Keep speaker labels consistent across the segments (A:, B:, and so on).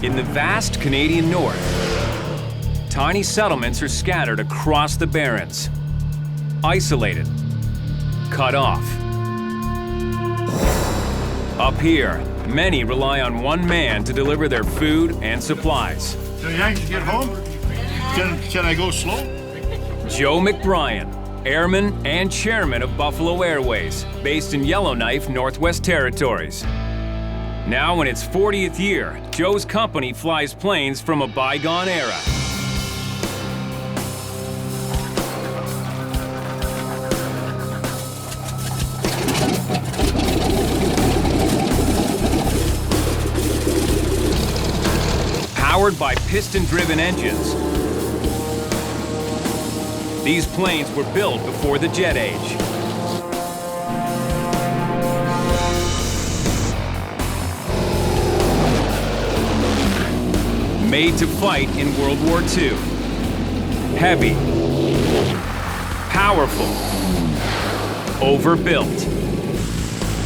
A: In the vast Canadian North, tiny settlements are scattered across the Barrens, isolated, cut off. Up here, many rely on one man to deliver their food and supplies.
B: So Yanks, get home? Can I go slow?
A: Joe McBryan, airman and chairman of Buffalo Airways, based in Yellowknife, Northwest Territories. Now in its 40th year, Joe's company flies planes from a bygone era. Powered by piston-driven engines, these planes were built before the jet age. Made to fight in World War II. Heavy, powerful, overbuilt.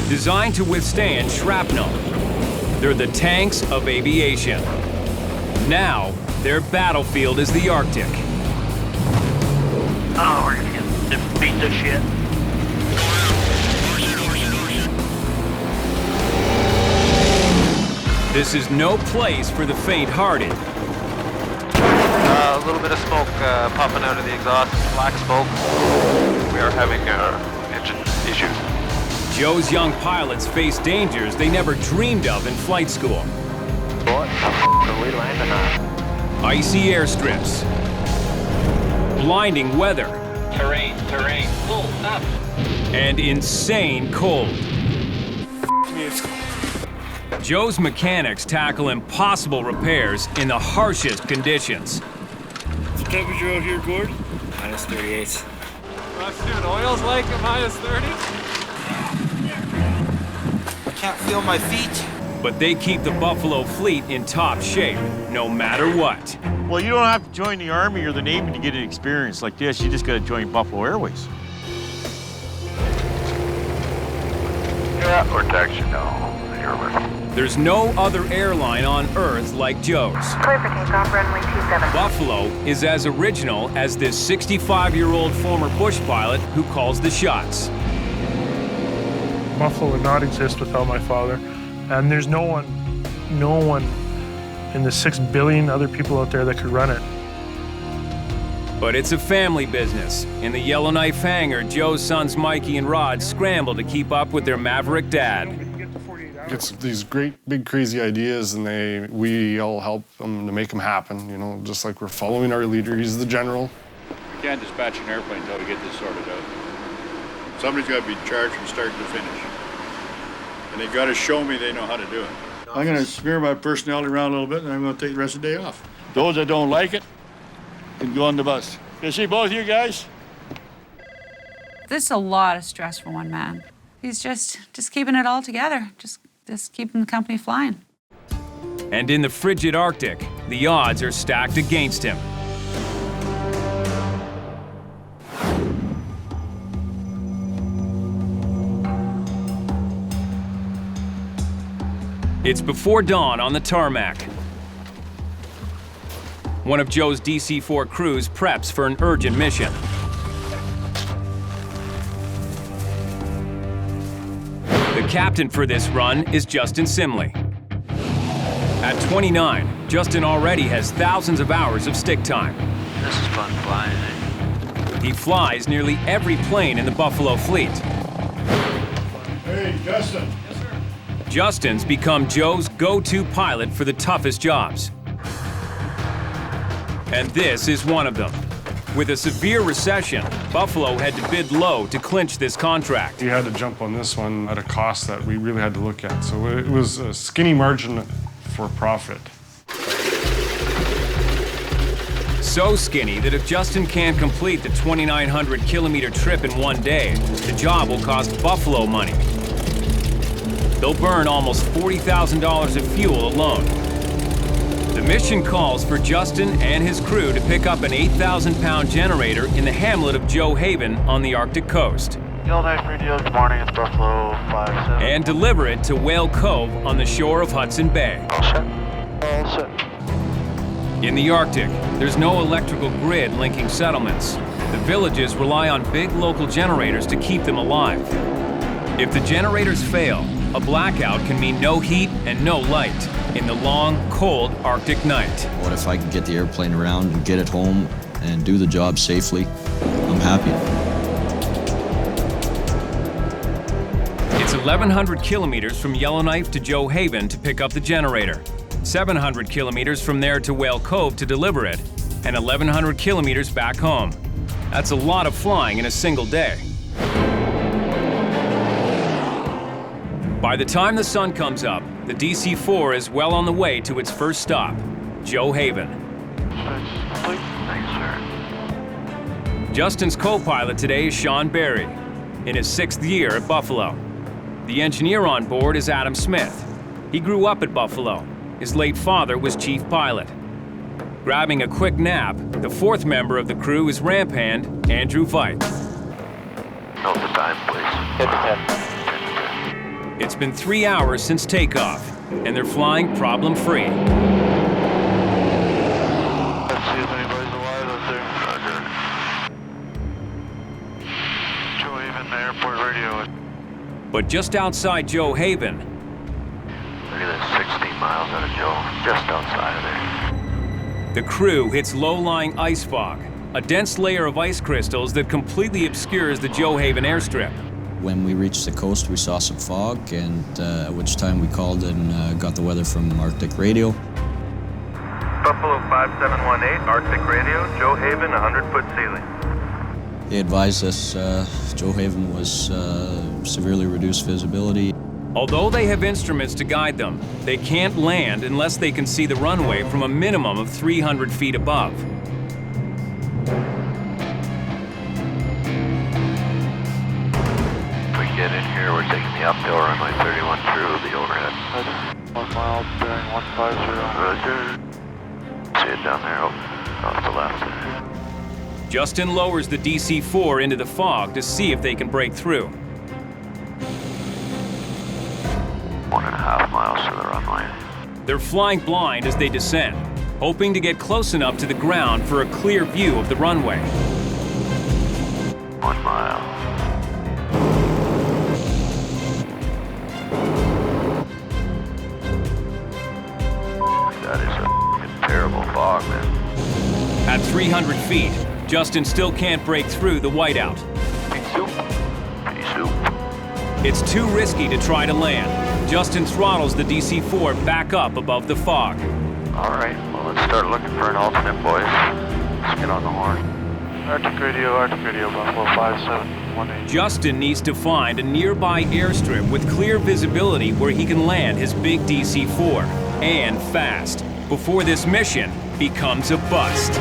A: Designed to withstand shrapnel. They're the tanks of aviation. Now, their battlefield is the Arctic.
C: Oh, we're gonna defeat this shit.
A: This is no place for the faint-hearted.
D: A little bit of smoke popping out of the exhaust, black smoke. We are having engine issues.
A: Joe's young pilots face dangers they never dreamed of in flight school.
C: What are we landing on?
A: Icy airstrips, blinding weather,
C: Terrain, pull up.
A: and insane cold. Joe's mechanics tackle impossible repairs in the harshest conditions.
B: What's the temperature out here, Gord?
E: Minus 38.
D: Dude, oil's like at minus 30?
E: I can't feel my feet.
A: But they keep the Buffalo fleet in top shape, no matter what.
B: Well, you don't have to join the Army or the Navy to get an experience like this. You just got to join Buffalo Airways.
D: Yeah, or taxi now.
A: There's no other airline on Earth like Joe's.
F: Clear for takeoff, runway 27.
A: Buffalo is as original as this 65-year-old former bush pilot who calls the shots.
G: Buffalo would not exist without my father. And there's no one in the 6 billion other people out there that could run it.
A: But it's a family business. In the Yellowknife hangar, Joe's sons Mikey and Rod scramble to keep up with their maverick dad.
H: It's these great, big, crazy ideas, and we all help them to make them happen, you know, just like we're following our leader. He's the general.
I: We can't dispatch an airplane until we get this sorted out.
B: Somebody's got to be charged from start to finish. And they got to show me they know how to do it. I'm going to smear my personality around a little bit, and I'm going to take the rest of the day off. Those that don't like it can go on the bus. You see both you guys?
J: This is a lot of stress for one man. He's just keeping it all together, just keeping the company flying.
A: And in the frigid Arctic, the odds are stacked against him. It's before dawn on the tarmac. One of Joe's DC-4 crews preps for an urgent mission. The captain for this run is Justin Simley. At 29, Justin already has thousands of hours of stick time.
C: This is fun flying, eh?
A: He flies nearly every plane in the Buffalo fleet.
B: Hey, Justin.
A: Justin's become Joe's go-to pilot for the toughest jobs. And this is one of them. With a severe recession, Buffalo had to bid low to clinch this contract.
H: We had to jump on this one at a cost that we really had to look at. So it was a skinny margin for profit.
A: So skinny that if Justin can't complete the 2,900-kilometer trip in one day, the job will cost Buffalo money. They'll burn almost $40,000 of fuel alone. The mission calls for Justin and his crew to pick up an 8,000-pound generator in the hamlet of Joe Haven on the Arctic coast.
D: Yellowknife Radio, good morning, it's Buffalo 57.
A: And deliver it to Whale Cove on the shore of Hudson Bay.
D: All set. All set.
A: In the Arctic, there's no electrical grid linking settlements. The villages rely on big local generators to keep them alive. If the generators fail, a blackout can mean no heat and no light in the long, cold Arctic night.
K: What if I could get the airplane around and get it home and do the job safely? I'm happy.
A: It's 1,100 kilometers from Yellowknife to Joe Haven to pick up the generator, 700 kilometers from there to Whale Cove to deliver it, and 1,100 kilometers back home. That's a lot of flying in a single day. By the time the sun comes up, the DC-4 is well on the way to its first stop, Joe Haven.
D: Thanks, sir.
A: Justin's co-pilot today is Sean Berry, in his 6th year at Buffalo. The engineer on board is Adam Smith. He grew up at Buffalo. His late father was chief pilot. Grabbing a quick nap, the 4th member of the crew is ramp hand Andrew Veit.
D: Note the time, please. Hit the 10.
A: It's been 3 hours since takeoff, and they're flying problem-free.
D: Let's see if anybody's alive up there. Roger. Joe Haven, the airport radio.
A: But just outside Joe Haven,
D: Look at this, 16 miles out of Joe, just outside of there.
A: the crew hits low-lying ice fog, a dense layer of ice crystals that completely obscures the Joe Haven airstrip.
K: When we reached the coast, we saw some fog, and at which time we called and got the weather from Arctic Radio.
L: Buffalo 5718, Arctic Radio, Joe Haven, 100-foot ceiling.
K: They advised us Joe Haven was severely reduced visibility.
A: Although they have instruments to guide them, they can't land unless they can see the runway from a minimum of 300 feet above.
D: Get in here, we're taking the uphill runway 31 through the overhead. 1 mile, bearing 150. Roger. See it down there, off the left.
A: Justin lowers the DC-4 into the fog to see if they can break through.
D: 1.5 miles to the runway.
A: They're flying blind as they descend, hoping to get close enough to the ground for a clear view of the runway.
D: 1 mile. That is a terrible fog, man.
A: At 300 feet, Justin still can't break through the whiteout.
D: Pea soup. Pea soup.
A: It's too risky to try to land. Justin throttles the DC-4 back up above the fog.
D: All right, well, let's start looking for an alternate, boys. Let's get on the horn. Arctic Radio, Buffalo 5718.
A: Justin needs to find a nearby airstrip with clear visibility where he can land his big DC-4, and fast, before this mission becomes a bust.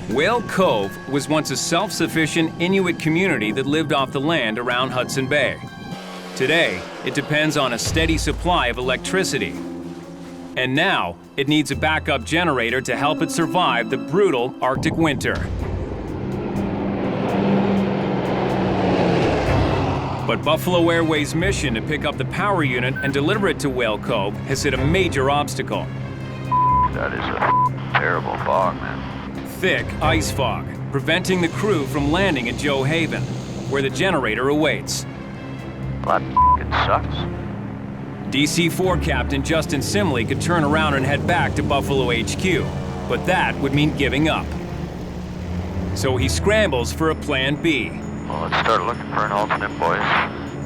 A: Whale Cove was once a self-sufficient Inuit community that lived off the land around Hudson Bay. Today, it depends on a steady supply of electricity. And now, it needs a backup generator to help it survive the brutal Arctic winter. But Buffalo Airways' mission to pick up the power unit and deliver it to Whale Cove has hit a major obstacle.
D: That is a terrible fog, man.
A: Thick ice fog, preventing the crew from landing at Joe Haven, where the generator awaits.
D: That f***ing sucks.
A: DC-4 Captain Justin Simley could turn around and head back to Buffalo HQ, but that would mean giving up. So he scrambles for a plan B.
D: Well, let's start looking for an alternate, boys.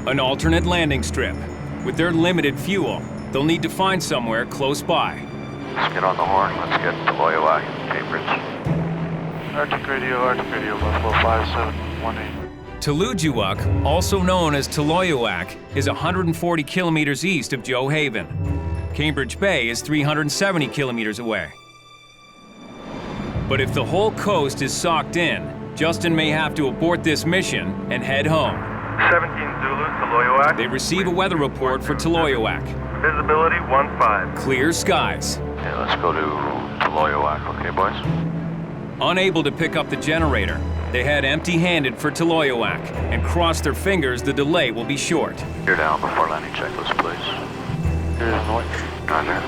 A: An alternate landing strip. With their limited fuel, they'll need to find somewhere close by.
D: Let's get on the horn. Let's get to Loyoak, Cambridge. Arctic Radio, Buffalo 5718.
A: Tulujuak, also known as Taloyoak, is 140 kilometers east of Joe Haven. Cambridge Bay is 370 kilometers away. But if the whole coast is socked in, Justin may have to abort this mission and head home.
L: 17 Zulu, Taloyoak.
A: They receive a weather report for Taloyoak.
L: Visibility 15.
A: Clear skies.
D: Yeah, let's go to Loyoak, okay, boys?
A: Unable to pick up the generator, they head empty-handed for Taloyoak and cross their fingers the delay will be short.
D: You're down before landing checklist, please. Here's the noise. Roger.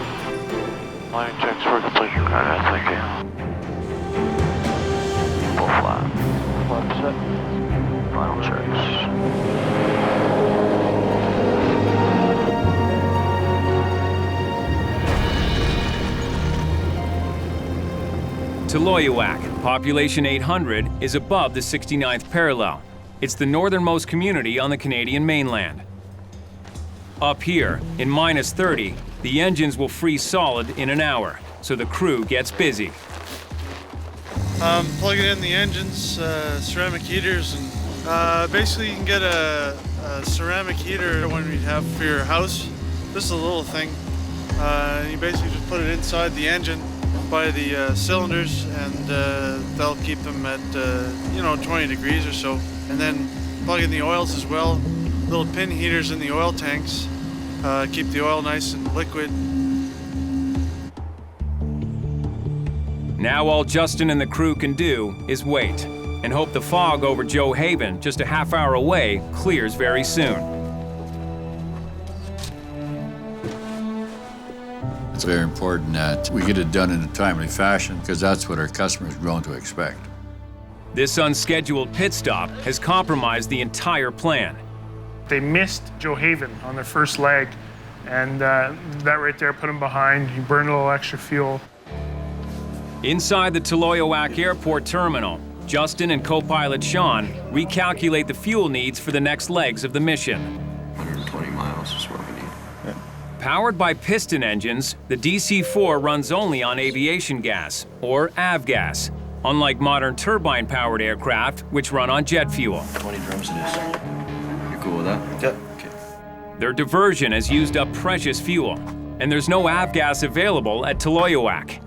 D: Line checks were complete. Alright, thank you. Full flat. Flat set. Final checks.
A: Taloyoak, population 800, is above the 69th parallel. It's the northernmost community on the Canadian mainland. Up here, in minus 30, the engines will freeze solid in an hour, so the crew gets busy.
G: Plugging in the engines, ceramic heaters, and basically you can get a ceramic heater when you have for your house. This is a little thing. You basically just put it inside the engine by the cylinders, and they'll keep them at 20 degrees or so. And then plug in the oils as well. Little pin heaters in the oil tanks keep the oil nice and liquid.
A: Now all Justin and the crew can do is wait and hope the fog over Joe Haven, just a half hour away, clears very soon.
B: It's very important that we get it done in a timely fashion because that's what our customers grown to expect.
A: This unscheduled pit stop has compromised the entire plan.
G: They missed Joe Haven on their first leg, and that right there put him behind. He burned a little extra fuel.
A: Inside the Taloyoak Airport terminal, Justin and co-pilot Sean recalculate the fuel needs for the next legs of the mission.
E: 120 miles is what we need.
A: Powered by piston engines, the DC-4 runs only on aviation gas, or avgas, unlike modern turbine-powered aircraft, which run on jet fuel.
E: 20 drums it is. You cool with that? Yep. Okay.
A: Their diversion has used up precious fuel, and there's no avgas available at Taloyoak.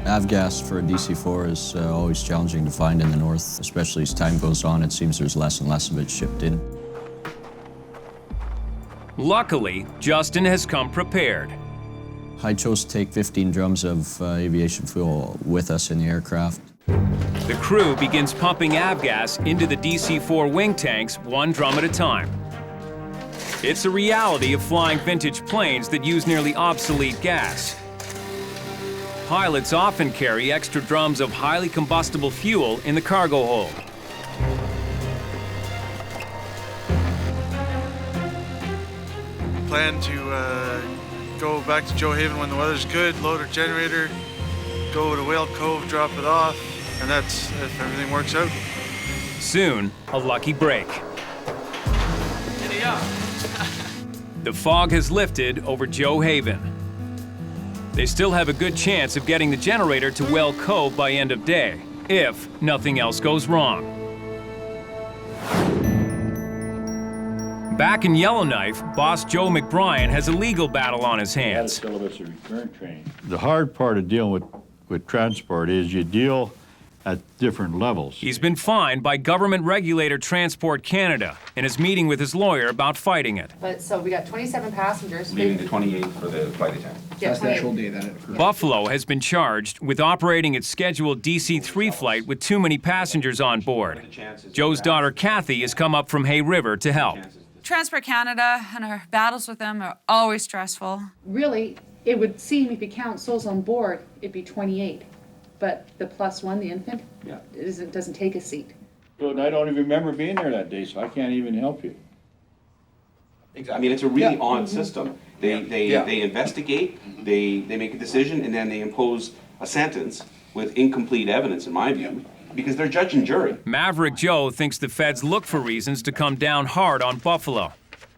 K: Avgas for a DC-4 is always challenging to find in the north, especially as time goes on. It seems there's less and less of it shipped in.
A: Luckily, Justin has come prepared.
K: I chose to take 15 drums of aviation fuel with us in the aircraft.
A: The crew begins pumping avgas into the DC-4 wing tanks one drum at a time. It's a reality of flying vintage planes that use nearly obsolete gas. Pilots often carry extra drums of highly combustible fuel in the cargo hold.
G: Plan to go back to Joe Haven when the weather's good, load our generator, go to Whale Cove, drop it off, and that's if everything works out.
A: Soon, a lucky break.
G: Giddy up.
A: The fog has lifted over Joe Haven. They still have a good chance of getting the generator to Whale Cove by end of day, if nothing else goes wrong. Back in Yellowknife, boss Joe McBryan has a legal battle on his hands.
B: The hard part of dealing with transport is you deal at different levels.
A: He's been fined by government regulator Transport Canada and is meeting with his lawyer about fighting it.
F: But so we got 27 passengers.
E: Leaving the 28 for the flight attendant.
F: Yeah,
E: That's the
F: 28.
E: actual day that it occurred.
A: Buffalo has been charged with operating its scheduled DC-3 flight with too many passengers on board. Joe's daughter Kathy has come up from Hay River to help.
J: Transport Canada and our battles with them are always stressful.
F: Really, it would seem if you count souls on board, it'd be 28. But the +1, the infant, doesn't take a seat.
B: And I don't even remember being there that day, so I can't even help you.
M: I mean, it's a really odd system. They investigate, they make a decision, and then they impose a sentence with incomplete evidence, in my view, because they're judge and jury.
A: Maverick Joe thinks the feds look for reasons to come down hard on Buffalo.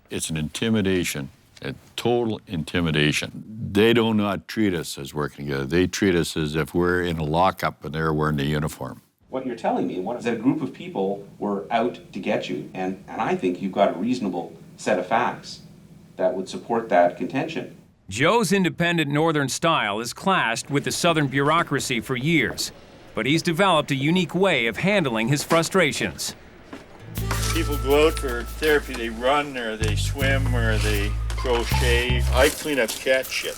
B: It's an intimidation, a total intimidation. They do not treat us as working together. They treat us as if we're in a lockup and they're wearing the uniform.
M: What you're telling me is that a group of people were out to get you, and I think you've got a reasonable set of facts that would support that contention.
A: Joe's independent northern style has clashed with the southern bureaucracy for years, but he's developed a unique way of handling his frustrations.
B: People go out for therapy, they run or they swim or they crochet. I clean up cat shit.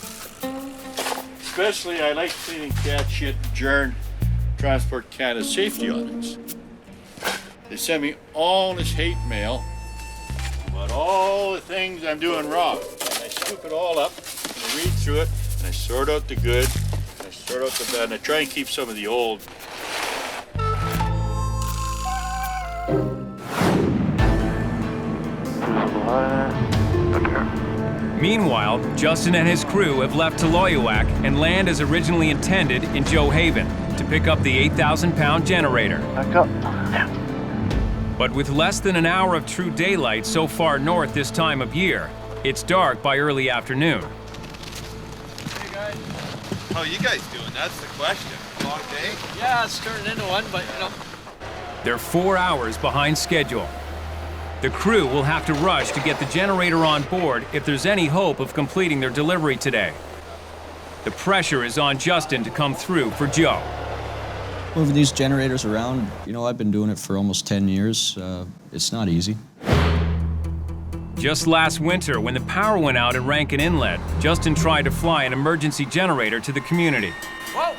B: Especially I like cleaning cat shit during Transport Canada safety audits. They send me all this hate mail about all the things I'm doing wrong. And I scoop it all up, and I read through it, and I sort out the good, I sort out the bed and I try and keep some of the old.
A: Meanwhile, Justin and his crew have left Taloyoak and land as originally intended in Joe Haven to pick up the 8,000-pound generator.
L: Back up.
A: But with less than an hour of true daylight so far north this time of year, it's dark by early afternoon.
G: Hey guys. How you guys doing? That's the question. Long day?
C: Yeah, it's turning into one, but you know.
A: They're 4 hours behind schedule. The crew will have to rush to get the generator on board if there's any hope of completing their delivery today. The pressure is on Justin to come through for Joe.
K: Moving these generators around, you know, I've been doing it for almost 10 years. It's not easy.
A: Just last winter, when the power went out at Rankin Inlet, Justin tried to fly an emergency generator to the community.
C: Whoa!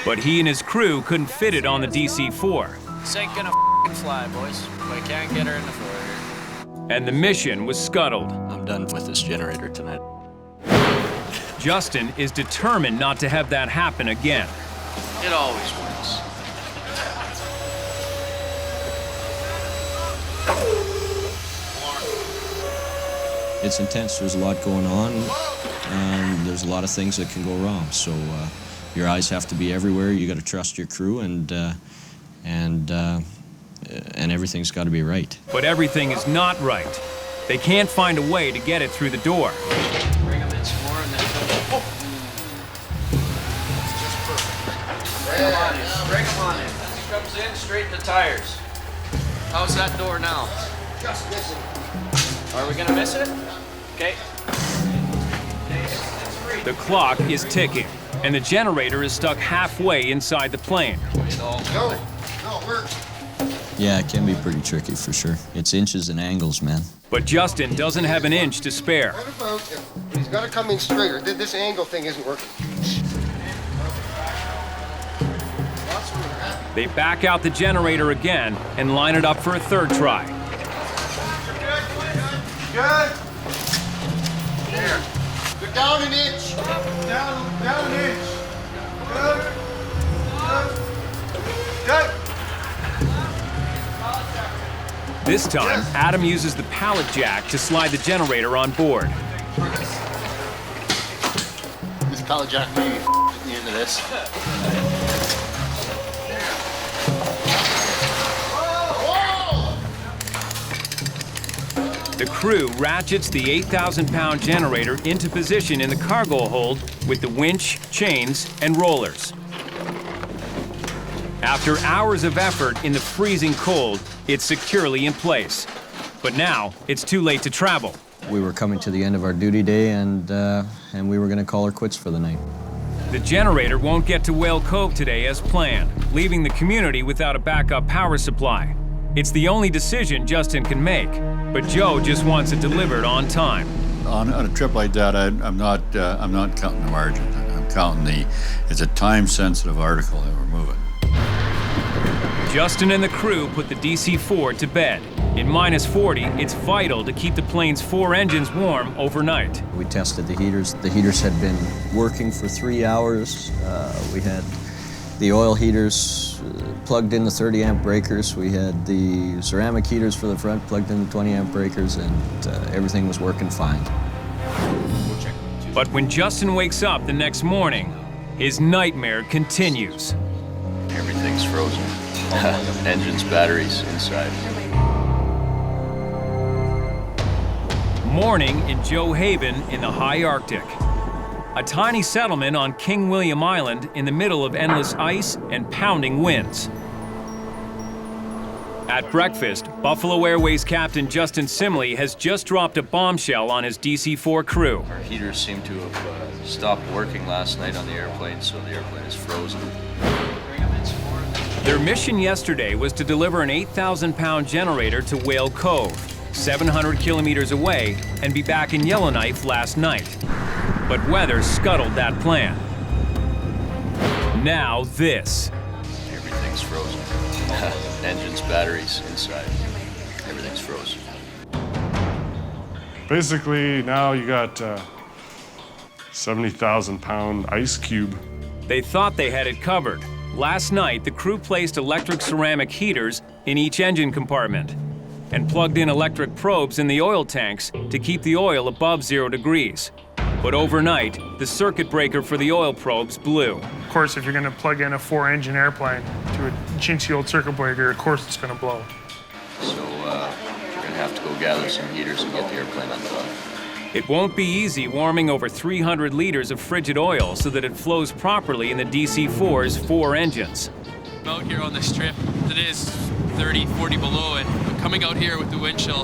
A: But he and his crew couldn't fit it on the DC-4.
C: This ain't gonna fly, boys. We can't get her in the floor here.
A: And the mission was scuttled.
K: I'm done with this generator tonight.
A: Justin is determined not to have that happen again.
C: It always works.
K: It's intense. There's a lot going on, and there's a lot of things that can go wrong. So your eyes have to be everywhere. You got to trust your crew, and everything's got to be right.
A: But everything is not right. They can't find a way to get it through the door.
C: Bring them in some more and then just perfect. Bring them on in. Bring them on in. As he comes in, straighten the tires. How's that door now? Just missing. Are we gonna miss it? Okay.
A: The clock is ticking, and the generator is stuck halfway inside the plane.
L: No, it works.
K: Yeah, it can be pretty tricky for sure. It's inches and angles, man.
A: But Justin doesn't have an inch to spare.
L: What about if he's got to come in straighter? This angle thing isn't working.
A: They back out the generator again and line it up for a third try.
L: Good. There. Go down an inch. Down an inch. Good. Good.
A: This time, Adam uses the pallet jack to slide the generator on board.
L: This pallet jack may be me into this.
A: The crew ratchets the 8,000-pound generator into position in the cargo hold with the winch, chains, and rollers. After hours of effort in the freezing cold, it's securely in place. But now, it's too late to travel.
K: We were coming to the end of our duty day, and we were going to call her quits for the night.
A: The generator won't get to Whale Cove today as planned, leaving the community without a backup power supply. It's the only decision Justin can make, but Joe just wants it delivered on time.
B: On a trip like that, I'm not counting the margin. I'm counting it's a time-sensitive article that we're moving.
A: Justin and the crew put the DC-4 to bed. In -40, it's vital to keep the plane's 4 engines warm overnight.
K: We tested the heaters. The heaters had been working for 3 hours. We had the oil heaters plugged in the 30-amp breakers. We had the ceramic heaters for the front plugged in the 20-amp breakers, and everything was working fine.
A: But when Justin wakes up the next morning, his nightmare continues.
E: Everything's frozen. Engines, batteries, inside.
A: Morning in Joe Haven in the high Arctic. A tiny settlement on King William Island in the middle of endless ice and pounding winds. At breakfast, Buffalo Airways Captain Justin Simley has just dropped a bombshell on his DC-4 crew.
E: Our heaters seem to have stopped working last night on the airplane, so the airplane is frozen.
A: Their mission yesterday was to deliver an 8,000-pound generator to Whale Cove, 700 kilometers away, and be back in Yellowknife last night. But weather scuttled that plan. Now this.
E: Everything's frozen. Engines, batteries, inside. Everything's frozen.
H: Basically, now you got 70,000-pound ice cube
A: They thought they had it covered. Last night, the crew placed electric ceramic heaters in each engine compartment and plugged in electric probes in the oil tanks to keep the oil above 0 degrees. But overnight, the circuit breaker for the oil probes blew.
N: Of course, if you're going to plug in a 4-engine airplane to a chintzy old circuit breaker, of course it's going to blow.
E: So we're going to have to go gather some heaters and get the airplane undone.
A: It won't be easy warming over 300 liters of frigid oil so that it flows properly in the DC-4's 4 engines.
O: I'm out here on this trip. Today is 30, 40 below, and coming out here with the wind chill,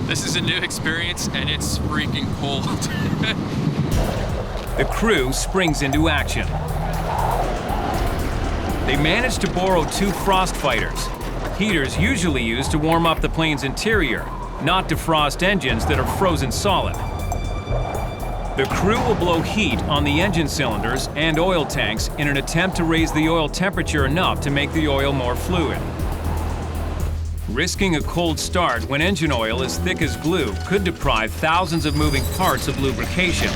O: this is a new experience, and it's freaking cold.
A: The crew springs into action. They managed to borrow 2 frost fighters, heaters usually used to warm up the plane's interior, not defrost engines that are frozen solid. The crew will blow heat on the engine cylinders and oil tanks in an attempt to raise the oil temperature enough to make the oil more fluid. Risking a cold start when engine oil is thick as glue could deprive thousands of moving parts of lubrication,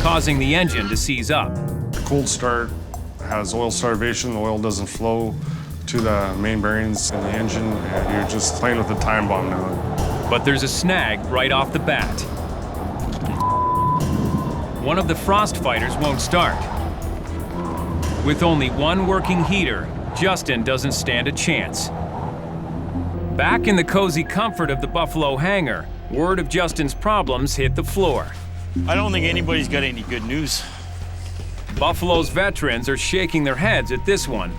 A: causing the engine to seize up.
H: A cold start has oil starvation, the oil doesn't flow to the main bearings in the engine, and you're just playing with a time bomb now.
A: But there's a snag right off the bat. One of the frost fighters won't start. With only 1 working heater, Justin doesn't stand a chance. Back in the cozy comfort of the Buffalo hangar, word of Justin's problems hit the floor.
P: I don't think anybody's got any good news.
A: Buffalo's veterans are shaking their heads at this one.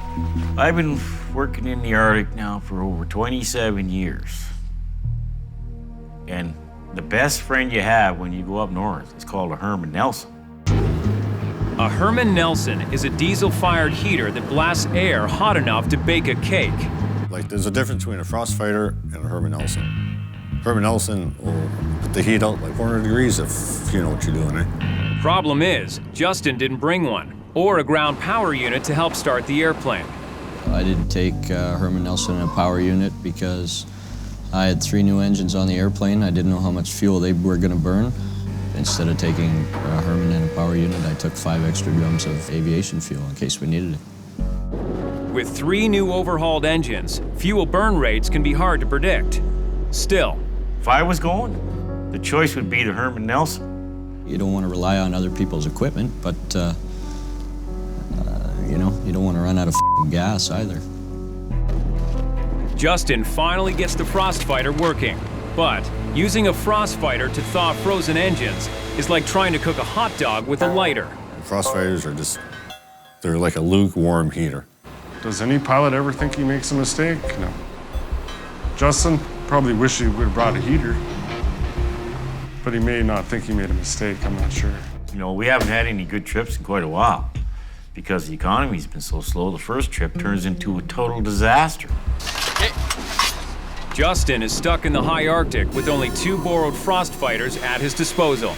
P: I've been working in the Arctic now for over 27 years. And the best friend you have when you go up north is called a Herman Nelson.
A: A Herman Nelson is a diesel-fired heater that blasts air hot enough to bake a cake.
Q: Like, there's a difference between a frost fighter and a Herman Nelson. Herman Nelson will put the heat out like 400 degrees if you know what you're doing, eh?
A: Problem is, Justin didn't bring one, or a ground power unit to help start the airplane.
K: I didn't take Herman Nelson and a power unit because I had 3 new engines on the airplane. I didn't know how much fuel they were going to burn. Instead of taking a Herman and a power unit, I took 5 extra drums of aviation fuel in case we needed it.
A: With 3 new overhauled engines, fuel burn rates can be hard to predict. Still,
P: if I was going, the choice would be the Herman Nelson.
K: You don't want to rely on other people's equipment, but you know, you don't want to run out of gas either.
A: Justin finally gets the frost fighter working, but using a frost fighter to thaw frozen engines is like trying to cook a hot dog with a lighter.
Q: Frost fighters are just, they're like a lukewarm heater.
H: Does any pilot ever think he makes a mistake? No. Justin probably wish he would have brought a heater, but he may not think he made a mistake, I'm not sure.
P: You know, we haven't had any good trips in quite a while because the economy's been so slow. The first trip turns into a total disaster.
A: Justin is stuck in the high Arctic with only 2 borrowed frost fighters at his disposal.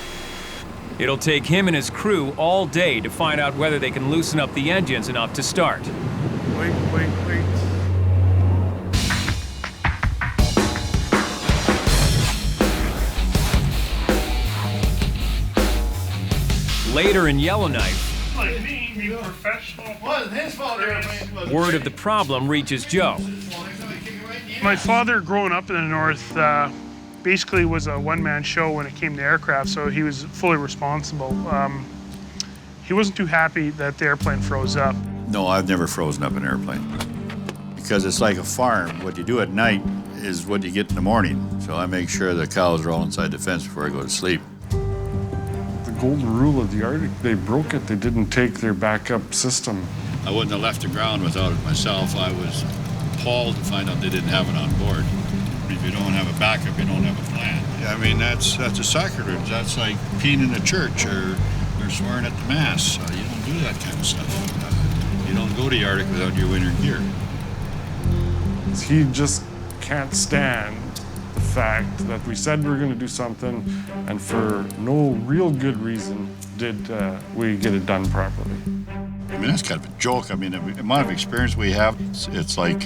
A: It'll take him and his crew all day to find out whether they can loosen up the engines enough to start.
N: Wait.
A: Later in Yellowknife,
N: Wasn't his fault.
A: word of the problem reaches Joe.
N: My father, growing up in the north, basically was a one-man show when it came to aircraft, so he was fully responsible. He wasn't too happy that the airplane froze up.
B: No, I've never frozen up an airplane. Because it's like a farm. What you do at night is what you get in the morning. So I make sure the cows are all inside the fence before I go to sleep.
H: The golden rule of the Arctic, they broke it. They didn't take their backup system.
B: I wouldn't have left the ground without it myself. I was appalled to find out they didn't have it on board. If you don't have a backup, you don't have a plan. I mean, that's a sacrilege. That's like peeing in a church or swearing at the mass. You don't do that kind of stuff. You don't go to the Arctic without your winter gear.
H: He just can't stand the fact that we said we were going to do something, and for no real good reason did we get it done properly.
B: I mean, that's kind of a joke. I mean, the amount of experience we have, it's like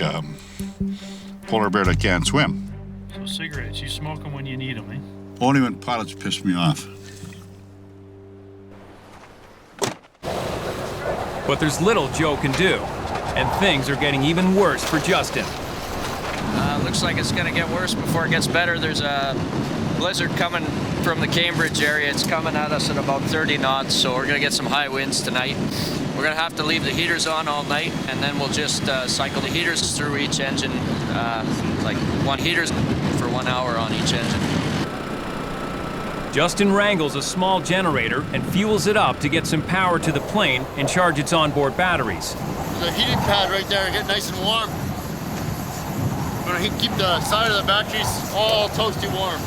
B: polar bear that can't swim.
N: So cigarettes, you smoke them when you need them, eh?
B: Only when pilots piss me off.
A: But there's little Joe can do, and things are getting even worse for Justin.
C: Looks like it's gonna get worse before it gets better. There's a blizzard coming from the Cambridge area. It's coming at us at about 30 knots, so we're gonna get some high winds tonight. We're gonna have to leave the heaters on all night, and then we'll just cycle the heaters through each engine, like one heater for 1 hour on each engine.
A: Justin wrangles a small generator and fuels it up to get some power to the plane and charge its onboard batteries.
B: There's a heating pad right there, get nice and warm. We're gonna keep the side of the batteries all toasty warm.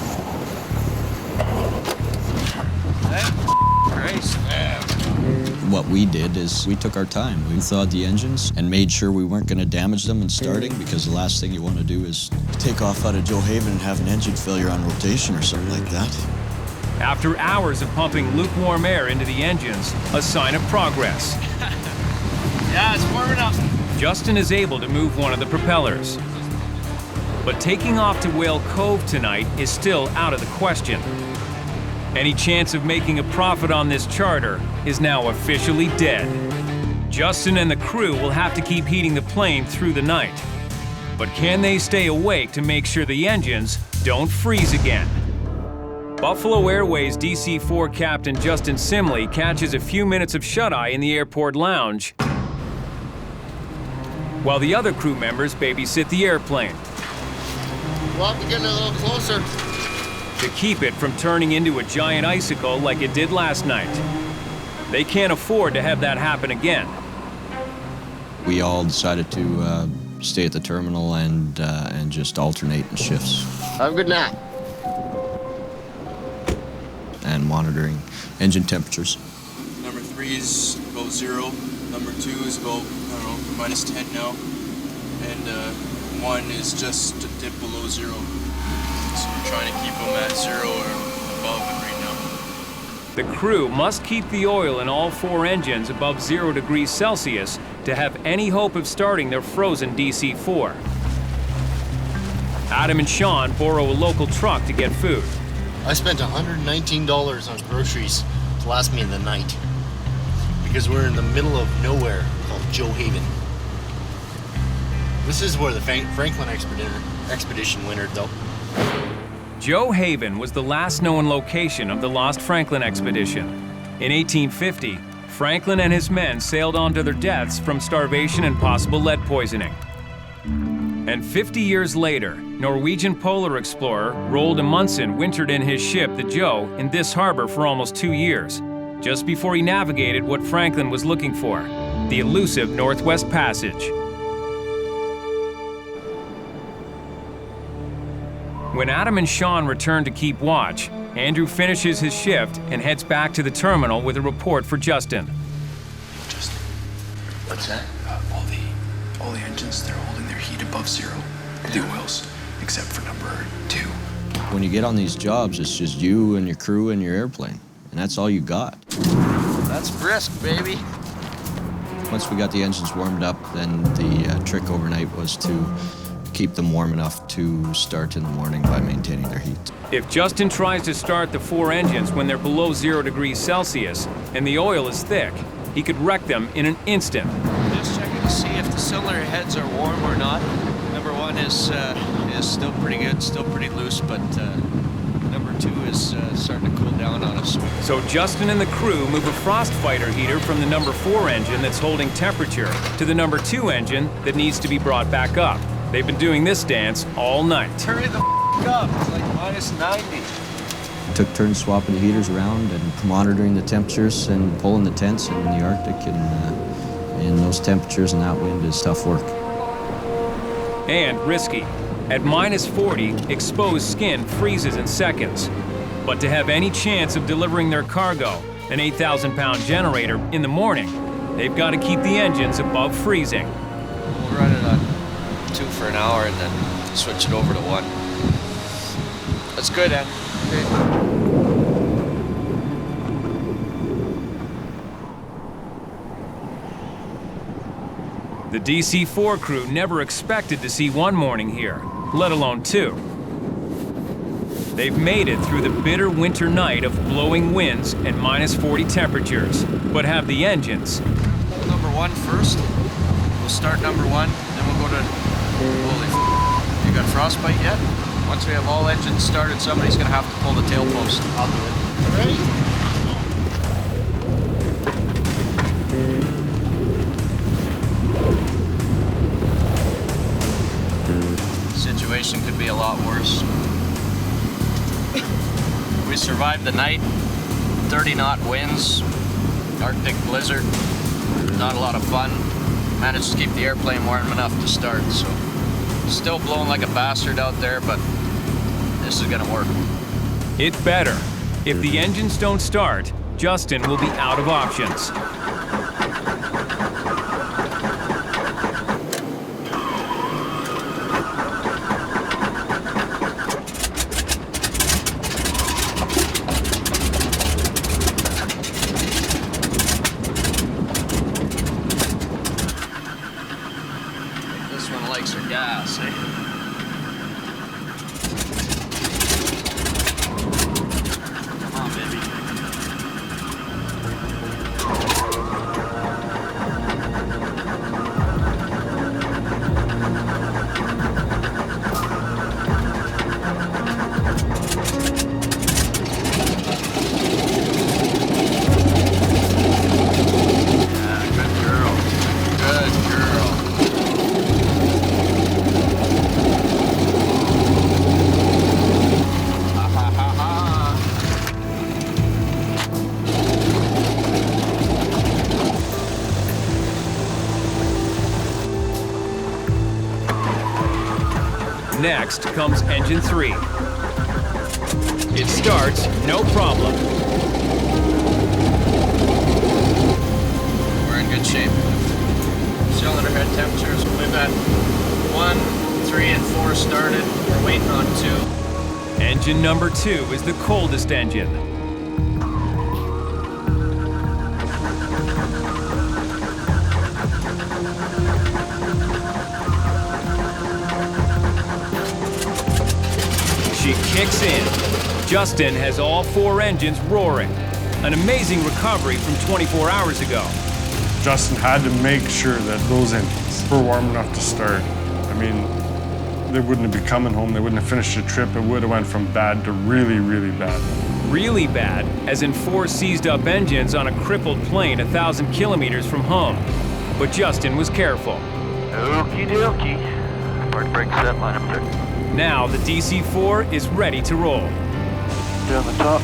C: Christ.
K: What we did is we took our time. We thawed the engines and made sure we weren't going to damage them in starting, because the last thing you want to do is take off out of Joe Haven and have an engine failure on rotation or something like that.
A: After hours of pumping lukewarm air into the engines, a sign of progress.
C: Yeah, it's warming up.
A: Justin is able to move one of the propellers. But taking off to Whale Cove tonight is still out of the question. Any chance of making a profit on this charter is now officially dead. Justin and the crew will have to keep heating the plane through the night. But can they stay awake to make sure the engines don't freeze again? Buffalo Airways DC-4 Captain Justin Simley catches a few minutes of shut-eye in the airport lounge, while the other crew members babysit the airplane.
B: We'll have to get a little closer
A: to keep it from turning into a giant icicle like it did last night. They can't afford to have that happen again.
K: We all decided to stay at the terminal and just alternate in shifts.
B: Have a good nap.
K: And monitoring engine temperatures.
R: Number 3 is about 0. Number 2 is about, I don't know, -10 now. And 1 is just a dip below 0. So we're trying to keep them at 0 or above it right now.
A: The crew must keep the oil in all 4 engines above 0 degrees Celsius to have any hope of starting their frozen DC-4. Adam and Sean borrow a local truck to get food.
S: I spent $119 on groceries to last me in the night, because we're in the middle of nowhere called Joe Haven. This is where the Franklin expedition wintered, though.
A: Joe Haven was the last known location of the lost Franklin expedition. In 1850, Franklin and his men sailed on to their deaths from starvation and possible lead poisoning. And 50 years later, Norwegian polar explorer Roald Amundsen wintered in his ship, the Joe, in this harbor for almost 2 years, just before he navigated what Franklin was looking for, the elusive Northwest Passage. When Adam and Sean return to keep watch, Andrew finishes his shift and heads back to the terminal with a report for Justin.
R: Justin.
S: What's that?
R: All the engines, they're holding their heat above 0. The oils, except for number 2.
K: When you get on these jobs, it's just you and your crew and your airplane, and that's all you got.
C: That's brisk, baby.
K: Once we got the engines warmed up, then the trick overnight was to keep them warm enough to start in the morning by maintaining their heat.
A: If Justin tries to start the 4 engines when they're below 0 degrees Celsius and the oil is thick, he could wreck them in an instant.
C: Just checking to see if the cylinder heads are warm or not. Number 1 is still pretty good, still pretty loose, but number 2 is starting to cool down on us.
A: So Justin and the crew move a frost fighter heater from the number 4 engine that's holding temperature to the number 2 engine that needs to be brought back up. They've been doing this dance all night.
C: Hurry the up, it's like -90.
K: Took turns swapping the heaters around and monitoring the temperatures and pulling the tents in the Arctic, and those temperatures and that wind is tough work.
A: And risky. At -40, exposed skin freezes in seconds. But to have any chance of delivering their cargo, an 8,000-pound generator, in the morning, they've got to keep the engines above freezing.
C: We'll run it on 2 for an hour and then switch it over to 1. That's good, Ed.
A: The DC-4 crew never expected to see one morning here, let alone 2. They've made it through the bitter winter night of blowing winds and -40 temperatures, but have the engines.
C: Number one first. We'll start number one, then we'll go to, holy f***, you got frostbite yet? Once we have all engines started, somebody's gonna have to pull the tail post. I'll do it. Ready? Situation could be a lot worse. We survived the night, 30-knot winds, Arctic blizzard, not a lot of fun. Managed to keep the airplane warm enough to start, so still blowing like a bastard out there, but this is gonna work.
A: It better. If the engines don't start, Justin will be out of options. Next comes engine 3. It starts, no problem.
C: We're in good shape. Cylinder head temperatures, we've got 1, 3, and 4 started. We're waiting on 2.
A: Engine number 2 is the coldest engine. She kicks in. Justin has all 4 engines roaring. An amazing recovery from 24 hours ago.
H: Justin had to make sure that those engines were warm enough to start. I mean, they wouldn't have been coming home, they wouldn't have finished the trip. It would have went from bad to really, really bad.
A: Really bad, as in 4 seized up engines on a crippled plane 1,000 kilometers from home. But Justin was careful.
D: Okie dokie. Park brake set, line up there.
A: Now the DC-4 is ready to roll.
D: Down the top.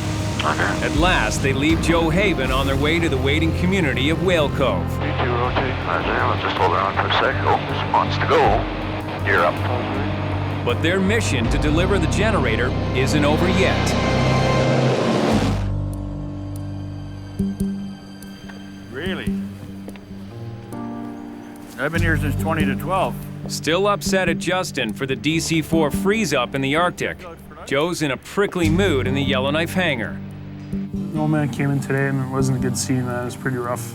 A: At last, they leave Joe Haven on their way to the waiting community of Whale Cove.
D: D2 rotate. Let's just hold on for a sec. Oh, wants to go. Gear up.
A: But their mission to deliver the generator isn't over yet.
I: Really? I've been here since 20 to 12.
A: Still upset at Justin for the DC-4 freeze-up in the Arctic. Joe's in a prickly mood in the Yellowknife hangar.
N: The old man came in today and it wasn't a good scene, man. It was pretty rough.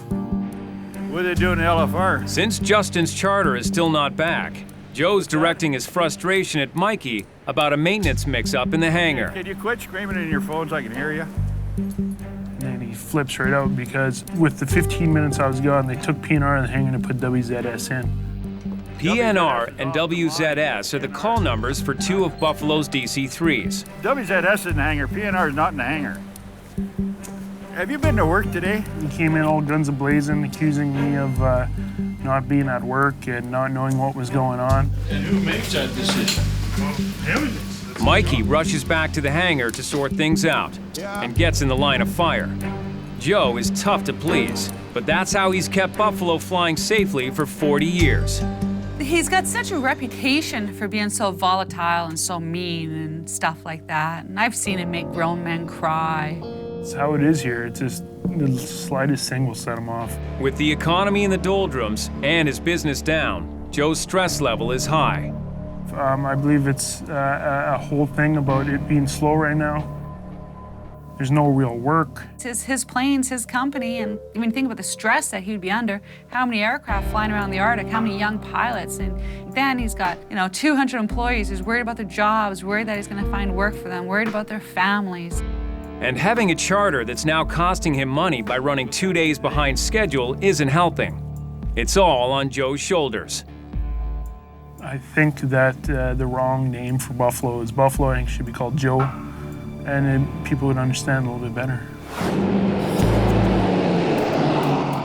I: What are they doing in LFR?
A: Since Justin's charter is still not back, Joe's directing his frustration at Mikey about a maintenance mix-up in the hangar.
I: Can you quit screaming in your phone so I can hear you?
N: And then he flips right out because with the 15 minutes I was gone, they took PNR in the hangar and put WZS in.
A: PNR and WZS are the call numbers for 2 of Buffalo's DC-3s.
I: WZS is in the hangar, PNR is not in the hangar. Have you been to work today?
N: He came in all guns a-blazing, accusing me of not being at work and not knowing what was going on.
B: And who makes that decision?
N: Well, him.
A: Mikey rushes back to the hangar to sort things out and gets in the line of fire. Joe is tough to please, but that's how he's kept Buffalo flying safely for 40 years.
J: He's got such a reputation for being so volatile and so mean and stuff like that. And I've seen him make grown men cry.
N: It's how it is here. It's just the slightest thing will set him off.
A: With the economy in the doldrums and his business down, Joe's stress level is high.
N: I believe it's a whole thing about it being slow right now. There's no real work.
J: It's his planes, his company, and I mean, think about the stress that he'd be under. How many aircraft flying around the Arctic, how many young pilots, and then he's got, 200 employees. He's worried about their jobs, worried that he's gonna find work for them, worried about their families.
A: And having a charter that's now costing him money by running 2 days behind schedule isn't helping. It's all on Joe's shoulders.
N: I think that the wrong name for Buffalo is Buffalo. I think it should be called Joe, and then people would understand a little bit better.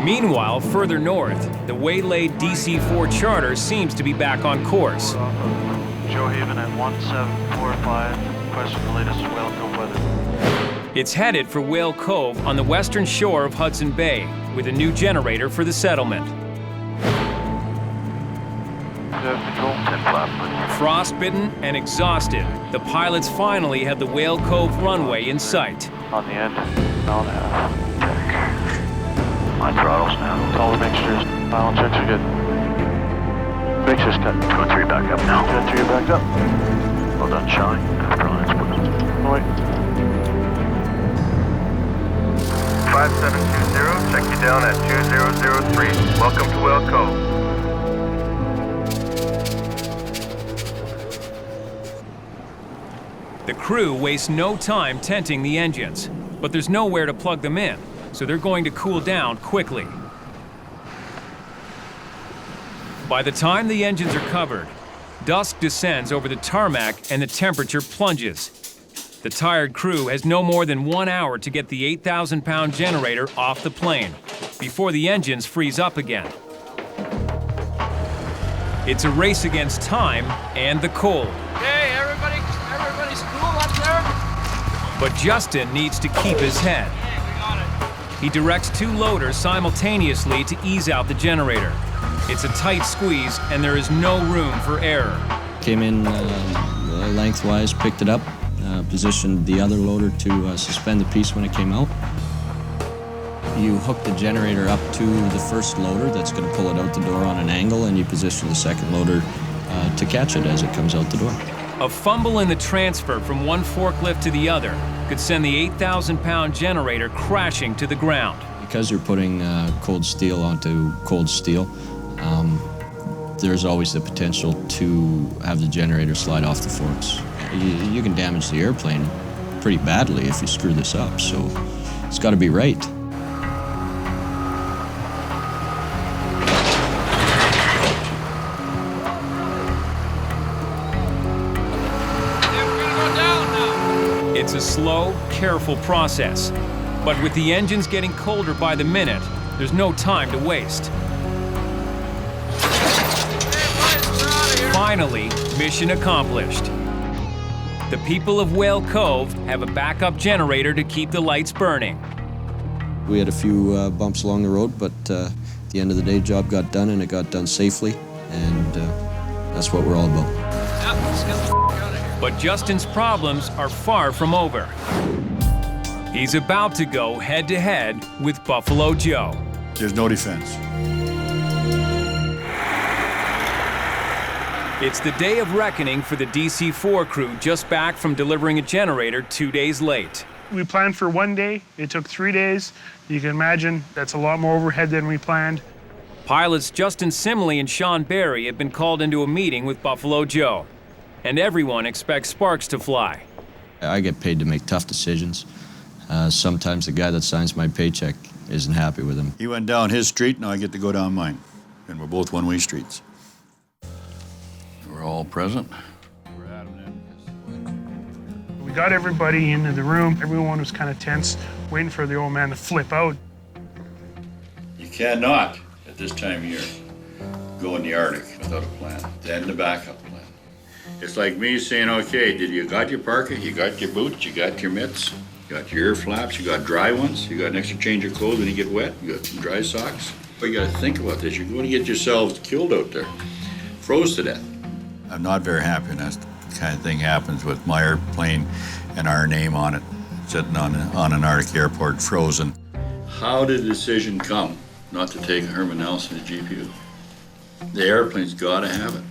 A: Meanwhile, further north, the waylaid DC-4 charter seems to be back on course.
T: Joe Haven at 1745, requesting the latest Whale Cove weather.
A: It's headed for Whale Cove on the western shore of Hudson Bay with a new generator for the settlement. Frostbitten and exhausted, the pilots finally have the Whale Cove runway in sight.
T: On the end, mile and a half. My throttles now. All the mixtures. Final checks are good. Mixtures cut. 2 and 3 back up now. 2 and 3 back up. Well done, Shine. After on its wait.
U: 5720, check you down at 2003. Welcome to Whale Cove.
A: The crew wastes no time tenting the engines, but there's nowhere to plug them in, so they're going to cool down quickly. By the time the engines are covered, dusk descends over the tarmac and the temperature plunges. The tired crew has no more than 1 hour to get the 8,000-pound generator off the plane before the engines freeze up again. It's a race against time and the cold.
C: Hey, everybody's cool up there?
A: But Justin needs to keep his head. He directs 2 loaders simultaneously to ease out the generator. It's a tight squeeze and there is no room for error.
K: Came in lengthwise, picked it up, positioned the other loader to suspend the piece when it came out. You hook the generator up to the first loader that's going to pull it out the door on an angle, and you position the second loader to catch it as it comes out the door.
A: A fumble in the transfer from one forklift to the other could send the 8,000-pound generator crashing to the ground.
K: Because you're putting cold steel onto cold steel, there's always the potential to have the generator slide off the forks. You can damage the airplane pretty badly if you screw this up, so it's got to be right.
A: It's a slow, careful process. But with the engines getting colder by the minute, there's no time to waste. Finally, mission accomplished. The people of Whale Cove have a backup generator to keep the lights burning.
K: We had a few bumps along the road, but at the end of the day, job got done, and it got done safely, and that's what we're all about.
A: But Justin's problems are far from over. He's about to go head-to-head with Buffalo Joe.
B: There's no defense.
A: It's the day of reckoning for the DC-4 crew just back from delivering a generator 2 days late.
N: We planned for 1 day. It took 3 days. You can imagine that's a lot more overhead than we planned.
A: Pilots Justin Simley and Sean Barry have been called into a meeting with Buffalo Joe. And everyone expects sparks to fly.
K: I get paid to make tough decisions. Sometimes the guy that signs my paycheck isn't happy with him.
B: He went down his street, now I get to go down mine. And we're both one-way streets.
V: We're all present.
N: We got everybody into the room. Everyone was kind of tense, waiting for the old man to flip out.
B: You cannot, at this time of year, go in the Arctic without a plan, then the backup plan. It's like me saying, okay, you got your parka, you got your boots, you got your mitts, you got your ear flaps, you got dry ones, you got an extra change of clothes when you get wet, you got some dry socks. But you gotta think about this, you're going to get yourselves killed out there, froze to death. I'm not very happy when that kind of thing happens with my airplane and our name on it, sitting on an Arctic airport frozen. How did the decision come not to take a Herman Nelson to GPU? The airplane's gotta have it.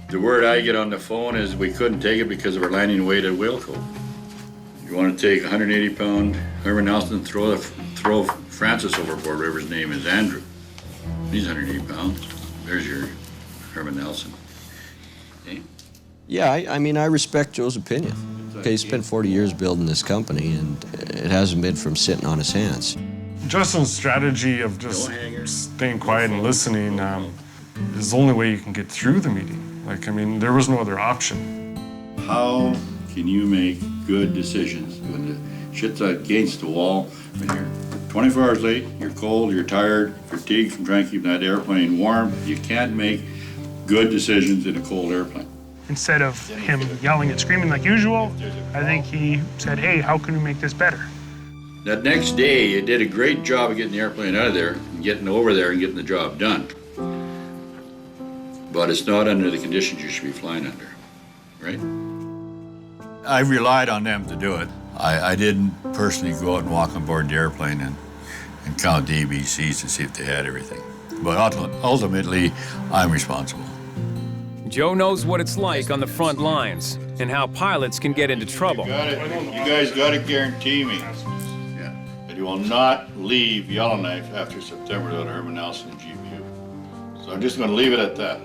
B: The word I get on the phone is we couldn't take it because of our landing weight at Whale Cove. You want to take 180-pound Herman Nelson and throw Francis overboard, whatever his name is, Andrew. He's 180 pounds. There's your Herman Nelson. Okay?
K: Yeah, I mean, I respect Joe's opinion. Okay, he spent 40 years building this company, and it hasn't been from sitting on his hands.
H: Justin's strategy of just staying quiet and listening is the only way you can get through the meeting. Like, I mean, there was no other option.
B: How can you make good decisions when the shit's against the wall, when you're 24 hours late, you're cold, you're tired, fatigued from trying to keep that airplane warm? You can't make good decisions in a cold airplane.
N: Instead of him yelling and screaming like usual, I think he said, hey, how can we make this better?
B: That next day, you did a great job of getting the airplane out of there, and getting over there and getting the job done. But it's not under the conditions you should be flying under, right? I relied on them to do it. I didn't personally go out and walk on board the airplane and count the ABCs to see if they had everything. But ultimately, I'm responsible.
A: Joe knows what it's like on the front lines and how pilots can get into trouble.
B: You guys got to guarantee me that you will not leave Yellowknife after September without Herman Nelson and GPU. So I'm just going to leave it at that.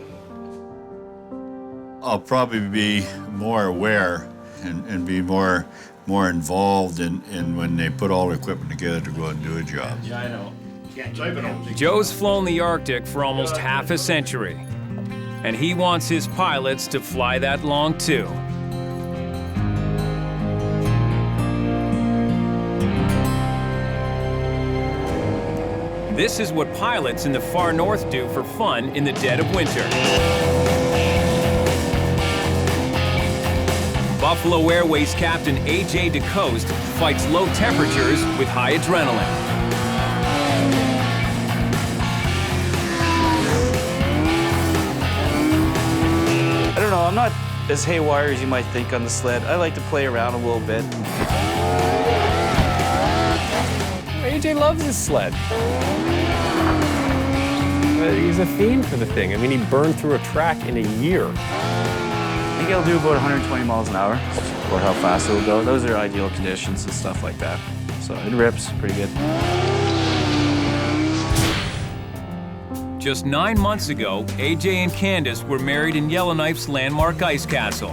B: I'll probably be more aware and be more involved in when they put all the equipment together to go out and do a job.
A: Yeah, I know. Joe's flown the Arctic for almost half a century, and he wants his pilots to fly that long too. This is what pilots in the far north do for fun in the dead of winter. Buffalo Airways captain A.J. DeCoste fights low temperatures with high adrenaline.
F: I don't know, I'm not as haywire as you might think on the sled. I like to play around a little bit.
M: AJ loves his sled. He's a fiend for the thing. I mean, he burned through a track in a year.
F: I think it'll do about 120 miles an hour, or how fast it'll go. Those are ideal conditions and stuff like that. So it rips pretty good.
A: Just 9 months ago, AJ and Candace were married in Yellowknife's landmark ice castle.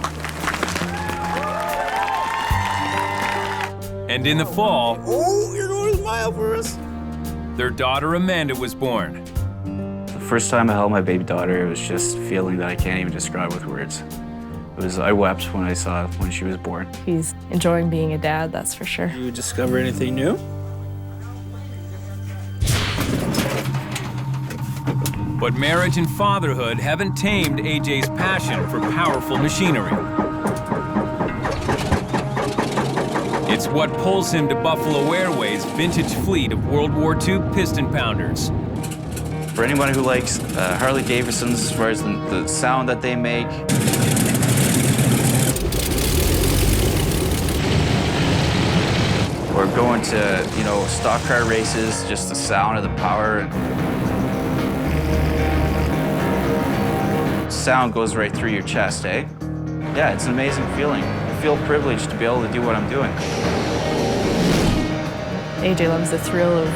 A: And in the fall,
F: oh, you're going a mile for us.
A: Their daughter Amanda was born.
F: The first time I held my baby daughter, it was just a feeling that I can't even describe with words. I wept when I saw when she was born.
W: He's enjoying being a dad, that's for sure.
F: You discover anything new?
A: But marriage and fatherhood haven't tamed AJ's passion for powerful machinery. It's what pulls him to Buffalo Airways' vintage fleet of World War II piston pounders.
F: For anyone who likes Harley Davidsons, as far as the sound that they make, or going to, you know, stock car races, just the sound of the power. Sound goes right through your chest, eh? Yeah, it's an amazing feeling. I feel privileged to be able to do what I'm doing.
W: AJ loves the thrill of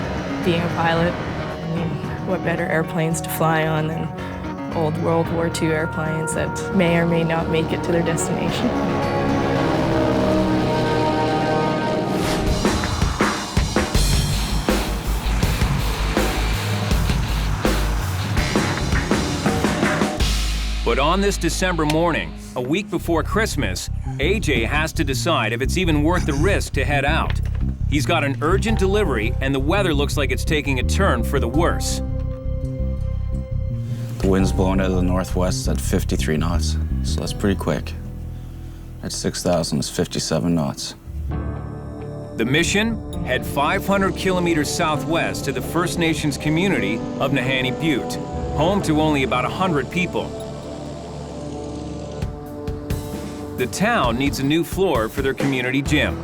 W: being a pilot. I mean, what better airplanes to fly on than old World War II airplanes that may or may not make it to their destination.
A: But on this December morning, a week before Christmas, AJ has to decide if it's even worth the risk to head out. He's got an urgent delivery, and the weather looks like it's taking a turn for the worse.
F: The wind's blowing out of the northwest at 53 knots, so that's pretty quick. At 6,000, it's 57 knots.
A: The mission? Head 500 kilometers southwest to the First Nations community of Nahanni Butte, home to only about 100 people. The town needs a new floor for their community gym.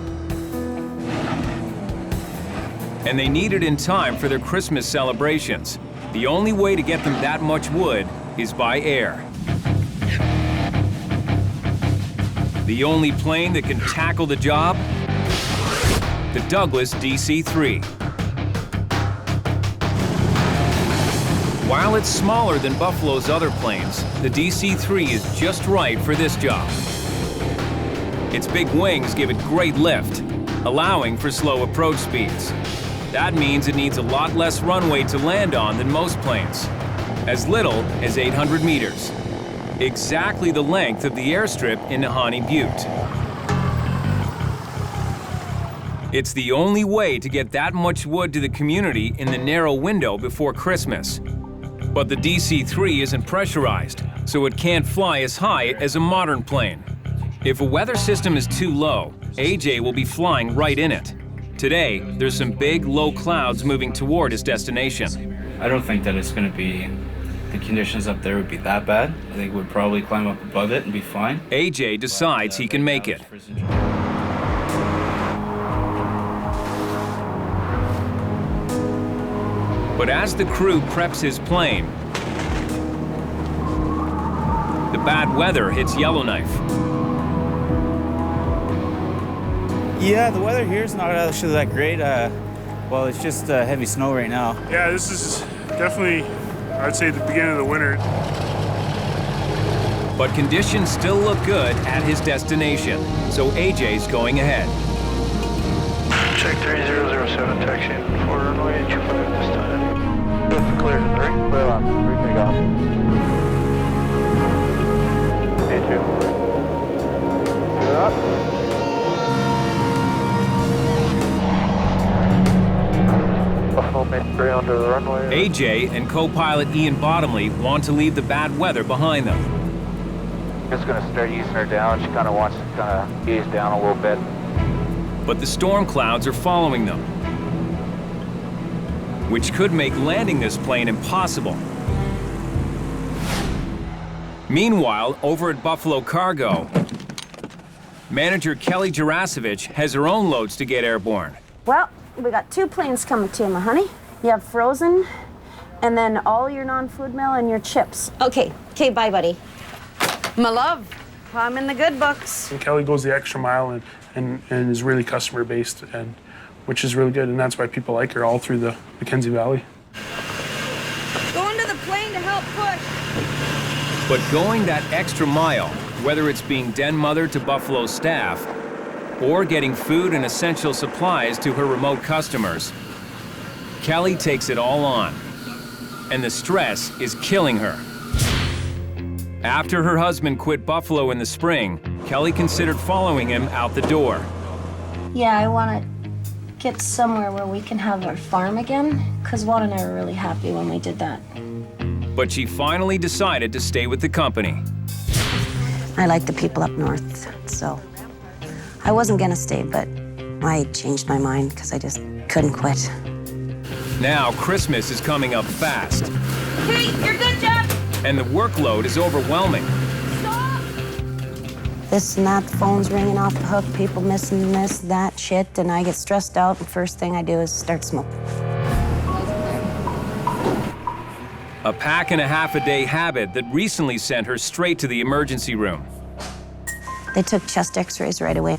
A: And they need it in time for their Christmas celebrations. The only way to get them that much wood is by air. The only plane that can tackle the job? The Douglas DC-3. While it's smaller than Buffalo's other planes, the DC-3 is just right for this job. Its big wings give it great lift, allowing for slow approach speeds. That means it needs a lot less runway to land on than most planes. As little as 800 meters. Exactly the length of the airstrip in Nahanni Butte. It's the only way to get that much wood to the community in the narrow window before Christmas. But the DC-3 isn't pressurized, so it can't fly as high as a modern plane. If a weather system is too low, AJ will be flying right in it. Today, there's some big, low clouds moving toward his destination.
F: I don't think that it's going to be, the conditions up there would be that bad. I think we'd probably climb up above it and be fine.
A: AJ decides he can make it. But as the crew preps his plane, the bad weather hits Yellowknife.
F: Yeah, the weather here is not actually that great. Well, it's just heavy snow right now.
N: Yeah, this is definitely, I'd say, the beginning of the winter.
A: But conditions still look good at his destination, so AJ's going ahead.
T: Check 3007, taxiing 4 runway 25 this time. Clear to 3. Clear on. 3 take off. A2. Clear up. Under the runway.
A: AJ and co-pilot Ian Bottomley want to leave the bad weather behind them.
T: Just going to start easing her down. She kind of wants to kind of ease down a little bit.
A: But the storm clouds are following them, which could make landing this plane impossible. Meanwhile, over at Buffalo Cargo, manager Kelly Jarasevich has her own loads to get airborne.
E: Well, we got 2 planes coming to you, my honey. You have frozen, and then all your non-food mail and your chips. Okay, bye, buddy. My love, I'm in the good books.
N: And Kelly goes the extra mile and is really customer-based, and which is really good, and that's why people like her all through the Mackenzie Valley.
E: Going to the plane to help push.
A: But going that extra mile, whether it's being den mother to Buffalo staff, or getting food and essential supplies to her remote customers, Kelly takes it all on, and the stress is killing her. After her husband quit Buffalo in the spring, Kelly considered following him out the door.
E: Yeah, I want to get somewhere where we can have our farm again, because Walt and I were really happy when we did that.
A: But she finally decided to stay with the company.
E: I like the people up north, so I wasn't gonna stay, but I changed my mind because I just couldn't quit.
A: Now Christmas is coming up fast.
E: Hey, you're good, Jeff!
A: And the workload is overwhelming.
E: Stop! This and that, phone's ringing off the hook, people missing this, that shit, and I get stressed out, and first thing I do is start smoking.
A: A pack-and-a-half-a-day habit that recently sent her straight to the emergency room.
E: They took chest x-rays right away.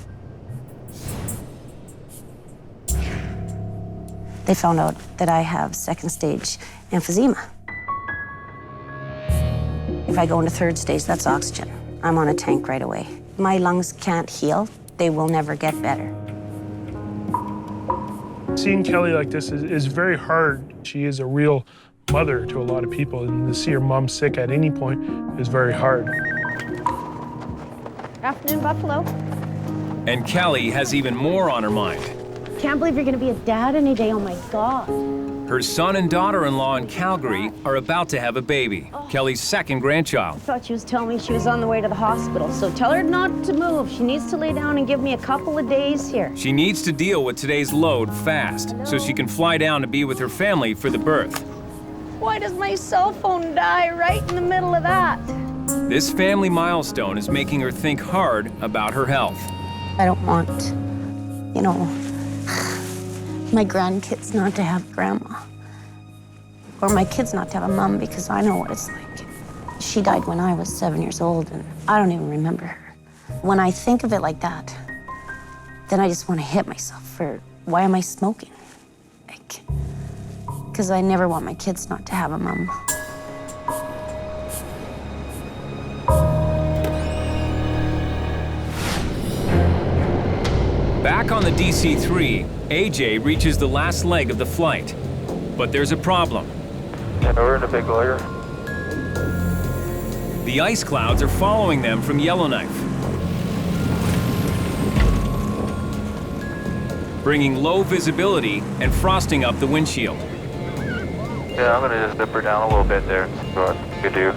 E: They found out that I have 2nd stage emphysema. If I go into 3rd stage, that's oxygen. I'm on a tank right away. My lungs can't heal. They will never get better.
N: Seeing Kelly like this is very hard. She is a real mother to a lot of people, and to see her mom sick at any point is very hard.
E: Afternoon, Buffalo.
A: And Kelly has even more on her mind.
E: Can't believe you're gonna be a dad any day, oh my God.
A: Her son and daughter-in-law in Calgary are about to have a baby, Kelly's 2nd grandchild.
E: I thought she was telling me she was on the way to the hospital, so tell her not to move. She needs to lay down and give me a couple of days here.
A: She needs to deal with today's load fast, so she can fly down to be with her family for the birth.
E: Why does my cell phone die right in the middle of that?
A: This family milestone is making her think hard about her health.
E: I don't want, you know, my grandkids not to have grandma. Or my kids not to have a mom, because I know what it's like. She died when I was 7 years old, and I don't even remember her. When I think of it like that, then I just want to hit myself for, why am I smoking? Like, because I never want my kids not to have a mom.
A: Back on the DC-3, AJ reaches the last leg of the flight. But there's a problem.
T: We're in a big layer.
A: The ice clouds are following them from Yellowknife, bringing low visibility and frosting up the windshield.
T: Yeah, I'm gonna just dip her down a little bit there. See what we can do.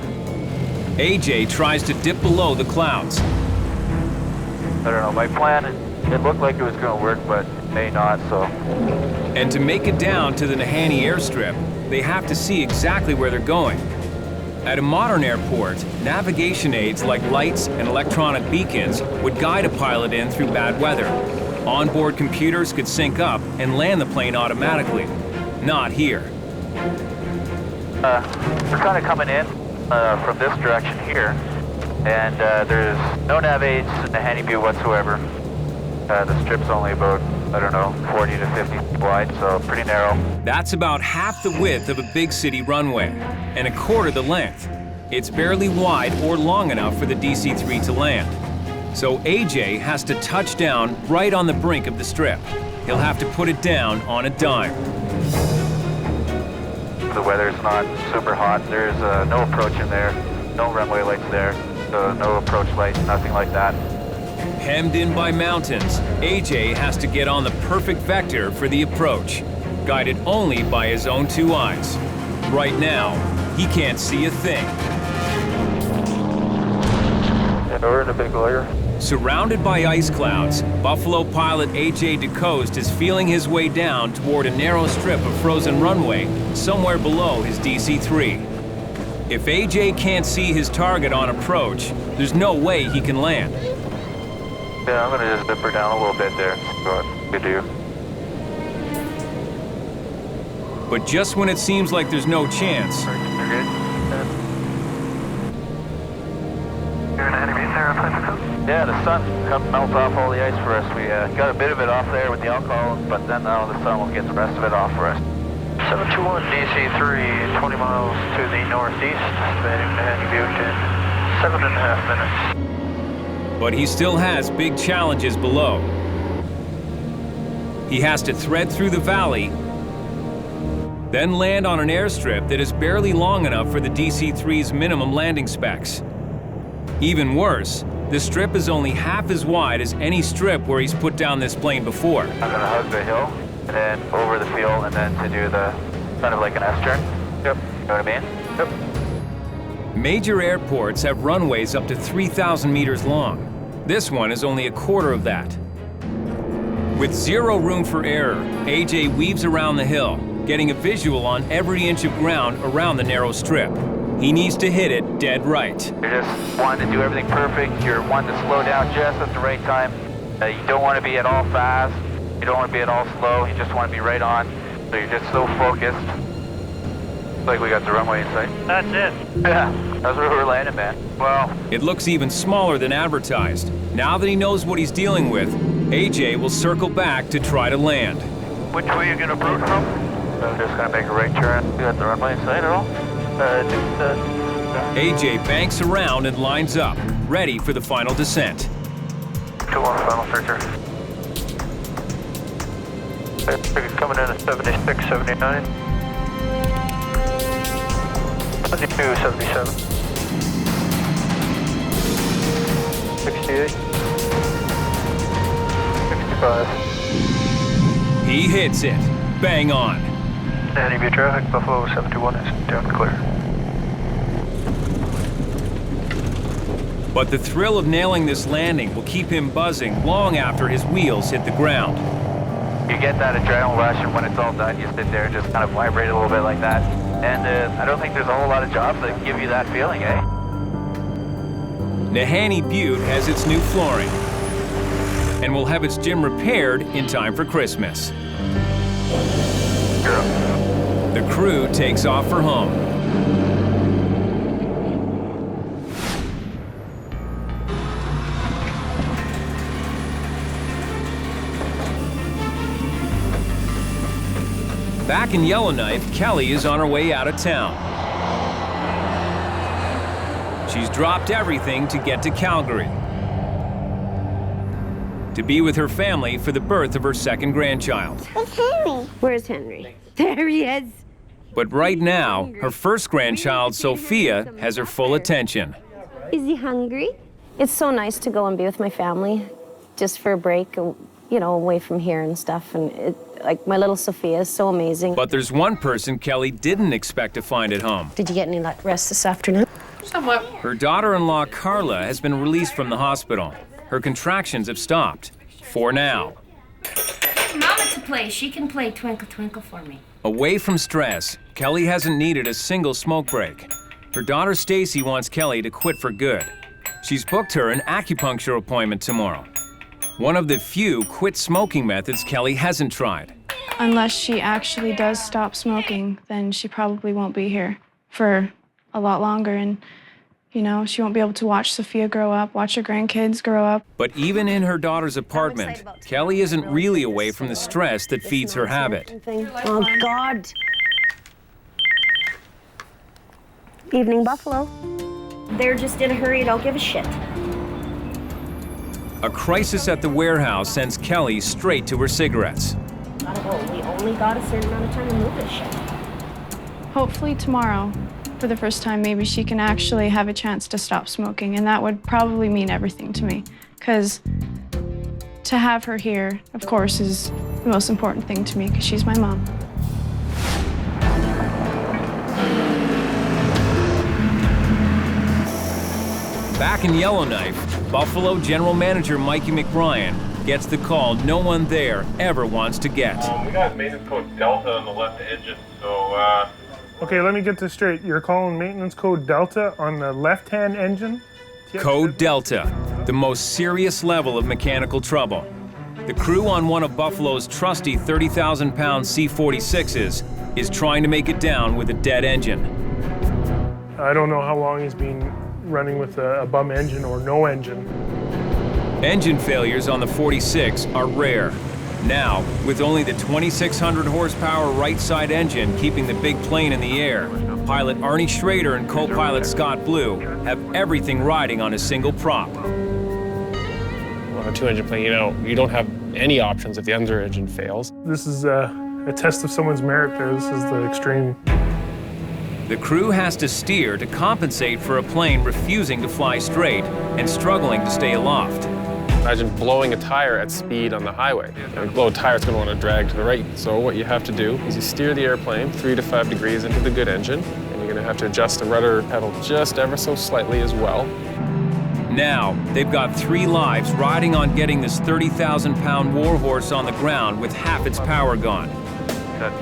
A: AJ tries to dip below the clouds.
T: I don't know, my plan, it looked like it was gonna work, but it may not, so.
A: And to make it down to the Nahanni airstrip, they have to see exactly where they're going. At a modern airport, navigation aids like lights and electronic beacons would guide a pilot in through bad weather. Onboard computers could sync up and land the plane automatically. Not here.
T: We're kind of coming in from this direction here, and there's no nav aids in the Nahanni view whatsoever. The strip's only about, I don't know, 40 to 50 feet wide, so pretty narrow.
A: That's about half the width of a big city runway, and a quarter the length. It's barely wide or long enough for the DC-3 to land. So AJ has to touch down right on the brink of the strip. He'll have to put it down on a dime.
T: The weather's not super hot. There's no approach in there, no runway lights there, so no approach lights, nothing like that.
A: Hemmed in by mountains, AJ has to get on the perfect vector for the approach, guided only by his own two eyes. Right now, he can't see a thing.
T: And we're in a big layer.
A: Surrounded by ice clouds, Buffalo pilot AJ DeCoste is feeling his way down toward a narrow strip of frozen runway somewhere below his DC-3. If AJ can't see his target on approach, there's no way he can land.
T: Yeah, I'm gonna just dip her down a little bit there. See what we do.
A: But just when it seems like there's no chance,
T: You're good?
U: You're in an enemy there,
T: yeah, the sun melts off all the ice for us. We got a bit of it off there with the alcohol, but then now the sun will get the rest of it off for us.
U: 721 DC-3, 20 miles to the northeast, heading to Nahanni View in 7.5 minutes.
A: but he still has big challenges below. He has to thread through the valley, then land on an airstrip that is barely long enough for the DC-3's minimum landing specs. Even worse, the strip is only half as wide as any strip where he's put down this plane before.
T: I'm gonna hug the hill, and then over the field, and then to do the, kind of like an S-turn. Yep, you know what I mean? Yep.
A: Major airports have runways up to 3,000 meters long. This one is only a quarter of that. With zero room for error, AJ weaves around the hill, getting a visual on every inch of ground around the narrow strip. He needs to hit it dead right.
T: You're just wanting to do everything perfect. You're wanting to slow down just at the right time. You don't want to be at all fast. You don't want to be at all slow. You just want to be right on. So you're just so focused. Looks like we got the runway in sight.
U: That's it.
T: Yeah, that's where we're landing, man. Well,
A: it looks even smaller than advertised. Now that he knows what he's dealing with, AJ will circle back to try to land.
U: Which way are you going to approach from?
T: I'm just going to make a right turn. You got the runway in sight at all?
A: AJ banks around and lines up, ready for the final descent.
U: 2-1 final searcher. Coming in at 76, 79. 22, 77. 68. 65.
A: He hits it. Bang on.
U: Nahanni View traffic, Buffalo 721 is down clear.
A: But the thrill of nailing this landing will keep him buzzing long after his wheels hit the ground.
T: You get that adrenaline rush, and when it's all done, you sit there and just kind of vibrate a little bit like that. And I don't think there's a whole lot of jobs that give you that feeling, eh?
A: Nahanni Butte has its new flooring and will have its gym repaired in time for Christmas. The crew takes off for home. Back in Yellowknife, Kelly is on her way out of town. She's dropped everything to get to Calgary. to be with her family for the birth of her second grandchild.
E: Where's Henry? Where's Henry? There he is.
A: But right now, her first grandchild, Sophia, has her full attention.
E: Is he hungry? It's so nice to go and be with my family, just for a break, you know, away from here and stuff. And like my little Sophia is so amazing.
A: But there's one person Kelly didn't expect to find at home.
E: Did you get any rest this afternoon?
J: Somewhat.
A: Her daughter-in-law, Carla, has been released from the hospital. Her contractions have stopped, for now.
E: Mama to play. She can play Twinkle Twinkle for me.
A: Away from stress, Kelly hasn't needed a single smoke break. Her daughter Stacy wants Kelly to quit for good. She's booked her an acupuncture appointment tomorrow. One of the few quit smoking methods Kelly hasn't tried.
G: Unless she actually does stop smoking, then she probably won't be here for a lot longer. And, you know, she won't be able to watch Sophia grow up, watch her grandkids grow up.
A: But even in her daughter's apartment, Kelly isn't really away from the stress that feeds her habit.
E: Oh, God. Evening, Buffalo. They're just in a hurry, don't give a shit.
A: A crisis at the warehouse sends Kelly straight to her cigarettes.
E: Gotta go. We only got a certain amount of time to move this shit.
G: Hopefully tomorrow, for the first time, maybe she can actually have a chance to stop smoking, and that would probably mean everything to me. Because to have her here, of course, is the most important thing to me, because she's my mom.
A: Back in Yellowknife, Buffalo General Manager Mikey McBryan gets the call no one there ever wants to get.
L: We got maintenance code Delta on the left engine, so
N: Okay, let me get this straight. You're calling maintenance code Delta on the left-hand engine?
A: Code Delta, the most serious level of mechanical trouble. The crew on one of Buffalo's trusty 30,000-pound C-46s is trying to make it down with a dead engine.
N: I don't know how long he's been running with a bum engine or no engine.
A: Engine failures on the 46 are rare. Now, with only the 2,600 horsepower right side engine keeping the big plane in the air, pilot Arnie Schrader and co-pilot Scott Blue have everything riding on a single prop.
M: On a two-engine plane, you don't have any options if the other engine fails.
N: This is a test of someone's merit there. This is the extreme.
A: The crew has to steer to compensate for a plane refusing to fly straight and struggling to stay aloft.
M: Imagine blowing a tire at speed on the highway. If you blow a tire, it's going to want to drag to the right. So what you have to do is you steer the airplane 3 to 5 degrees into the good engine, and you're going to have to adjust the rudder pedal just ever so slightly as well.
A: Now, they've got 3 lives riding on getting this 30,000-pound warhorse on the ground with half its power gone.
M: Cut.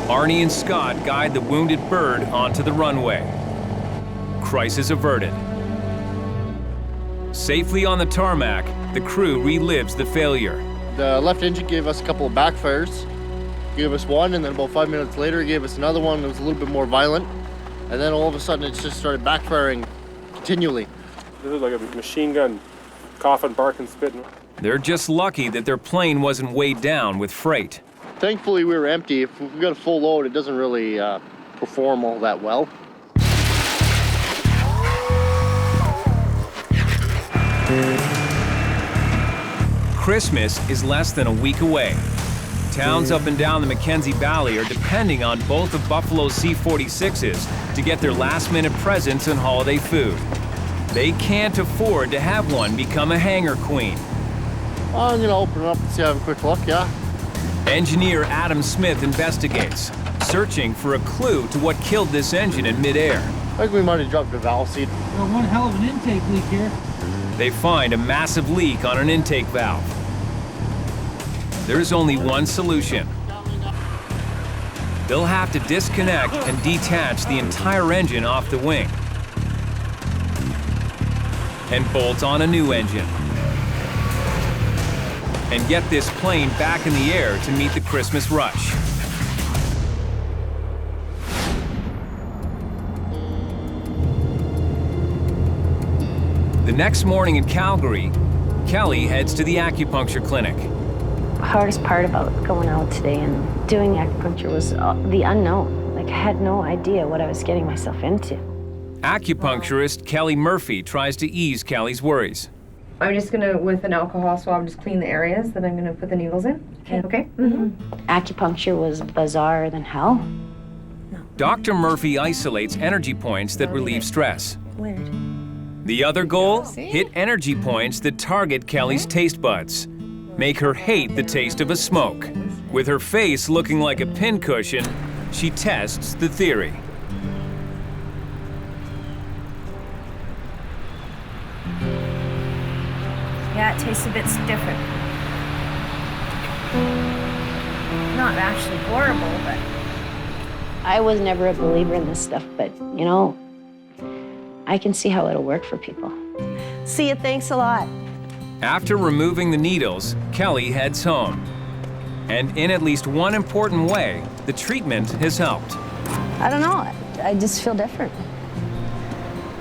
A: Arnie and Scott guide the wounded bird onto the runway. Crisis averted. Safely on the tarmac, the crew relives the failure.
S: The left engine gave us a couple of backfires. Gave us one, and then about 5 minutes later, gave us another one that was a little bit more violent. And then all of a sudden, it just started backfiring continually.
M: This is like a machine gun, coughing, barking, spitting.
A: They're just lucky that their plane wasn't weighed down with freight.
S: Thankfully, we were empty. If we've got a full load, it doesn't really perform all that well.
A: Christmas is less than a week away. Towns up and down the Mackenzie Valley are depending on both of Buffalo's C-46s to get their last-minute presents and holiday food. They can't afford to have one become a hangar queen.
S: I'm gonna open it up and see, have a quick look, yeah?
A: Engineer Adam Smith investigates, searching for a clue to what killed this engine in midair.
S: I think we might have dropped a valve seat.
O: Well, one hell of an intake leak here.
A: They find a massive leak on an intake valve. There's only one solution. They'll have to disconnect and detach the entire engine off the wing and bolt on a new engine and get this plane back in the air to meet the Christmas rush. The next morning in Calgary, Kelly heads to the acupuncture clinic.
E: hardest part about going out today and doing acupuncture was the unknown. Like, I had no idea what I was getting myself into.
A: Acupuncturist Kelly Murphy tries to ease Kelly's worries.
P: I'm just gonna, with an alcohol swab, just clean the areas that I'm gonna put the needles in. Okay?
E: Acupuncture was bizarrer than hell.
A: Dr. Murphy isolates energy points that relieve stress.
E: Weird.
A: The other goal? Hit energy points that target Kelly's taste buds. Make her hate the taste of a smoke. With her face looking like a pincushion, she tests the theory.
E: Yeah, it tastes a bit different. Not actually horrible, but... I was never a believer in this stuff, but, you know, I can see how it'll work for people. See you, thanks a lot.
A: After removing the needles, Kelly heads home. And in at least one important way, the treatment has helped.
E: I don't know, I just feel different.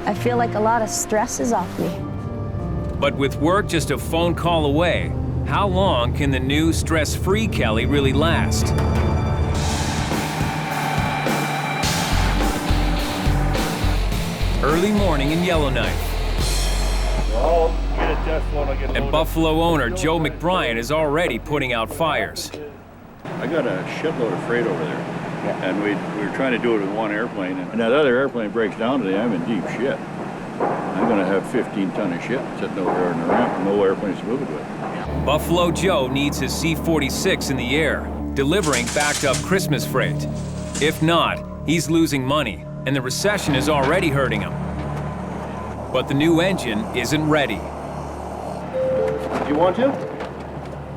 E: I feel like a lot of stress is off me.
A: But with work just a phone call away, how long can the new stress-free Kelly really last? Early morning in Yellowknife. And Buffalo owner Joe McBryan is already putting out fires.
B: I got a shitload of freight over there. And we were trying to do it with one airplane. And that other airplane breaks down today, I'm in deep shit. I'm gonna have 15 ton of shit sitting over there in the ramp, no airplanes to move it with.
A: Buffalo Joe needs his C-46 in the air, delivering backed up Christmas freight. If not, he's losing money, and the recession is already hurting him. But the new engine isn't ready.
S: You want to?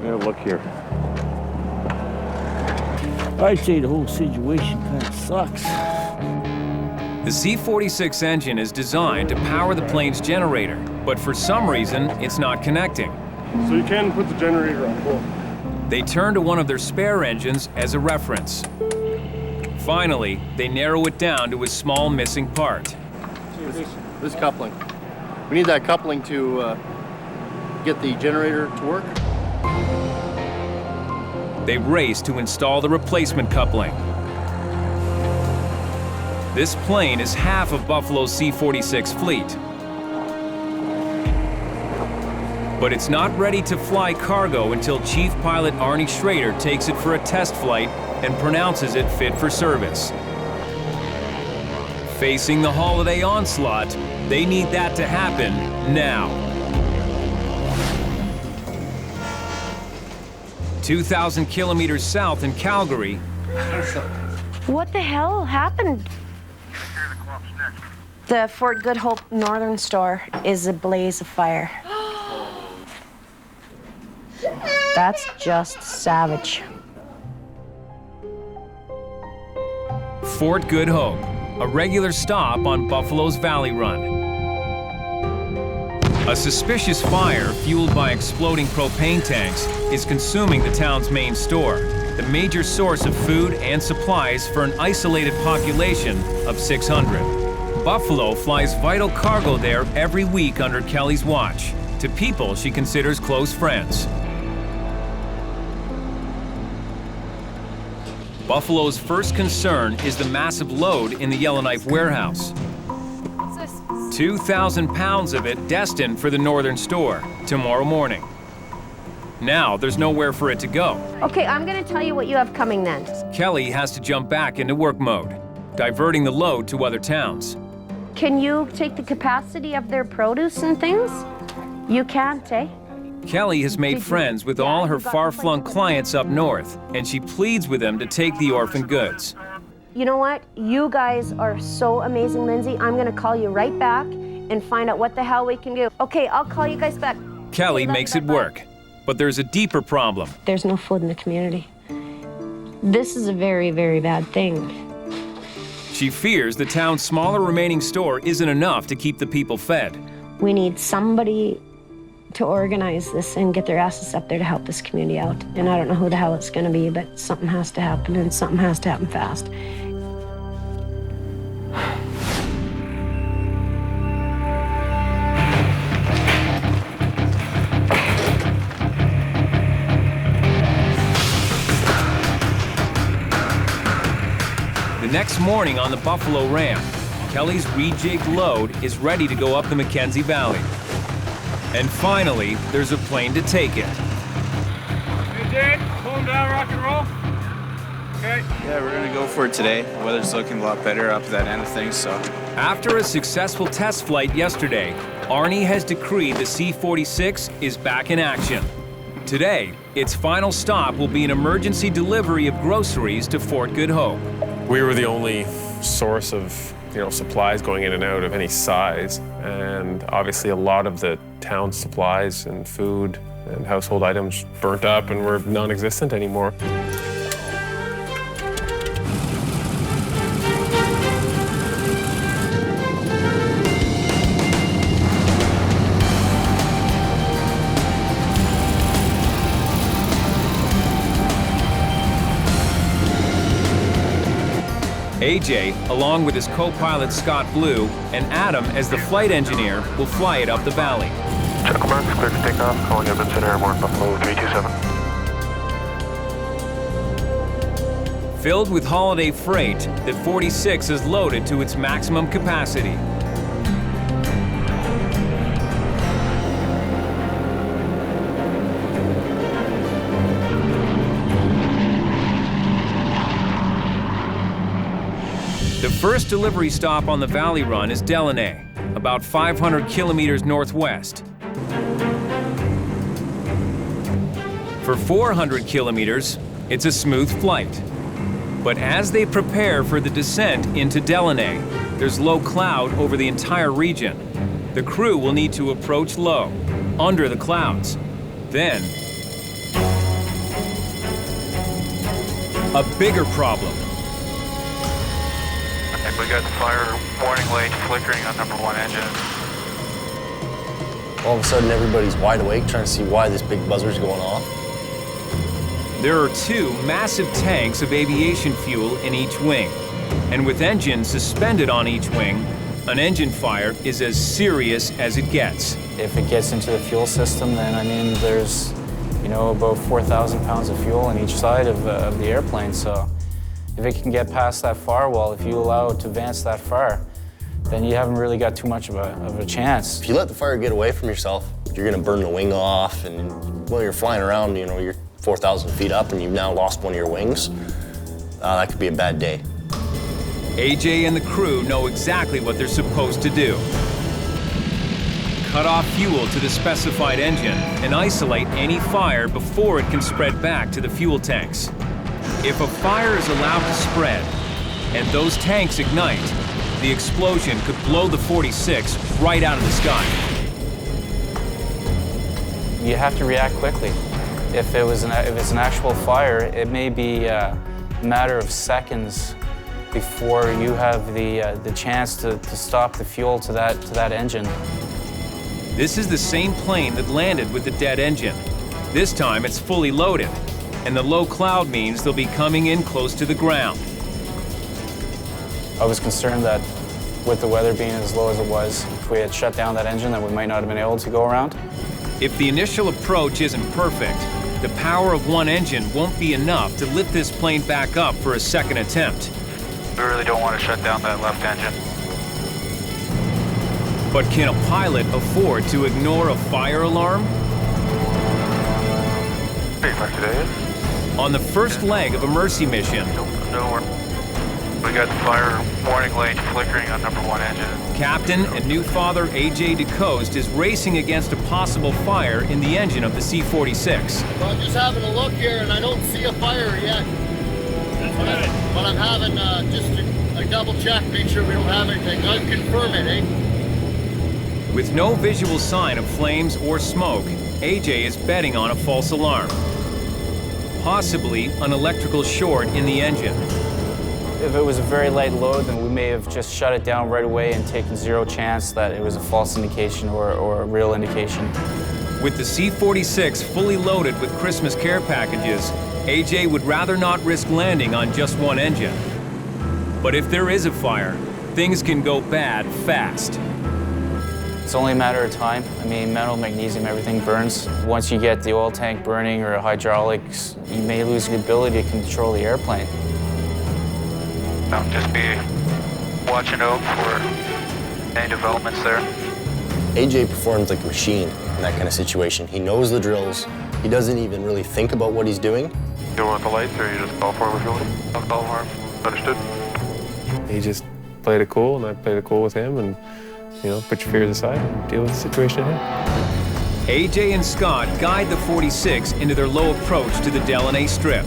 O: Yeah, look here. I'd say the whole situation kind of sucks.
A: The C-46 engine is designed to power the plane's generator, but for some reason, it's not connecting.
H: So you can put the generator on full.
A: They turn to one of their spare engines as a reference. Finally, they narrow it down to a small missing part.
S: This coupling. We need that coupling to get the generator to work.
A: They race to install the replacement coupling. This plane is half of Buffalo's C-46 fleet. But it's not ready to fly cargo until Chief Pilot Arnie Schrader takes it for a test flight and pronounces it fit for service. Facing the holiday onslaught, they need that to happen now. 2,000 kilometers south in Calgary.
E: What the hell happened? The Fort Good Hope Northern store is a blaze of fire. That's just savage.
A: Fort Good Hope, a regular stop on Buffalo's Valley Run. A suspicious fire fueled by exploding propane tanks is consuming the town's main store, the major source of food and supplies for an isolated population of 600. Buffalo flies vital cargo there every week under Kelly's watch, to people she considers close friends. Buffalo's first concern is the massive load in the Yellowknife warehouse. 2,000 pounds of it destined for the northern store tomorrow morning. Now there's nowhere for it to go.
E: Okay, I'm gonna tell you what you have coming then.
A: Kelly has to jump back into work mode, diverting the load to other towns.
E: Can you take the capacity of their produce and things? You can't, eh?
A: Kelly has made friends with all her far-flung clients up north, and she pleads with them to take the orphan goods.
E: You know what? You guys are so amazing, Lindsay. I'm gonna call you right back and find out what the hell we can do. Okay, I'll call you guys back.
A: Kelly makes it work, but there's a deeper problem.
E: There's no food in the community. This is a very, very bad thing.
A: She fears the town's smaller remaining store isn't enough to keep the people fed.
E: We need somebody to organize this and get their asses up there to help this community out. And I don't know who the hell it's gonna be, but something has to happen, and something has to happen fast.
A: next morning on the Buffalo ramp, Kelly's rejigged load is ready to go up the Mackenzie Valley. And finally, there's a plane to take it.
D: Hey, Jade, pull him down, rock and roll. Okay.
F: Yeah, we're gonna go for it today. The weather's looking a lot better up that end of things, so.
A: After a successful test flight yesterday, Arnie has decreed the C-46 is back in action. Today, its final stop will be an emergency delivery of groceries to Fort Good Hope.
M: We were the only source of supplies going in and out of any size, and obviously a lot of the town's supplies and food and household items burnt up and were non-existent anymore.
A: AJ, along with his co-pilot Scott Blue, and Adam as the flight engineer, will fly it up the valley.
T: Check marks, clear for takeoff, calling Edmonton Airborne, Buffalo 327.
A: Filled with holiday freight, the 46 is loaded to its maximum capacity. The first delivery stop on the Valley Run is Delaney, about 500 kilometers northwest. For 400 kilometers, it's a smooth flight. But as they prepare for the descent into Delaney, there's low cloud over the entire region. The crew will need to approach low, under the clouds. Then, a bigger problem.
T: We got the fire warning light flickering on #1 engine.
Q: All of a sudden, everybody's wide awake trying to see why this big buzzer's going off.
A: There are two massive tanks of aviation fuel in each wing. And with engines suspended on each wing, an engine fire is as serious as it gets.
F: If it gets into the fuel system, then I mean, there's, about 4,000 pounds of fuel on each side of the airplane. So if it can get past that firewall, if you allow it to advance that far, then you haven't really got too much of a chance.
Q: If you let the fire get away from yourself, you're gonna burn the wing off, and while you're flying around, you're 4,000 feet up and you've now lost one of your wings. That could be a bad day.
A: AJ and the crew know exactly what they're supposed to do. Cut off fuel to the specified engine and isolate any fire before it can spread back to the fuel tanks. If a fire is allowed to spread and those tanks ignite, the explosion could blow the 46 right out of the sky.
F: You have to react quickly. If it's an actual fire, it may be a matter of seconds before you have the chance to stop the fuel to that engine.
A: This is the same plane that landed with the dead engine. This time it's fully loaded, and the low cloud means they'll be coming in close to the ground.
F: I was concerned that with the weather being as low as it was, if we had shut down that engine, that we might not have been able to go around.
A: If the initial approach isn't perfect, the power of one engine won't be enough to lift this plane back up for a second attempt.
T: We really don't want to shut down that left engine.
A: But can a pilot afford to ignore a fire alarm? On the first leg of a mercy mission,
T: we got the fire warning light flickering on #1 engine.
A: Captain and new father AJ DeCoste is racing against a possible fire in the engine of the C-46.
S: Well, I'm just having a look here and I don't see a fire yet. But I'm having just a double check, make sure we don't have anything. I'll confirm it, eh?
A: With no visual sign of flames or smoke, AJ is betting on a false alarm. Possibly an electrical short in the engine.
F: If it was a very light load, then we may have just shut it down right away and taken zero chance that it was a false indication or a real indication.
A: With the C-46 fully loaded with Christmas care packages, AJ would rather not risk landing on just one engine. But if there is a fire, things can go bad fast.
F: It's only a matter of time. I mean, metal, magnesium, everything burns. Once you get the oil tank burning or hydraulics, you may lose the ability to control the airplane.
U: I'll just be watching out for any developments there.
Q: AJ performs like a machine in that kind of situation. He knows the drills. He doesn't even really think about what he's doing.
T: You want the lights, or you just call for refueling? I'll call for him. Understood.
M: He just played it cool, and I played it cool with him, and, you know, put your fears aside and deal with the situation at hand.
A: AJ and Scott guide the 46 into their low approach to the Delaney Strip.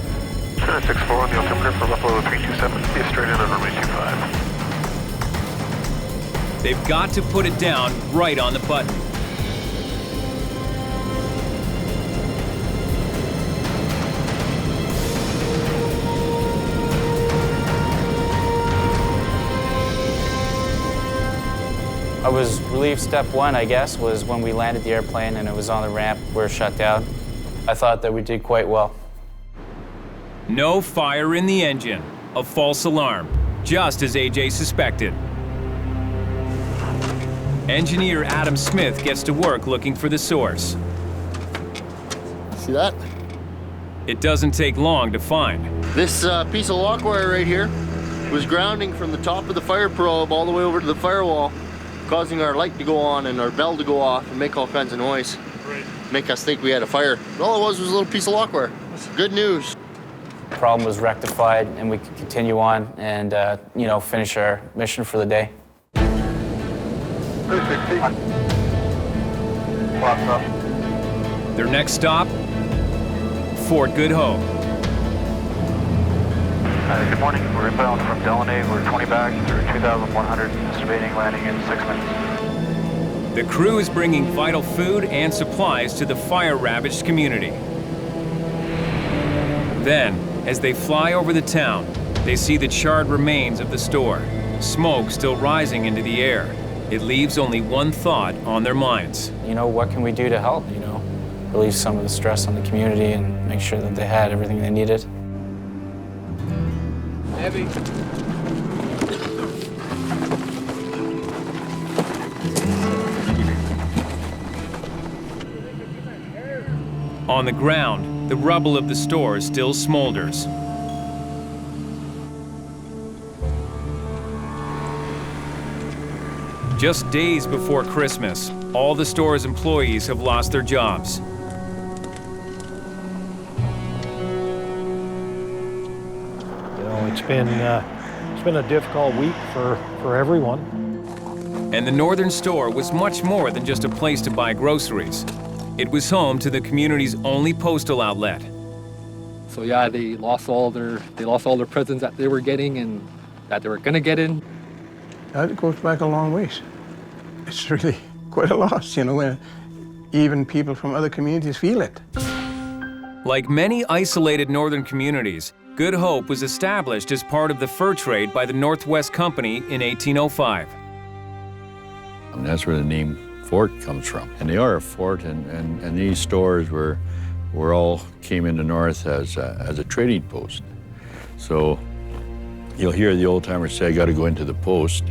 T: 6-4 on the altimeter for Buffalo 327. Be straight in on runway 25.
A: They've got to put it down right on the button.
F: I was relieved. Step one, I guess, was when we landed the airplane and it was on the ramp. We're shut down. I thought that we did quite well.
A: No fire in the engine. A false alarm, just as AJ suspected. Engineer Adam Smith gets to work looking for the source.
S: See that?
A: It doesn't take long to find.
S: This piece of lock wire right here was grounding from the top of the fire probe all the way over to the firewall, causing our light to go on and our bell to go off and make all kinds of noise.
N: Right.
S: Make us think we had a fire. And all it was a little piece of lock wire. Good news.
F: The problem was rectified and we could continue on and, you know, finish our mission for the day.
A: Their next stop, Fort Good Hope.
U: Good morning. We're inbound from Delaney. We're 20 back through 2,100, estimating landing in 6 minutes.
A: The crew is bringing vital food and supplies to the fire-ravaged community. Then, as they fly over the town, they see the charred remains of the store, smoke still rising into the air. It leaves only one thought on their minds.
F: You know, what can we do to help, you know? Relieve some of the stress on the community and make sure that they had everything they needed.
D: Heavy.
A: On the ground, the rubble of the store still smolders. Just days before Christmas, all the store's employees have lost their jobs.
C: You know, it's been a difficult week for everyone.
A: And the northern store was much more than just a place to buy groceries. It was home to the community's only postal outlet.
I: So yeah, they lost all their presents that they were getting and that they were gonna get in.
R: That goes back a long ways. It's really quite a loss, you know, when even people from other communities feel it.
A: Like many isolated northern communities, Good Hope was established as part of the fur trade by the Northwest Company in 1805.
V: And that's where the name Fort comes from. And they are a fort, and these stores were all came in the north as a trading post. So you'll hear the old timers say, I got to go into the post,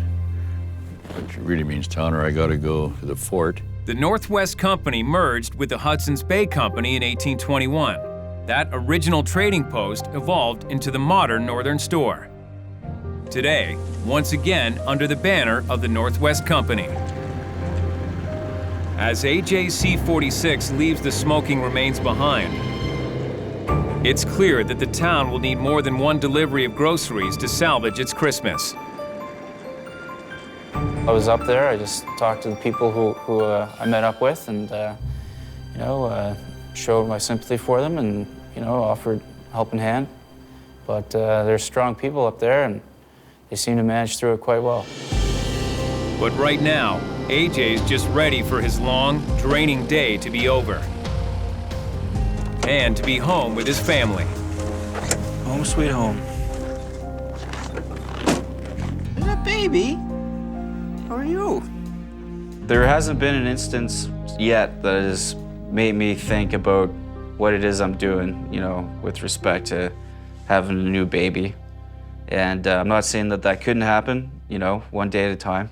V: which really means town, or I got to go to the fort.
A: The Northwest Company merged with the Hudson's Bay Company in 1821. That original trading post evolved into the modern Northern Store. Today, once again under the banner of the Northwest Company. As AJ's C-46 leaves the smoking remains behind, it's clear that the town will need more than one delivery of groceries to salvage its Christmas.
F: I was up there, I just talked to the people who I met up with and, you know, showed my sympathy for them and, you know, offered a helping hand. But there's strong people up there and they seem to manage through it quite well.
A: But right now, AJ's just ready for his long, draining day to be over. And to be home with his family.
O: Home sweet home. Is that baby? How are you?
X: There hasn't been an instance yet that has made me think about what it is I'm doing, you know, with respect to having a new baby. And I'm not saying that that couldn't happen, you know, one day at a time.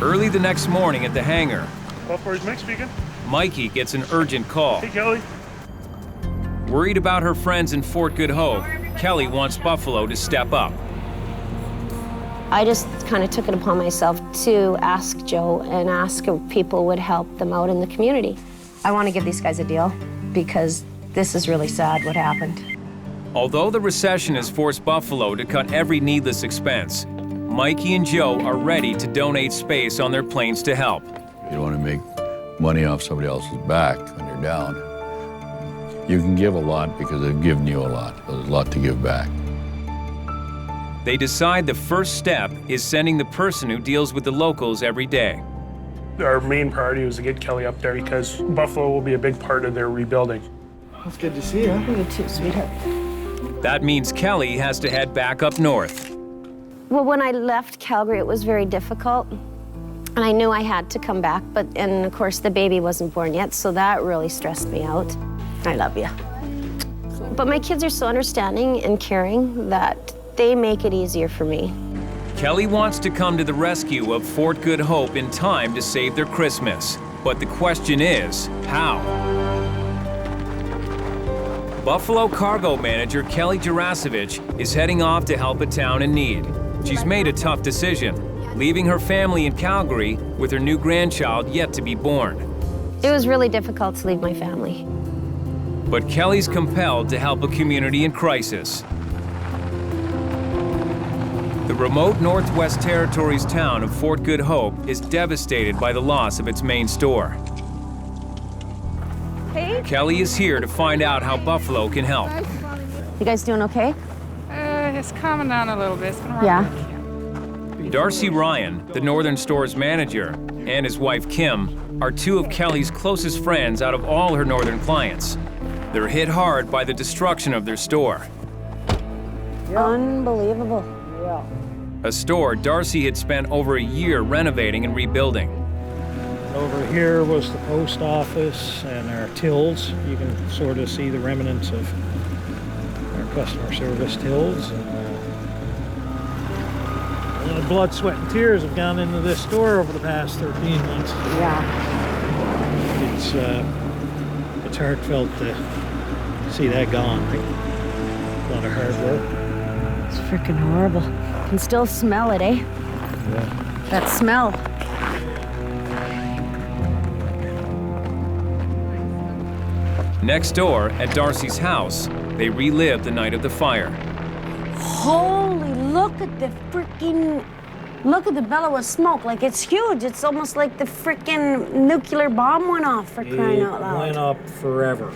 A: Early the next morning at the hangar,
N: Buffalo's Mike speaking.
A: Mikey gets an urgent call.
N: Hey, Kelly.
A: Worried about her friends in Fort Good Hope, Kelly wants Buffalo to step up.
E: I just kind of took it upon myself to ask Joe and ask if people would help them out in the community. I want to give these guys a deal because this is really sad what happened.
A: Although the recession has forced Buffalo to cut every needless expense, Mikey and Joe are ready to donate space on their planes to help.
V: You don't want to make money off somebody else's back when you're down. You can give a lot because they've given you a lot. There's a lot to give back.
A: They decide the first step is sending the person who deals with the locals every day.
N: Our main priority was to get Kelly up there because Buffalo will be a big part of their rebuilding.
R: It's good to see you.
E: You too, sweetheart.
A: That means Kelly has to head back up north.
E: Well, when I left Calgary, it was very difficult. And I knew I had to come back, and of course the baby wasn't born yet, so that really stressed me out. I love you. But my kids are so understanding and caring that they make it easier for me.
A: Kelly wants to come to the rescue of Fort Good Hope in time to save their Christmas. But the question is, how? Buffalo cargo manager Kelly Jarasevich is heading off to help a town in need. She's made a tough decision, leaving her family in Calgary with her new grandchild yet to be born.
E: It was really difficult to leave my family.
A: But Kelly's compelled to help a community in crisis. The remote Northwest Territories town of Fort Good Hope is devastated by the loss of its main store.
E: Hey.
A: Kelly is here to find out how Buffalo can help.
E: You guys doing okay?
G: It's calming down a little bit. It's been a rough
E: Yeah.
G: week.
A: Darcy Ryan, the Northern Store's manager, and his wife Kim are two of Kelly's closest friends out of all her Northern clients. They're hit hard by the destruction of their store.
E: Unbelievable.
A: A store Darcy had spent over a year renovating and rebuilding.
C: Over here was the post office and our tills. You can sort of see the remnants of our customer service tills. A lot of blood, sweat, and tears have gone into this store over the past 13 months. It's heartfelt to see that gone. A lot of hard work.
E: It's freaking horrible. Can still smell it, eh?
C: Yeah.
E: That smell.
A: Next door, at Darcy's house, they relived the night of the fire.
E: Holy, look at the bellow of smoke. Like, it's huge. It's almost like the freaking nuclear bomb went off, for crying out loud.
C: It went up forever.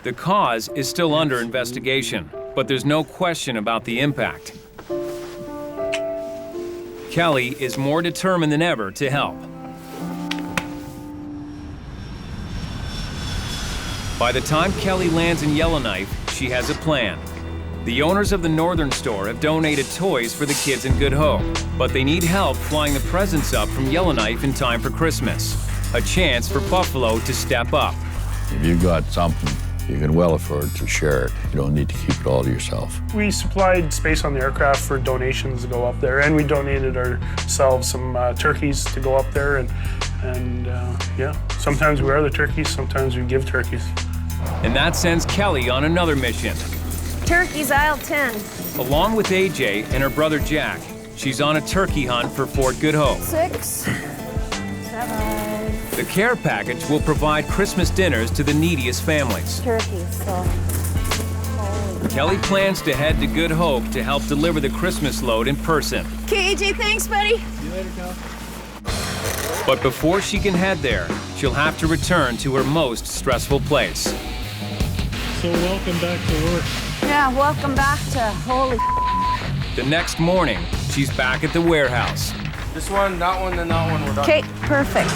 A: The cause is still under investigation, but there's no question about the impact. Kelly is more determined than ever to help. By the time Kelly lands in Yellowknife, she has a plan. The owners of the Northern Store have donated toys for the kids in Good Hope, but they need help flying the presents up from Yellowknife in time for Christmas. A chance for Buffalo to step up.
V: If you've got something, you can well afford to share it. You don't need to keep it all to yourself.
N: We supplied space on the aircraft for donations to go up there, and we donated ourselves some turkeys to go up there. And yeah, sometimes we are the turkeys, sometimes we give turkeys.
A: And that sends Kelly on another mission.
E: Turkeys, aisle 10.
A: Along with AJ and her brother Jack, she's on a turkey hunt for Fort Good Hope.
E: 6, 7.
A: The care package will provide Christmas dinners to the neediest families.
E: Turkeys, so.
A: Kelly plans to head to Good Hope to help deliver the Christmas load in person.
E: Okay, AJ, thanks, buddy.
R: See you later, Cal.
A: But before she can head there, she'll have to return to her most stressful place.
C: So welcome back to work.
E: Yeah, welcome back to holy.
A: The next morning, she's back at the warehouse.
J: This one, that one, and that one, we're done.
E: Okay, perfect.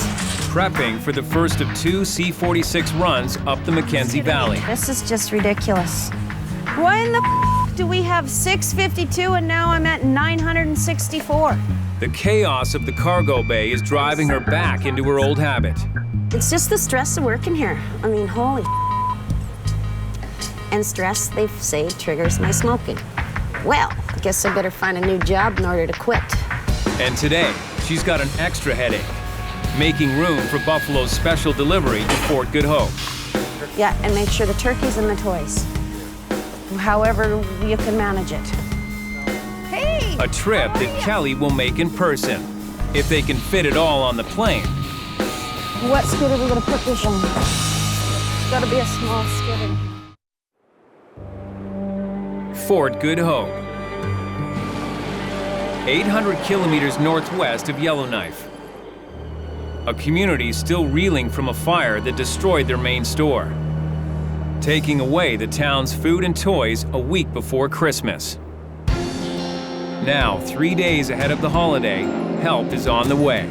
A: Prepping for the first of 2 C-46 runs up the Mackenzie Valley.
E: This is just ridiculous. Why in the do we have 652 and now I'm at 964?
A: The chaos of the cargo bay is driving her back into her old habit.
E: It's just the stress of working here. I mean, holy. And stress, they say, triggers my smoking. Well, I guess I better find a new job in order to quit.
A: And today, she's got an extra headache, making room for Buffalo's special delivery to Fort Good Hope.
E: Yeah, and make sure the turkeys and the toys. However you can manage it. Hey!
A: A trip that Kelly will make in person, if they can fit it all on the plane.
E: What skid are we gonna put this on? It's gotta be a small skid.
A: Fort Good Hope, 800 kilometers northwest of Yellowknife. A community still reeling from a fire that destroyed their main store, taking away the town's food and toys a week before Christmas. Now, 3 days ahead of the holiday, help is on the way.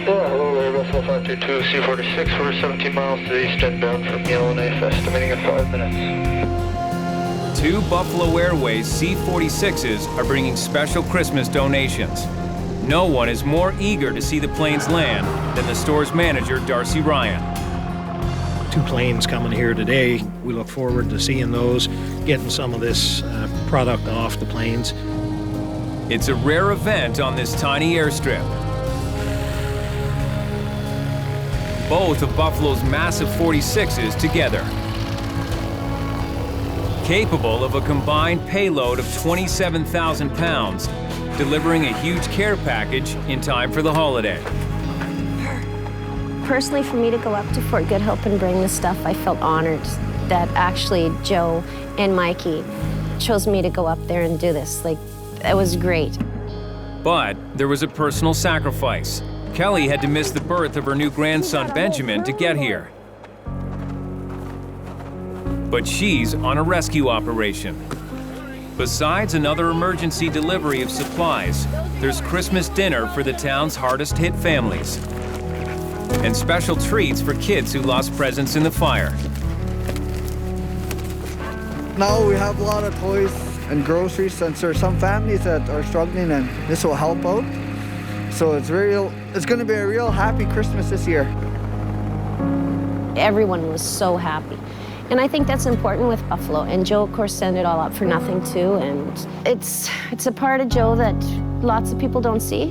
U: Hello there, Buffalo 522, C-46. We're 17 miles to the east inbound from Yellowknife, estimating at 5 minutes.
A: 2 Buffalo Airways C-46s are bringing special Christmas donations. No one is more eager to see the planes land than the store's manager, Darcy Ryan.
C: 2 planes coming here today. We look forward to seeing those, getting some of this product off the planes.
A: It's a rare event on this tiny airstrip. Both of Buffalo's massive 46s together, capable of a combined payload of 27,000 pounds, delivering a huge care package in time for the holiday.
E: Personally, for me to go up to Fort Good Hope and bring this stuff, I felt honored that actually Joe and Mikey chose me to go up there and do this. Like, it was great.
A: But there was a personal sacrifice. Kelly had to miss the birth of her new grandson, Benjamin, to get here. But she's on a rescue operation. Besides another emergency delivery of supplies, there's Christmas dinner for the town's hardest hit families. And special treats for kids who lost presents in the fire.
K: Now we have a lot of toys and groceries since there are some families that are struggling, and this will help out. So it's going to be a real happy Christmas this year.
E: Everyone was so happy. And I think that's important with Buffalo. And Joe, of course, sent it all up for nothing too. And it's a part of Joe that lots of people don't see.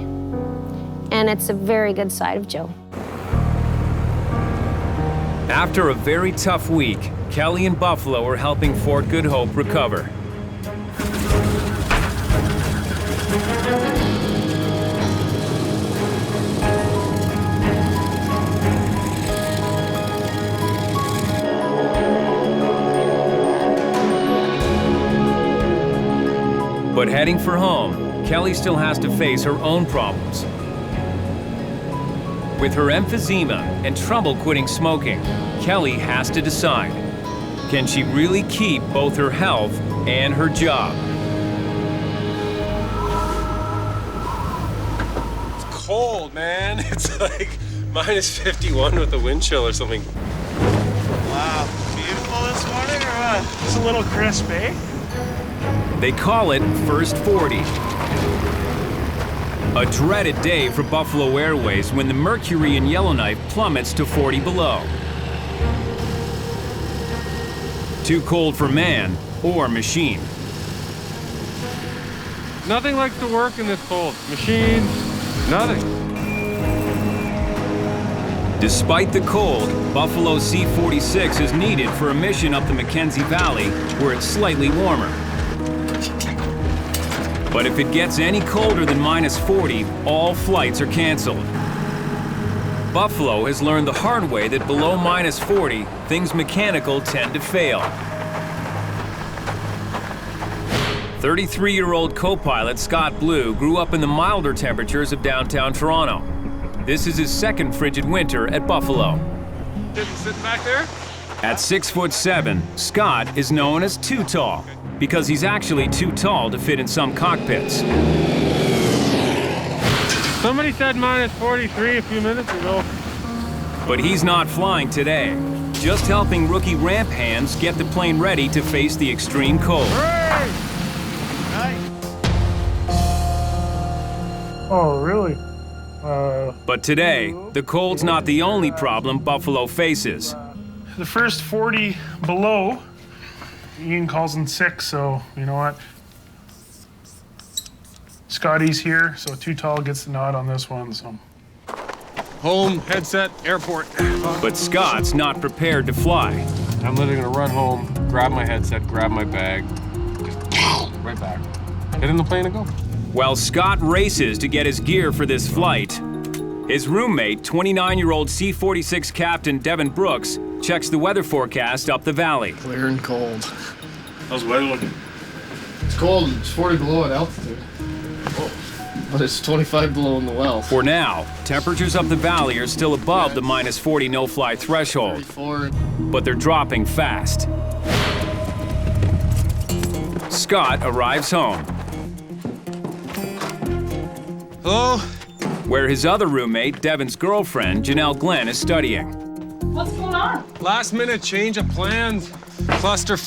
E: And it's a very good side of Joe.
A: After a very tough week, Kelly and Buffalo are helping Fort Good Hope recover. But heading for home, Kelly still has to face her own problems. With her emphysema and trouble quitting smoking, Kelly has to decide, can she really keep both her health and her job?
M: It's cold, man. It's like minus 51 with a wind chill or something.
N: Wow, beautiful this morning or what? It's a little crisp, eh?
A: They call it First 40. A dreaded day for Buffalo Airways when the mercury in Yellowknife plummets to 40 below. Too cold for man or machine.
M: Nothing likes to work in this cold. Machines, nothing.
A: Despite the cold, Buffalo C-46 is needed for a mission up the Mackenzie Valley where it's slightly warmer. But if it gets any colder than minus 40, all flights are canceled. Buffalo has learned the hard way that below minus 40, things mechanical tend to fail. 33-year-old co-pilot Scott Blue grew up in the milder temperatures of downtown Toronto. This is his second frigid winter at Buffalo.
M: Sitting back there?
A: At 6'7", Scott is known as too tall, because he's actually too tall to fit in some cockpits.
M: Somebody said minus 43 a few minutes ago.
A: But he's not flying today, just helping rookie ramp hands get the plane ready to face the extreme cold.
N: Oh, really?
A: But today, the cold's not the only problem Buffalo faces.
N: The first 40 below, Ian calls in sick, so you know what? Scotty's here, so too tall gets the nod on this one. So
M: Home, headset, airport.
A: But Scott's not prepared to fly.
M: I'm literally gonna run home, grab my headset, grab my bag, just right back. Get in the plane and go.
A: While Scott races to get his gear for this flight, his roommate, 29-year-old C-46 Captain Devan Brooks, checks the weather forecast up the valley.
J: Clear and cold.
M: How's the weather looking?
J: It's cold. It's 40 below at altitude. Oh. But it's 25 below in the well.
A: For now, temperatures up the valley are still above the minus 40 no-fly threshold, but they're dropping fast. Scott arrives home.
M: Hello?
A: Where his other roommate, Devan's girlfriend, Janelle Glenn, is studying.
B: What's going on?
M: Last minute change of plans. Cluster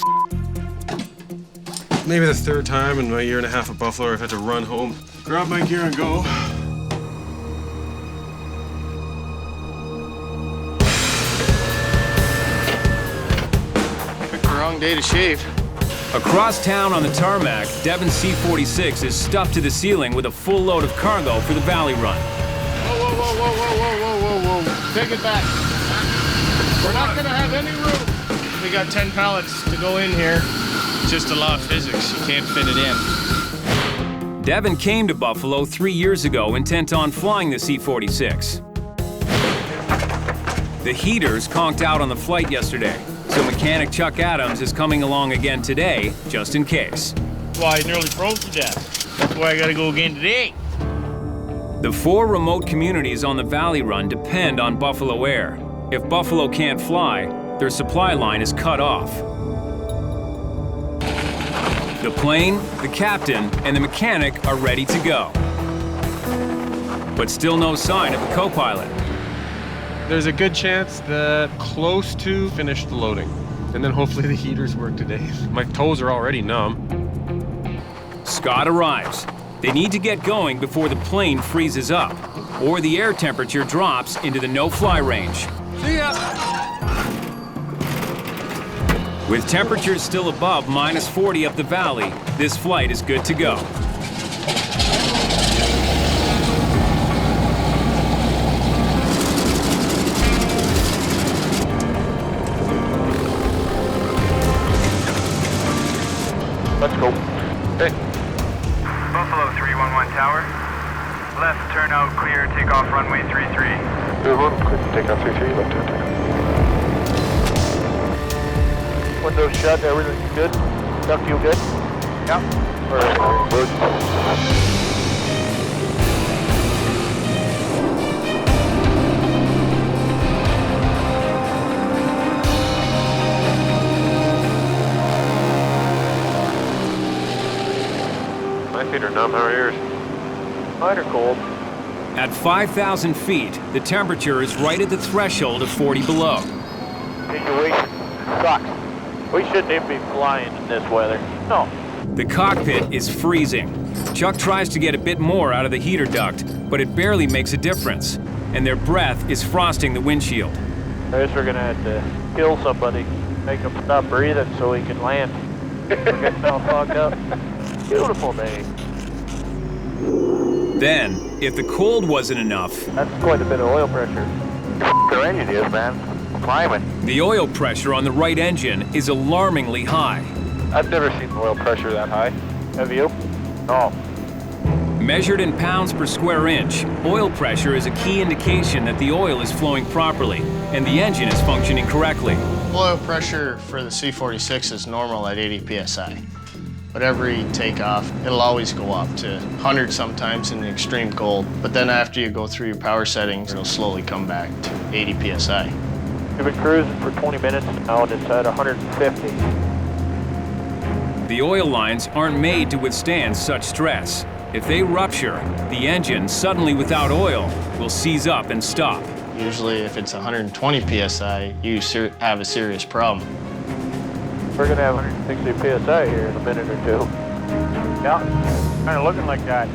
M: Maybe the third time in my 1.5 years at Buffalo I've had to run home. Grab my gear and go.
J: Picked the wrong day to shave.
A: Across town on the tarmac, Devan's C-46 is stuffed to the ceiling with a full load of cargo for the valley run.
J: Whoa, whoa, whoa, whoa, whoa, whoa, whoa, whoa, whoa. Take it back. We're not gonna have any room. We got 10 pallets to go in here. It's just a law of physics. You can't fit it in.
A: Devan came to Buffalo 3 years ago intent on flying the C-46. The heaters conked out on the flight yesterday, so mechanic Chuck Adams is coming along again today, just in case.
L: Well, I nearly froze to death. That's why I gotta go again today.
A: The 4 remote communities on the Valley Run depend on Buffalo Air. If Buffalo can't fly, their supply line is cut off. The plane, the captain, and the mechanic are ready to go. But still no sign of the co-pilot.
M: There's a good chance that close to finished the loading. And then hopefully the heaters work today. My toes are already numb.
A: Scott arrives. They need to get going before the plane freezes up, or the air temperature drops into the no-fly range.
M: See ya!
A: With temperatures still above minus 40 up the valley, this flight is good to go.
T: Let's go.
U: Hey. Buffalo 311 Tower. Left turnout clear, takeoff runway 33.
T: Good one, take off 33, left turn, take off. Windows shut, everything's good. Duck fuel good? Yeah. Alright, good.
M: My feet are numb, how are yours?
T: Mine are cold.
A: At 5,000 feet, the temperature is right at the threshold of 40 below.
T: Situation sucks. We shouldn't even be flying in this weather. No.
A: The cockpit is freezing. Chuck tries to get a bit more out of the heater duct, but it barely makes a difference, and their breath is frosting the windshield.
T: I guess we're gonna have to kill somebody, make them stop breathing so we can land. We're getting all fogged up. Beautiful day.
A: Then, if the cold wasn't enough,
T: that's quite a bit of oil pressure. Their engine is, man. Climbing.
A: The oil pressure on the right engine is alarmingly high.
T: I've never seen oil pressure that high. Have you? No.
A: Measured in pounds per square inch, oil pressure is a key indication that the oil is flowing properly and the engine is functioning correctly.
J: Oil pressure for the C-46 is normal at 80 psi. But every takeoff, it'll always go up to 100 sometimes in the extreme cold. But then after you go through your power settings, it'll slowly come back to 80 psi.
T: We've been cruising for 20 minutes now and it's at 150.
A: The oil lines aren't made to withstand such stress. If they rupture, the engine, suddenly without oil, will seize up and stop.
J: Usually if it's 120 psi, you have a serious problem.
T: We're gonna have 160 psi here in a minute or two. Yeah, kind of looking like that.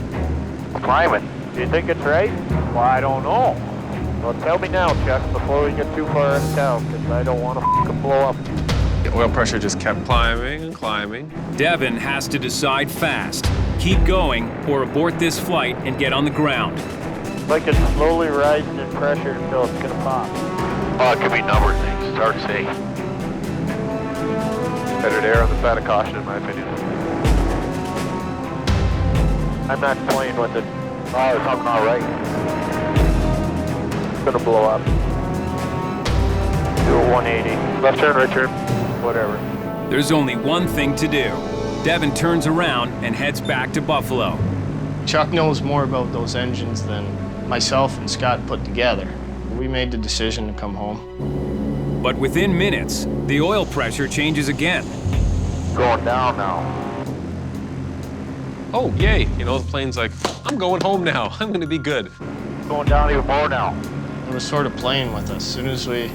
T: Climbing. Do you think it's right? Well, I don't know. Well, tell me now, Chuck, before we get too far out of town, because I don't want to f***ing blow up.
M: The oil pressure just kept climbing and climbing.
A: Devan has to decide fast. Keep going or abort this flight and get on the ground.
T: Like it's slowly rising in pressure until it's gonna pop.
B: Oh, it could be a number of things. It's hard to say. Better to err on the side of caution, in my opinion.
T: I'm not playing with it. Oh, something not right. It's gonna blow up. Do a 180. Left turn, right turn. Whatever.
A: There's only one thing to do. Devan turns around and heads back to Buffalo.
J: Chuck knows more about those engines than myself and Scott put together. We made the decision to come home.
A: But within minutes, the oil pressure changes again.
B: Going down now.
M: Oh, yay. You know, the plane's like, I'm going home now. I'm going to be good.
B: Going down even more now.
J: It was sort of playing with us. As soon as we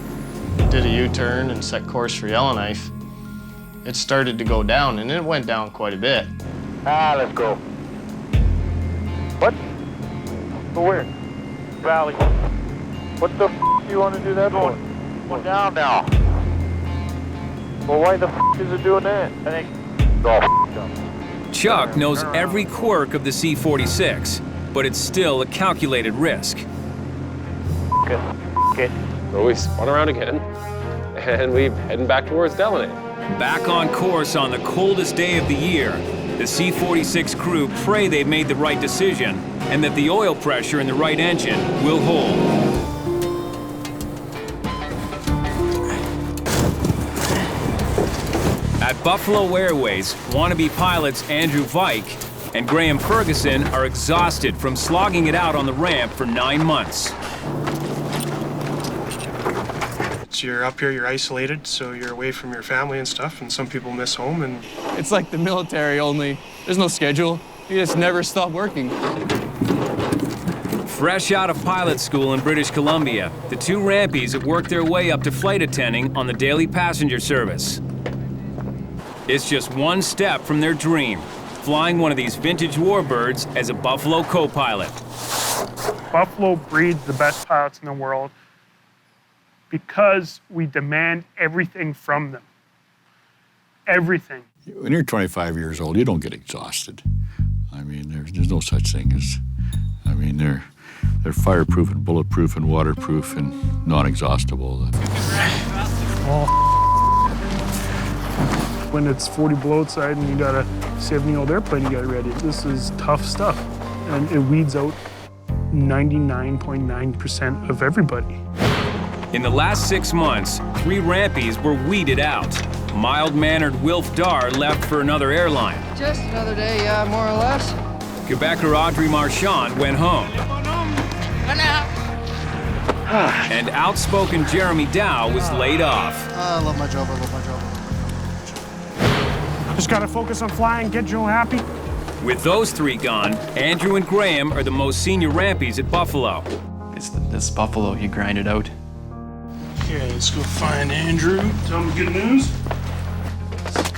J: did a U-turn and set course for Yellowknife, it started to go down, and it went down quite a bit.
T: Let's go. What? Go where? Valley. What the f*** do you want to do that for?
B: Going down now.
T: Well, why the f*** is it doing that? I think
B: it's all f***ed up.
A: Chuck knows every quirk of the C-46, but it's still a calculated risk.
T: Okay.
M: So we spun around again, and we're heading back towards Delaney.
A: Back on course on the coldest day of the year, the C-46 crew pray they've made the right decision and that the oil pressure in the right engine will hold. At Buffalo Airways, wannabe pilots Andrew and Graeme Ferguson are exhausted from slogging it out on the ramp for 9 months.
N: You're up here, you're isolated, so you're away from your family and stuff, and some people miss home. And
H: it's like the military, only there's no schedule. You just never stop working.
A: Fresh out of pilot school in British Columbia, the two rampies have worked their way up to flight attending on the daily passenger service. It's just one step from their dream, flying one of these vintage warbirds as a Buffalo co-pilot.
N: Buffalo breeds the best pilots in the world because we demand everything from them. Everything.
V: When you're 25 years old, you don't get exhausted. I mean, there's no such thing as, I mean, they're fireproof and bulletproof and waterproof and non-exhaustible.
N: When it's 40 below outside and you got a 70-year-old airplane you got ready, this is tough stuff. And it weeds out 99.9% of everybody.
A: In the last 6 months, 3 rampies were weeded out. Mild-mannered Wilf Dar left for another airline.
G: Just another day, yeah, more or less.
A: Quebecer Audrey Marchand went home. And outspoken Jeremy Dow was laid off.
K: I love my job, I love my job.
N: Just gotta focus on flying, get Joe happy.
A: With those 3 gone, Andrew and Graeme are the most senior rampies at Buffalo.
H: It's Buffalo, you grind it out.
N: Okay, let's go find Andrew. Tell him the good news.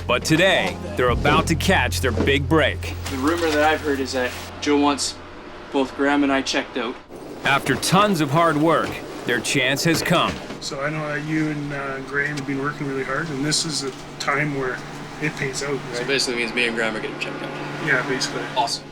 A: But today, they're about to catch their big break.
H: The rumor that I've heard is that Joe wants both Graeme and I checked out.
A: After tons of hard work, their chance has come.
N: So I know that you and Graeme have been working really hard, and this is a time where it pays out, right?
H: So basically means me and Graeme are getting checked out.
N: Yeah, basically.
H: Awesome.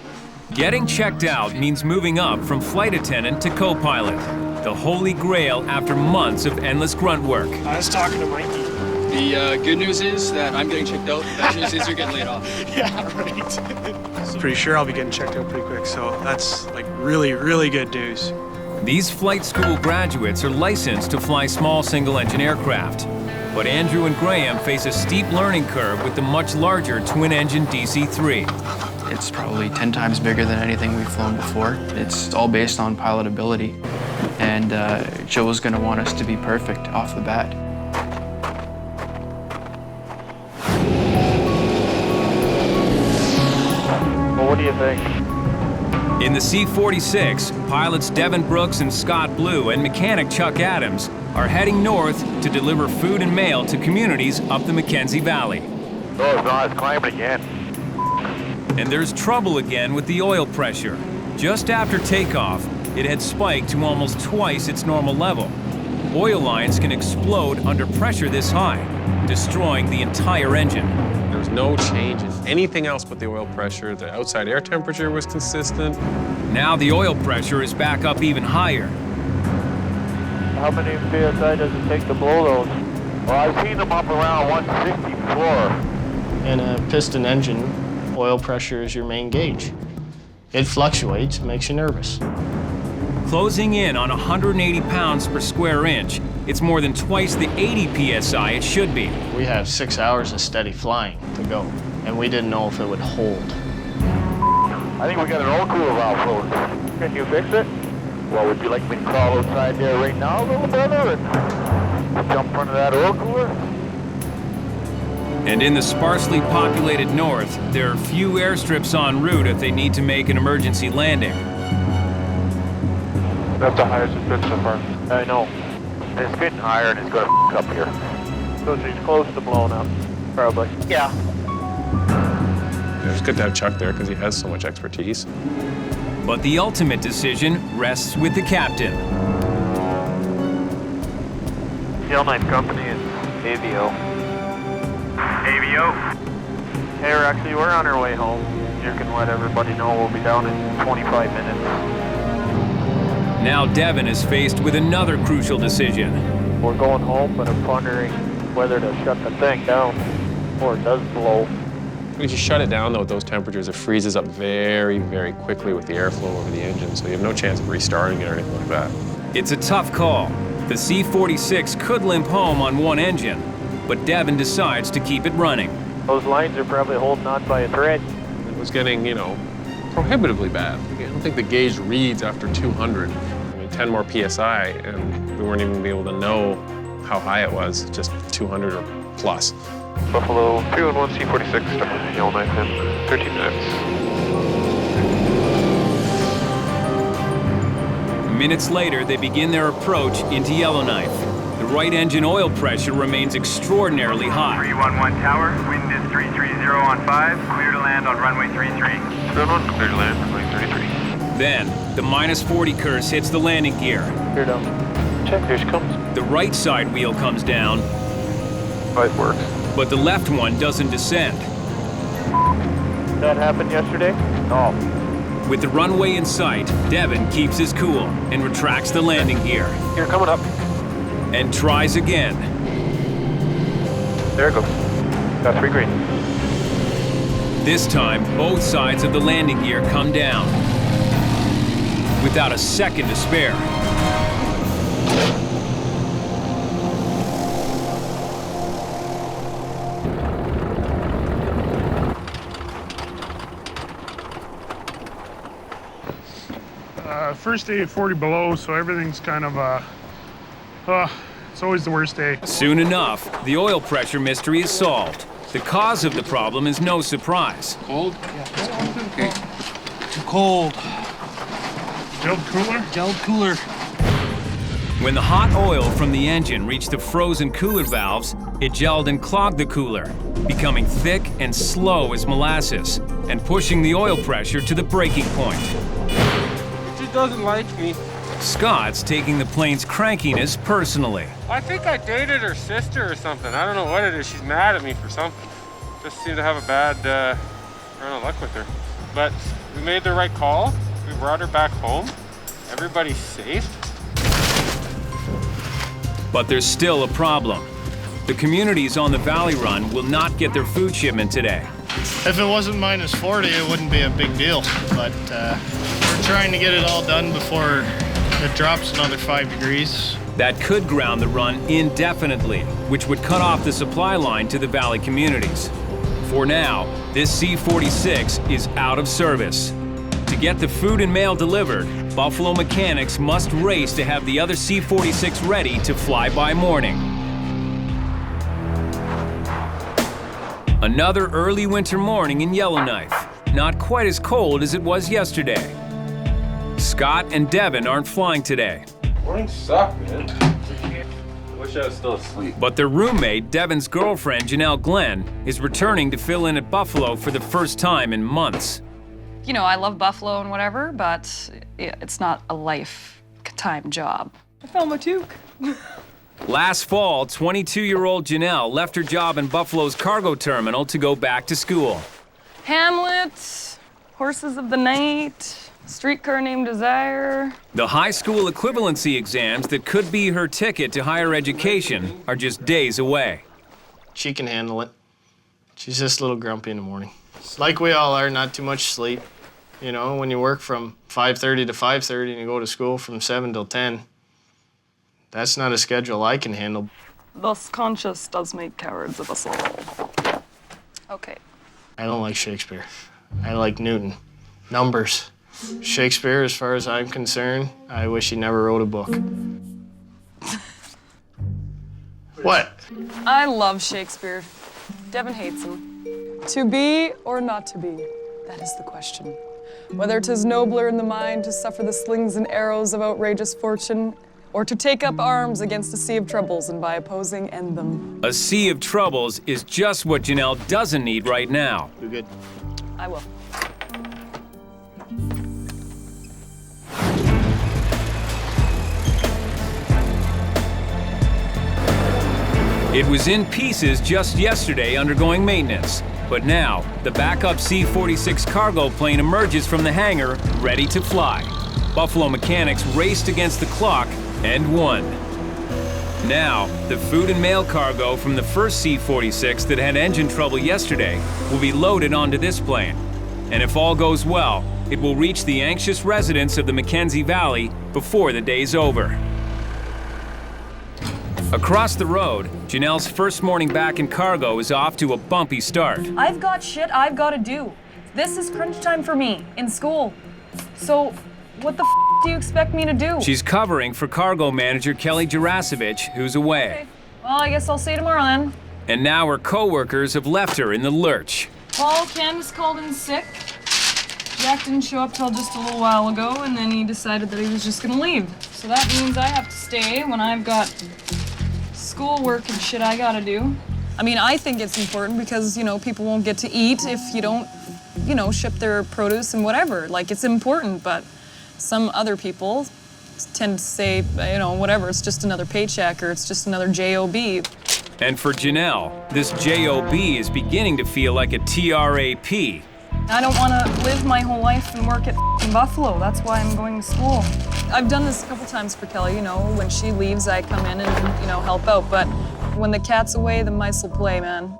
A: Getting checked out means moving up from flight attendant to co-pilot. The holy grail after months of endless grunt work.
N: I was talking to Mikey.
H: The good news is that I'm getting checked out. The bad news is you're getting laid off.
N: Yeah, right. Pretty sure I'll be getting checked out pretty quick, so that's like really, really good news.
A: These flight school graduates are licensed to fly small single-engine aircraft. But Andrew and Graeme face a steep learning curve with the much larger twin-engine DC-3.
H: It's probably 10 times bigger than anything we've flown before. It's all based on pilot ability. And Joe's gonna want us to be perfect off the bat.
T: Well, what do you think?
A: In the C-46, pilots Devin Brooks and Scott Blue and mechanic Chuck Adams are heading north to deliver food and mail to communities up the Mackenzie Valley.
B: Oh, it's climbing again.
A: And there's trouble again with the oil pressure. Just after takeoff, it had spiked to almost twice its normal level. Oil lines can explode under pressure this high, destroying the entire engine.
M: There was no change in anything else but the oil pressure. The outside air temperature was consistent.
A: Now the oil pressure is back up even higher.
B: How many PSI does it take to blow those? Well, I've seen them up around 160 before.
J: In a piston engine, oil pressure is your main gauge. It fluctuates, makes you nervous.
A: Closing in on 180 pounds per square inch, it's more than twice the 80 PSI it should be.
J: We have 6 hours of steady flying to go, and we didn't know if it would hold.
B: I think we got an oil cooler valve frozen. Can you fix it? Well, would you like me to crawl outside there right now, little brother, and jump in front of that oil cooler?
A: And in the sparsely populated north, there are few airstrips en route if they need to make an emergency landing.
B: That's the highest it's been so far. I know. It's getting higher and it's going to up here. So she's close to blowing up, probably. Yeah.
M: It's good to have Chuck there because he has so much expertise.
A: But the ultimate decision rests with the captain.
B: Yellowknife Company and Avio. Avio? Hey, we're on our way home. You can let everybody know we'll be down in 25 minutes.
A: Now Devan is faced with another crucial decision.
B: We're going home, but I'm pondering whether to shut the thing down before it does blow.
M: If you shut it down, though, at those temperatures, it freezes up very, very quickly with the airflow over the engine, so you have no chance of restarting it or anything like that.
A: It's a tough call. The C-46 could limp home on one engine, but Devan decides to keep it running.
B: Those lines are probably holding on by a thread.
M: It was getting, prohibitively bad. I don't think the gauge reads after 200. 10 more PSI, and we weren't even able to know how high it was, just 200 or plus.
T: Buffalo 2-1 C-46, Yellowknife in 13 minutes.
A: Minutes later, they begin their approach into Yellowknife. The right engine oil pressure remains extraordinarily high.
P: 311 tower, wind is 330 on 5, clear to land on runway 33.
T: 311, clear to land, runway 33.
A: Then, the -40 curse hits the landing gear.
B: Here down. Check, here she comes.
A: The right side wheel comes down.
T: It works.
A: But the left one doesn't descend.
B: That happened yesterday? No.
A: With the runway in sight, Devan keeps his cool and retracts the landing gear.
T: Here, coming up.
A: And tries again.
T: There it goes. Got 3 green.
A: This time, both sides of the landing gear come down. Without a second to spare.
N: First day at 40 below, so everything's kind of, it's always the worst day.
A: Soon enough, the oil pressure mystery is solved. The cause of the problem is no surprise.
I: Cold? Yeah. Okay. Too cold.
N: Gelled cooler?
I: Gelled cooler.
A: When the hot oil from the engine reached the frozen cooler valves, it gelled and clogged the cooler, becoming thick and slow as molasses, and pushing the oil pressure to the breaking point.
D: She doesn't like me.
A: Scott's taking the plane's crankiness personally.
D: I think I dated her sister or something. I don't know what it is. She's mad at me for something. Just seem to have a bad run of luck with her. But we made the right call. We brought her back home. Everybody's safe.
A: But there's still a problem. The communities on the Valley Run will not get their food shipment today.
J: If it wasn't -40, it wouldn't be a big deal. But we're trying to get it all done before it drops another 5 degrees.
A: That could ground the run indefinitely, which would cut off the supply line to the Valley communities. For now, this C-46 is out of service. To get the food and mail delivered, Buffalo mechanics must race to have the other C-46 ready to fly by morning. Another early winter morning in Yellowknife. Not quite as cold as it was yesterday. Scott and Devan aren't flying today.
M: Morning sucked, man. I wish I was still asleep.
A: But their roommate, Devan's girlfriend, Janelle Glenn, is returning to fill in at Buffalo for the first time in months.
Q: You know, I love Buffalo and whatever, but it's not a lifetime job.
S: I found my toque.
A: Last fall, 22-year-old Janelle left her job in Buffalo's cargo terminal to go back to school.
Q: Hamlet, Horses of the Night, Streetcar Named Desire.
A: The high school equivalency exams that could be her ticket to higher education are just days away.
J: She can handle it. She's just a little grumpy in the morning. Like we all are, not too much sleep. You know, when you work from 5:30 to 5:30 and you go to school from 7 till 10, that's not a schedule I can handle.
Q: Thus conscious does make cowards of us all. Okay.
J: I don't like Shakespeare. I like Newton. Numbers. Shakespeare, as far as I'm concerned, I wish he never wrote a book. What?
Q: I love Shakespeare. Devan hates him. To be or not to be, that is the question. Whether 'tis nobler in the mind to suffer the slings and arrows of outrageous fortune, or to take up arms against a sea of troubles and by opposing end them.
A: A sea of troubles is just what Janelle doesn't need right now.
J: You good?
Q: I will.
A: It was in pieces just yesterday undergoing maintenance, but now the backup C-46 cargo plane emerges from the hangar, ready to fly. Buffalo mechanics raced against the clock and won. Now, the food and mail cargo from the first C-46 that had engine trouble yesterday will be loaded onto this plane. And if all goes well, it will reach the anxious residents of the Mackenzie Valley before the day's over. Across the road, Janelle's first morning back in cargo is off to a bumpy start.
Q: I've got shit I've got to do. This is crunch time for me in school. So, what the do you expect me to do?
A: She's covering for cargo manager Kelly Jarasevich, who's away.
Q: Okay. Well, I guess I'll see you tomorrow then.
A: And now her co-workers have left her in the lurch.
Q: Paul Candace called in sick. Jack didn't show up till just a little while ago, and then he decided that he was just gonna leave. So that means I have to stay when I've got schoolwork and shit I gotta do. I mean, I think it's important because, you know, people won't get to eat if you don't, you know, ship their produce and whatever. Like, it's important, but some other people tend to say, you know, whatever, it's just another paycheck or it's just another job.
A: And for Janelle, this job is beginning to feel like a TRAP.
Q: I don't want to live my whole life and work at Buffalo. That's why I'm going to school. I've done this a couple times for Kelly, you know, when she leaves, I come in and, you know, help out. But when the cat's away, the mice will play, man.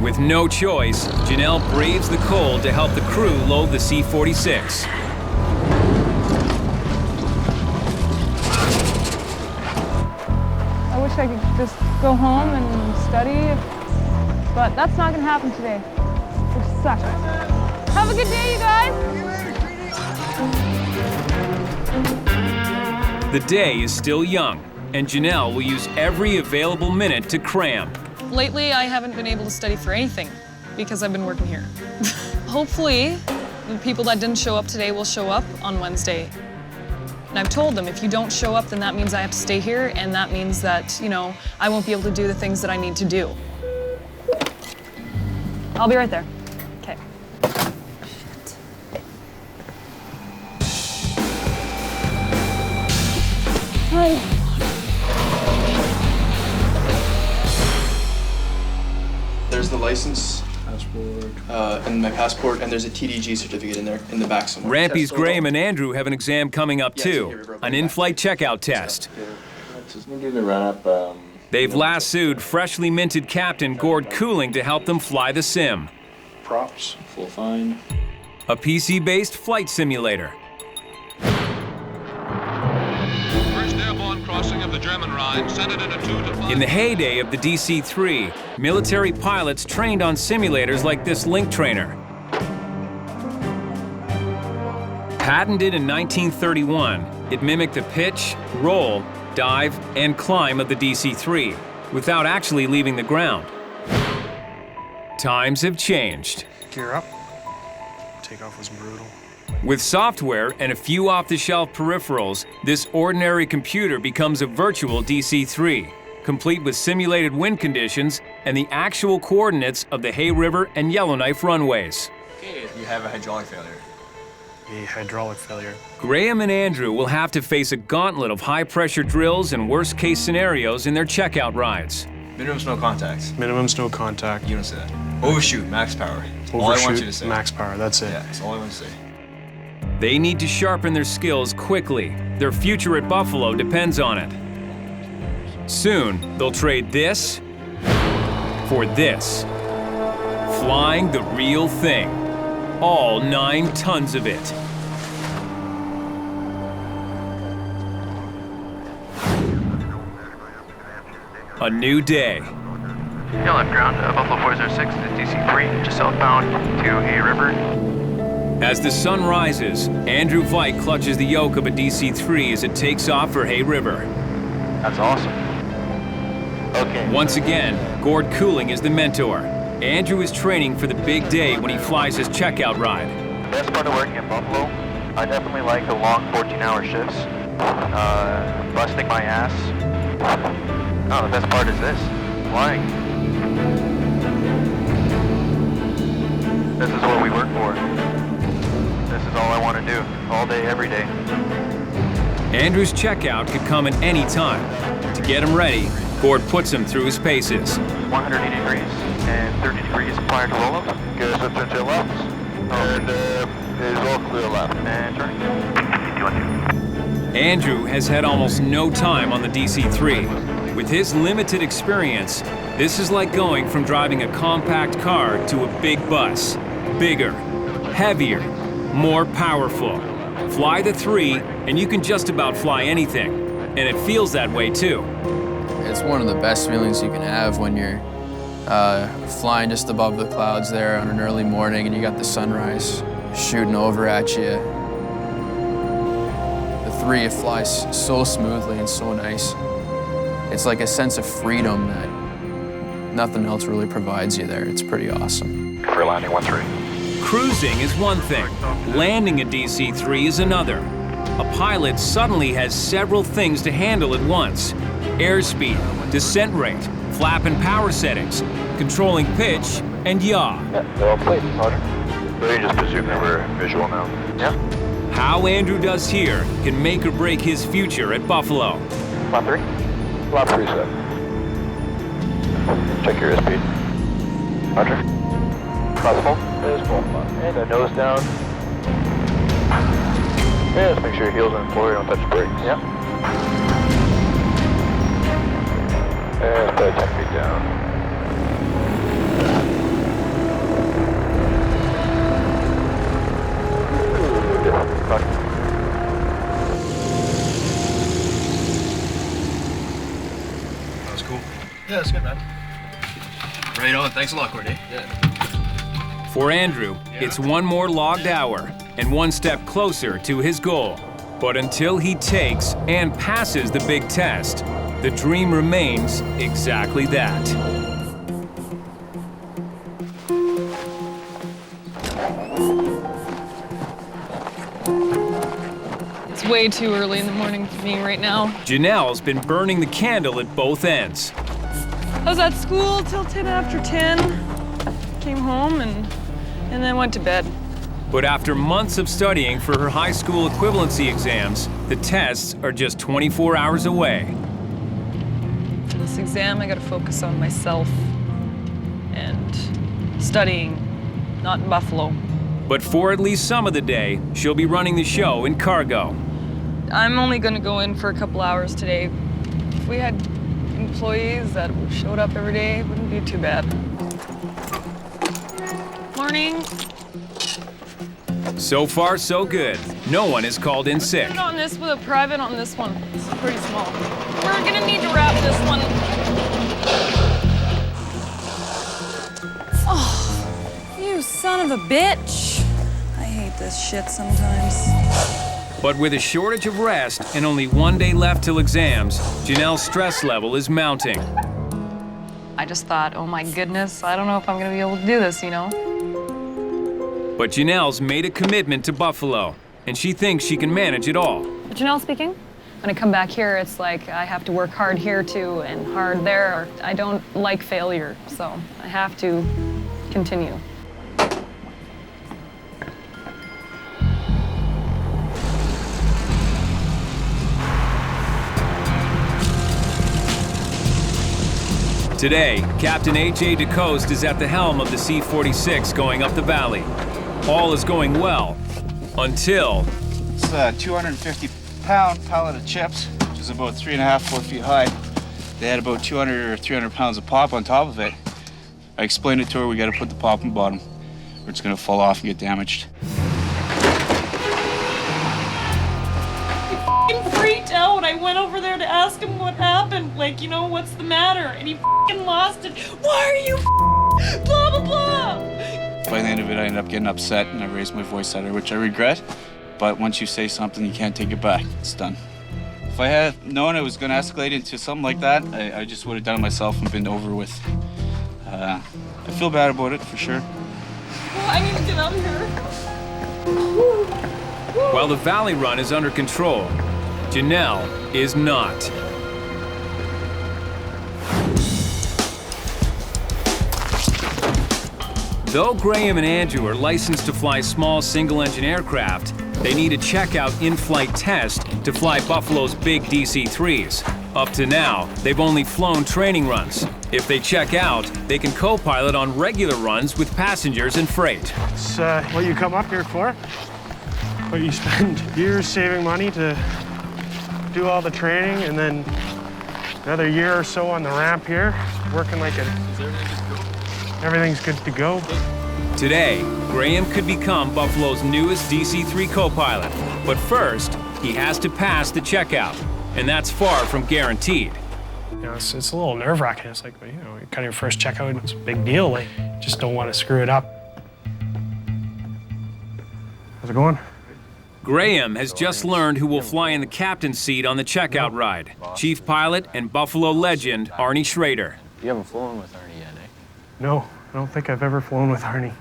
A: With no choice, Janelle braves the cold to help the crew load the C-46.
Q: I wish I could just go home and study, but that's not gonna happen today, which sucks. Have a good day, you guys!
A: The day is still young, and Janelle will use every available minute to cram.
Q: Lately, I haven't been able to study for anything because I've been working here. Hopefully, the people that didn't show up today will show up on Wednesday. And I've told them, if you don't show up, then that means I have to stay here, and that means that, you know, I won't be able to do the things that I need to do. I'll be right there. Okay. Shit. Hi.
H: There's the license, and my passport, and there's a TDG certificate in there, in the back somewhere.
A: Rampy's Graeme and Andrew have an exam coming up too, an in-flight checkout test. They've lassoed freshly minted Captain Gord Cooling to help them fly the sim.
T: Props, full fine.
A: A PC-based flight simulator.
F: First airborne crossing of the German Rhine, sent it in a 2 to 5.
A: In the heyday of the DC-3, military pilots trained on simulators like this Link Trainer. Patented in 1931, it mimicked the pitch, roll, dive, and climb of the DC-3 without actually leaving the ground. Times have changed.
N: Gear up. Takeoff was brutal.
A: With software and a few off-the-shelf peripherals, this ordinary computer becomes a virtual DC-3, complete with simulated wind conditions and the actual coordinates of the Hay River and Yellowknife runways.
H: Okay, you have a hydraulic failure.
M: a hydraulic failure.
A: Graeme and Andrew will have to face a gauntlet of high-pressure drills and worst-case scenarios in their checkout rides.
O: Minimum's no contact.
M: Minimum's no contact.
O: You don't say that. Overshoot, max power.
M: Overshoot,
O: all I want you to say.
M: Max power, that's it.
O: Yeah, that's all I want to say.
A: They need to sharpen their skills quickly. Their future at Buffalo depends on it. Soon, they'll trade this for this. Flying the real thing. All 9 tons of it. A new day.
U: Left ground, Buffalo 406 to DC-3, just southbound to A River.
A: As the sun rises, Andrew Vike clutches the yoke of a DC-3 as it takes off for Hay River.
U: That's awesome. Okay.
A: Once again, Gord Cooling is the mentor. Andrew is training for the big day when he flies his checkout ride.
U: Best part of working in Buffalo, I definitely like the long 14-hour shifts. Busting my ass. Oh, the best part is this, flying. This is what we work for. This is all I want to do, all day, every day.
A: Andrew's checkout could come at any time. To get him ready, Gord puts him through his paces.
U: 180 degrees and 30 degrees prior to roll-up. Good, so turn to your left. And is all clear left. And turning.
A: Andrew has had almost no time on the DC-3. With his limited experience, this is like going from driving a compact car to a big bus. Bigger, heavier, more powerful. Fly the 3, and you can just about fly anything. And it feels that way too.
H: It's one of the best feelings you can have when you're flying just above the clouds there on an early morning and you got the sunrise shooting over at you. The 3, it flies so smoothly and so nice. It's like a sense of freedom that nothing else really provides you there. It's pretty awesome.
U: For landing 1-3.
A: Cruising is one thing. Landing a DC-3 is another. A pilot suddenly has several things to handle at once. Airspeed, descent rate, flap and power settings, controlling pitch, and yaw.
U: Yeah, they're all played, Roger. So you just presume that we're visual now. Yeah.
A: How Andrew does here can make or break his future at Buffalo.
U: Flap 3. Flap 3, set. Check your airspeed. Roger. Cross full. There's full. And the nose down. Yeah, just make sure your heels on the floor, you don't touch the brakes. Yep. And start 10 feet down.
O: That was cool. Yeah, that's good, man. Right on. Thanks a lot, Courtney. Yeah.
A: For Andrew, it's one more logged hour and one step closer to his goal. But until he takes and passes the big test, the dream remains exactly that.
Q: It's way too early in the morning for me right now.
A: Janelle's been burning the candle at both ends.
Q: I was at school till 10 after 10. Came home and then went to bed.
A: But after months of studying for her high school equivalency exams, the tests are just 24 hours away.
Q: For this exam, I gotta focus on myself and studying, not in Buffalo.
A: But for at least some of the day, she'll be running the show in cargo.
Q: I'm only gonna go in for a couple hours today. If we had employees that showed up every day, it wouldn't be too bad. Morning.
A: So far, so good. No one is called in sick.
Q: Put it on this with a private on this one. It's pretty small. We're gonna need to wrap this one. Oh, you son of a bitch. I hate this shit sometimes.
A: But with a shortage of rest and only one day left till exams, Janelle's stress level is mounting.
Q: I just thought, oh my goodness, I don't know if I'm gonna be able to do this, you know?
A: But Janelle's made a commitment to Buffalo, and she thinks she can manage it all.
Q: Janelle speaking. When I come back here, it's like I have to work hard here too and hard there. I don't like failure, so I have to continue.
A: Today, Captain H.A. DeCoste is at the helm of the C-46 going up the valley. All is going well, until...
R: It's a 250-pound pallet of chips, which is about 3.5, 4 feet high. They had about 200 or 300 pounds of pop on top of it. I explained it to her, we gotta put the pop in the bottom, or it's gonna fall off and get damaged.
Q: He freaked out. I went over there to ask him what happened. Like, you know, what's the matter? And he lost it. Why are you blah, blah, blah?
R: By the end of it, I ended up getting upset and I raised my voice at her, which I regret. But once you say something, you can't take it back. It's done. If I had known it was gonna escalate into something like that, I just would have done it myself and been over with. I feel bad about it, for sure.
Q: Well, I need to get out of here.
A: While the valley run is under control, Janelle is not. Though Graeme and Andrew are licensed to fly small single-engine aircraft, they need a checkout in-flight test to fly Buffalo's big DC-3s. Up to now, they've only flown training runs. If they check out, they can co-pilot on regular runs with passengers and freight.
N: It's what you come up here for. But you spend years saving money to do all the training, and then another year or so on the ramp here, working like a... Everything's good to go.
A: Today, Graeme could become Buffalo's newest DC-3 co-pilot. But first, he has to pass the checkout, and that's far from guaranteed.
N: You know, it's a little nerve-wracking. It's like, you know, kind of your first checkout, it's a big deal. Like, just don't want to screw it up. How's it going?
A: Graeme has just learned who will fly in the captain's seat on the checkout ride. Chief pilot and Buffalo legend, Arnie Schrader.
S: You haven't flown with Arnie yet, eh?
N: No, I don't think I've ever flown with Arnie.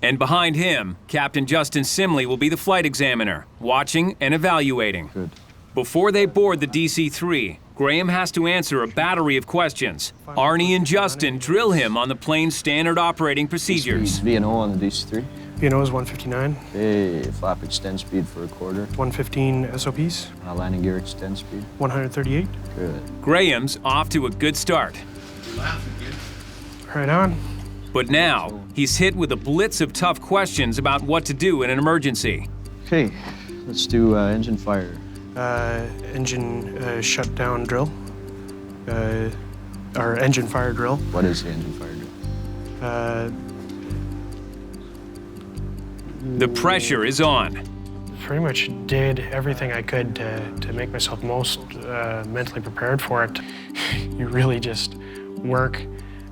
A: And behind him, Captain Justin Simley will be the flight examiner, watching and evaluating.
S: Good.
A: Before they board the DC-3, Graeme has to answer a battery of questions. Arnie and Justin drill him on the plane's standard operating procedures.
S: VNO on the DC-3?
N: VNO is 159.
S: Okay, flap extend speed for a quarter.
N: 115 SOPs.
S: Landing gear extend speed.
N: 138.
S: Good.
A: Graham's off to a good start.
N: Right on.
A: But now, he's hit with a blitz of tough questions about what to do in an emergency.
S: Okay, let's do engine fire.
N: Engine shutdown drill. Or engine fire drill.
S: What is the engine fire drill?
A: The pressure is on.
N: Pretty much did everything I could to make myself most mentally prepared for it. You really just work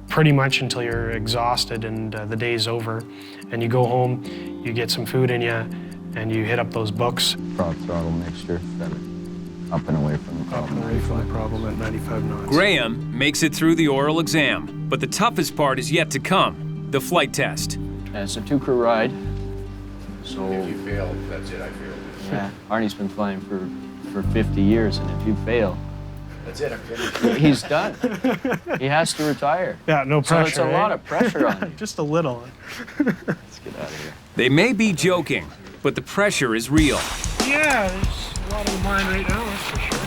N: pretty much until you're exhausted and the day's over. And you go home, you get some food in you, and you hit up those books.
S: Prop throttle mixture, got it up and away from the problem.
N: Up and away from the problem at 95 knots.
A: Graeme makes it through the oral exam, but the toughest part is yet to come, the flight test.
S: And it's a two-crew ride. So
V: if you fail, that's it, I failed.
S: Yeah, Arnie's been flying for 50 years, and if you fail,
V: that's it, I'm finished.
S: He's done. He has to retire.
N: Yeah, no pressure.
S: So it's a lot of pressure on him.
N: Just a little.
S: Let's get out of here.
A: They may be joking, but the pressure is real.
N: Yeah, there's a lot on the mind right now, that's for sure.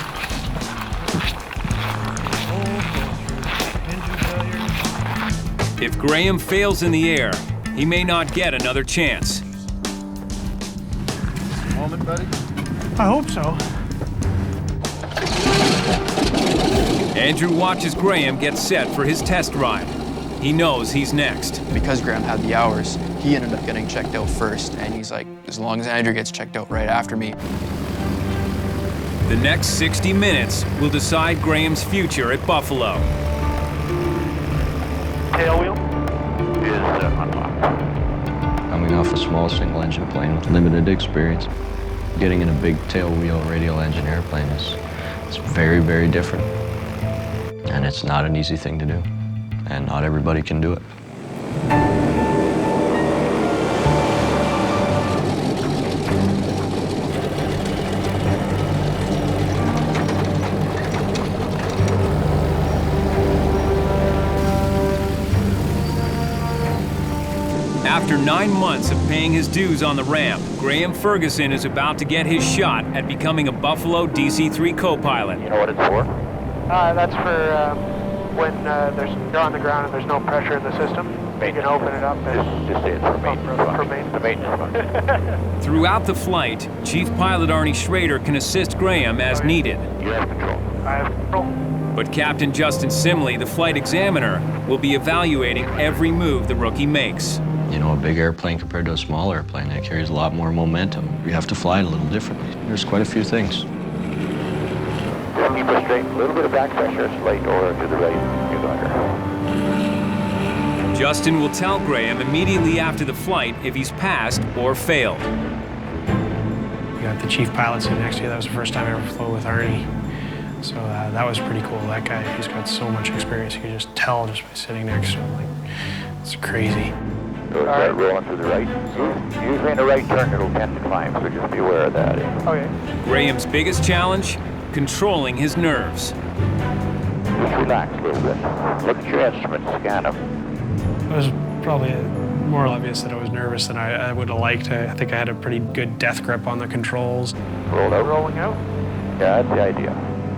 N: Engine failure.
A: If Graeme fails in the air, he may not get another chance.
V: Moment, buddy?
N: I hope so.
A: Andrew watches Graeme get set for his test ride. He knows he's next.
H: Because Graeme had the hours, he ended up getting checked out first, and he's like, as long as Andrew gets checked out right after me.
A: The next 60 minutes will decide Graham's future at Buffalo.
T: Tail wheel is unlocked.
S: Coming off a small single-engine plane with limited experience, getting in a big tail-wheel radial engine airplane it's very, very different. And it's not an easy thing to do, and not everybody can do it.
A: After 9 months of paying his dues on the ramp, Graeme Ferguson is about to get his shot at becoming a Buffalo DC-3 co-pilot.
U: You know what it's for?
B: That's for when you're on the ground and there's no pressure in the system, you can open it up and
C: just say it's for maintenance. The maintenance.
A: Throughout the flight, Chief Pilot Arnie Schrader can assist Graeme as needed.
C: You have control.
B: I have control.
A: But Captain Justin Simley, the flight examiner, will be evaluating every move the rookie makes.
S: You know, a big airplane compared to a small airplane, that carries a lot more momentum. You have to fly it a little differently. There's quite a few things.
C: Just keep it straight. A little bit of back pressure, slight or to the right. You got her.
A: Justin will tell Graeme immediately after the flight if he's passed or failed.
E: You got the chief pilot sitting next to you. That was the first time I ever flew with Arnie. So that was pretty cool. That guy, he's got so much experience. You can just tell just by sitting next to him. Like, it's crazy.
C: So start rolling to the right. Usually in a right turn, it'll tend to climb, so just be aware of that.
B: Okay.
A: Graham's biggest challenge? Controlling his nerves.
C: Just relax a little bit. Look at your instruments, scan them.
E: It was probably more obvious that I was nervous than I would have liked. I think I had a pretty good death grip on the controls.
C: Roll out.
B: Rolling out?
C: Yeah, that's the idea.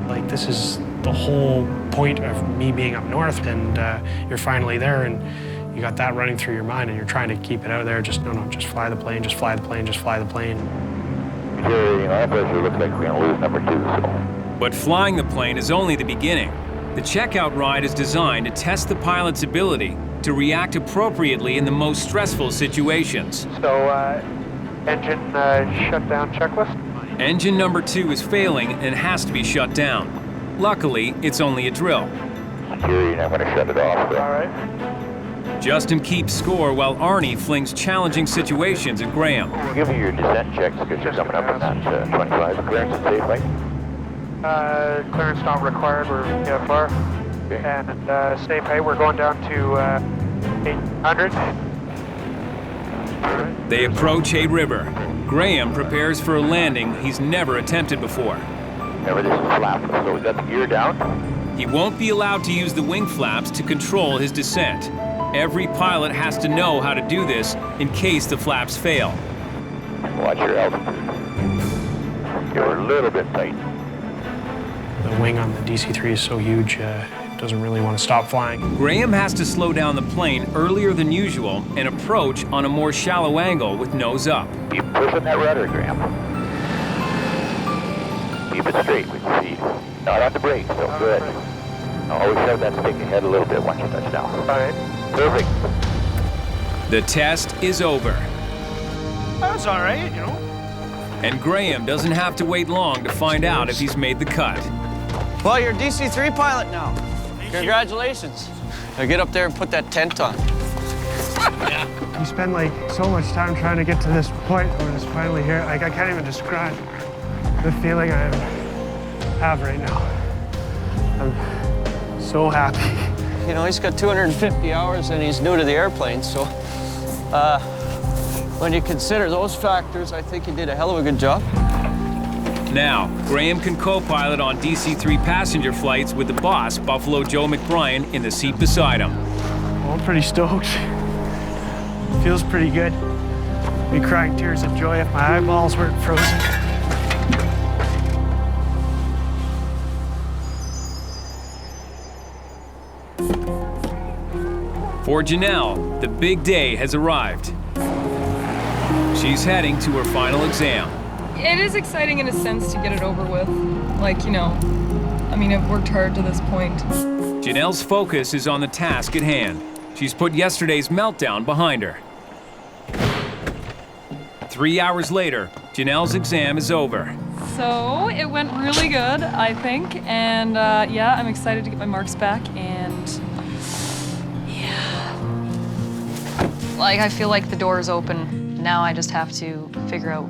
E: Like, this is the whole point of me being up north, and you're finally there, and you got that running through your mind, and you're trying to keep it out there. Just, no, just fly the plane, just fly the plane, just fly the plane.
C: Our pressure looks like we're going to lose number 2, so.
A: But flying the plane is only the beginning. The checkout ride is designed to test the pilot's ability to react appropriately in the most stressful situations.
B: So, engine shutdown checklist?
A: Engine number 2 is failing and has to be shut down. Luckily, it's only a drill.
C: Security, and I'm going to shut it off.
B: All right.
A: Justin keeps score while Arnie flings challenging situations at Graeme.
C: We'll give you your descent checks because you're coming up on that 25. Clearance is safe, right?
B: Clearance not required. We're VFR. Okay. And safe height, we're going down to 800.
A: They approach Hay River. Graeme prepares for a landing he's never attempted before.
C: Remember, this is flap, so we got the gear down.
A: He won't be allowed to use the wing flaps to control his descent. Every pilot has to know how to do this in case the flaps fail.
C: Watch your altitude. You're a little bit tight.
E: The wing on the DC-3 is so huge, it doesn't really want to stop flying.
A: Graeme has to slow down the plane earlier than usual and approach on a more shallow angle with nose up.
C: Keep pushing that rudder, Graeme. Keep it straight with your feet. Not on the brakes, so good. Always have that stick ahead a little bit once you touch down.
B: All right.
C: Perfect.
A: The test is over.
E: That's all right, you know.
A: And Graeme doesn't have to wait long to find out if he's made the cut.
G: Well, you're a DC-3 pilot now. Congratulations. Now get up there and put that tent on.
E: Yeah. You spend like so much time trying to get to this point when it's finally here. Like, I can't even describe the feeling I have right now. I'm so happy.
G: You know, he's got 250 hours and he's new to the airplane, so when you consider those factors, I think he did a hell of a good job.
A: Now, Graeme can co-pilot on DC-3 passenger flights with the boss, Buffalo Joe McBryan, in the seat beside him.
E: Well, I'm pretty stoked. Feels pretty good. I'd be crying tears of joy if my eyeballs weren't frozen.
A: For Janelle, the big day has arrived. She's heading to her final exam.
Q: It is exciting in a sense to get it over with. Like, you know, I mean, I've worked hard to this point.
A: Janelle's focus is on the task at hand. She's put yesterday's meltdown behind her. 3 hours later, Janelle's exam is over.
Q: So it went really good, I think. And yeah, I'm excited to get my marks back. And yeah, like I feel like the door is open. Now I just have to figure out,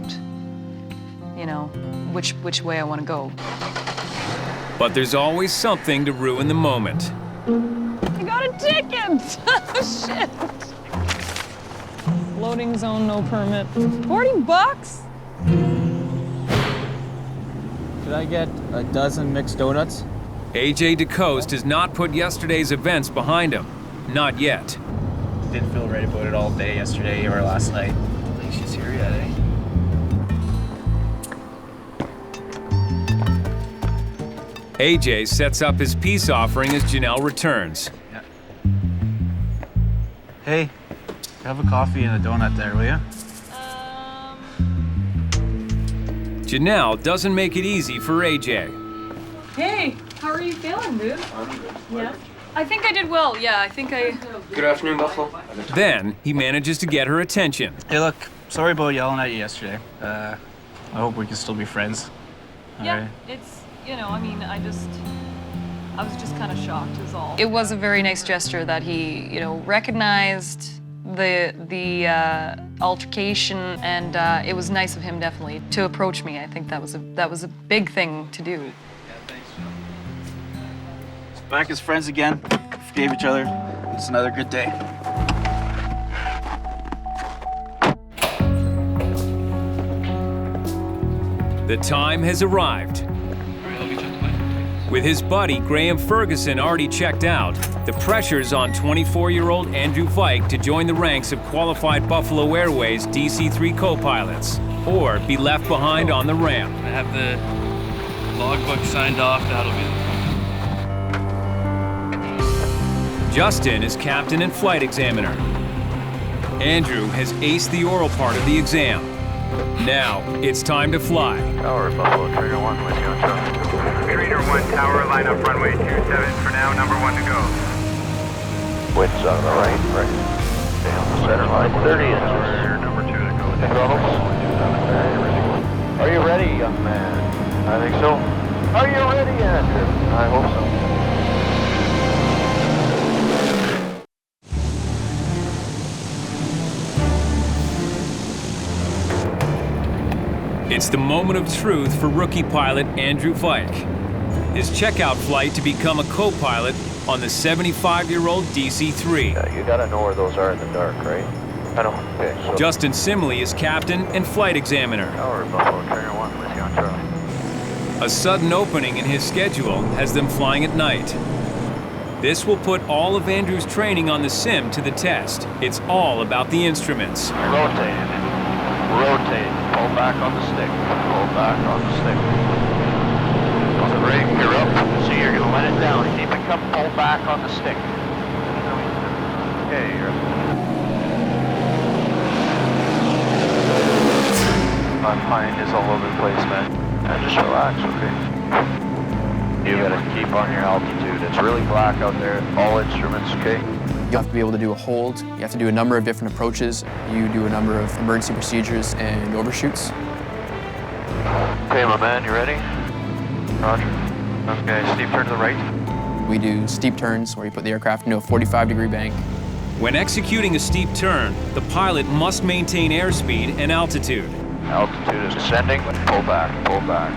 Q: you know, which way I want to go.
A: But there's always something to ruin the moment.
Q: I got a ticket! Oh, shit! Loading zone, no permit. $40?
W: Could I get a dozen mixed donuts?
A: AJ DeCoste has not put yesterday's events behind him. Not yet.
W: Didn't feel right about it all day yesterday or last night. I don't think she's here yet, eh?
A: AJ sets up his peace offering as Janelle returns.
W: Hey, have a coffee and a donut there, will you?
A: Janelle doesn't make it easy for AJ.
Q: Hey, how are you feeling, dude? I'm good. Yeah. I think I did well. Yeah, I think I...
W: Good afternoon, Buffalo.
A: Then he manages to get her attention.
W: Hey, look, sorry about yelling at you yesterday. I hope we can still be friends.
Q: Yeah,
W: Alright.
Q: it's, you know, I mean, I was just kind of shocked is all. It was a very nice gesture that he, you know, recognized the altercation, and it was nice of him definitely to approach me. I think that was a big thing to do.
W: Yeah, thanks, Joe. Back as friends again. Forgave each other. It's another good day.
A: The time has arrived. With his buddy Graham Ferguson already checked out, the pressure's on 24-year-old Andrew Vike to join the ranks of qualified Buffalo Airways DC-3 co-pilots, or be left behind on the ramp.
W: I have the logbook signed off. That'll be
A: Justin is captain and flight examiner. Andrew has aced the oral part of the exam. Now, it's time to fly.
B: Tower, Buffalo, Trainer 1 with you on track. Trainer 1, tower, line up runway 27 for now, number 1 to go.
C: Wind's on the right. Stay on the center line, 30 inches.
B: Number 2 to go.
C: Throttles. Are you ready, young man?
B: I think so.
C: Are you ready, Andrew?
B: I hope so.
A: It's the moment of truth for rookie pilot Andrew Vike. His checkout flight to become a co-pilot on the 75-year-old DC-3.
C: Yeah, you gotta know where those are in the dark, right? I know. Okay, so
A: Justin Simley is captain and flight examiner.
B: Tower, Buffalo, Trainer 1 with you on Charlie.
A: A sudden opening in his schedule has them flying at night. This will put all of Andrew's training on the sim to the test. It's all about the instruments.
C: rotate. Pull back on the stick. Pull back on the stick. On the brake, you're up. So you're gonna let it down. Keep it come. Pull back on the stick. Okay, you're up.
B: My mind is all over the place, man.
C: Just relax, okay? You gotta keep on your altitude. It's really black out there. All instruments, okay?
H: You have to be able to do a hold. You have to do a number of different approaches. You do a number of emergency procedures and overshoots.
C: Okay, my man, you ready?
B: Roger. Okay, steep turn to the right.
H: We do steep turns where you put the aircraft into a 45-degree bank.
A: When executing a steep turn, the pilot must maintain airspeed and altitude.
C: Altitude is ascending, but pull back, pull back.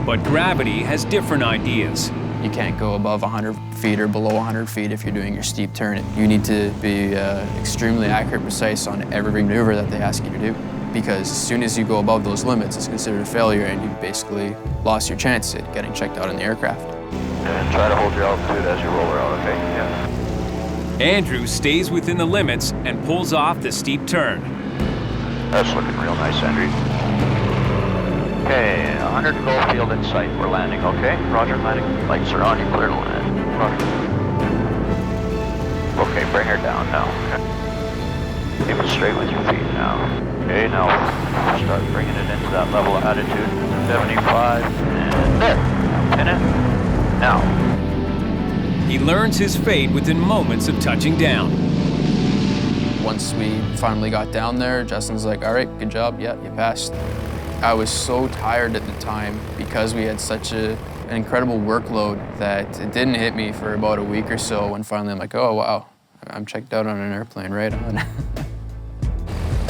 A: But gravity has different ideas.
H: You can't go above 100 feet or below 100 feet if you're doing your steep turn. You need to be extremely accurate, precise on every maneuver that they ask you to do. Because as soon as you go above those limits, it's considered a failure and you've basically lost your chance at getting checked out in the aircraft.
C: And try to hold your altitude as you roll around, okay? Yeah.
A: Andrew stays within the limits and pulls off the steep turn.
C: That's looking real nice, Andrew. Okay, 100 to go, field in sight. We're landing, okay? Roger, landing. Lights are on, you clear to land. Roger. Okay, bring her down now. Okay. Keep it straight with your feet now. Okay, now start bringing it into that level of attitude. 75, and there. Pin it. Now.
A: He learns his fate within moments of touching down.
H: Once we finally got down there, Justin's like, all right, good job, yeah, you passed. I was so tired at the time because we had such an incredible workload that it didn't hit me for about a week or so when finally I'm like, oh, wow, I'm checked out on an airplane, right on.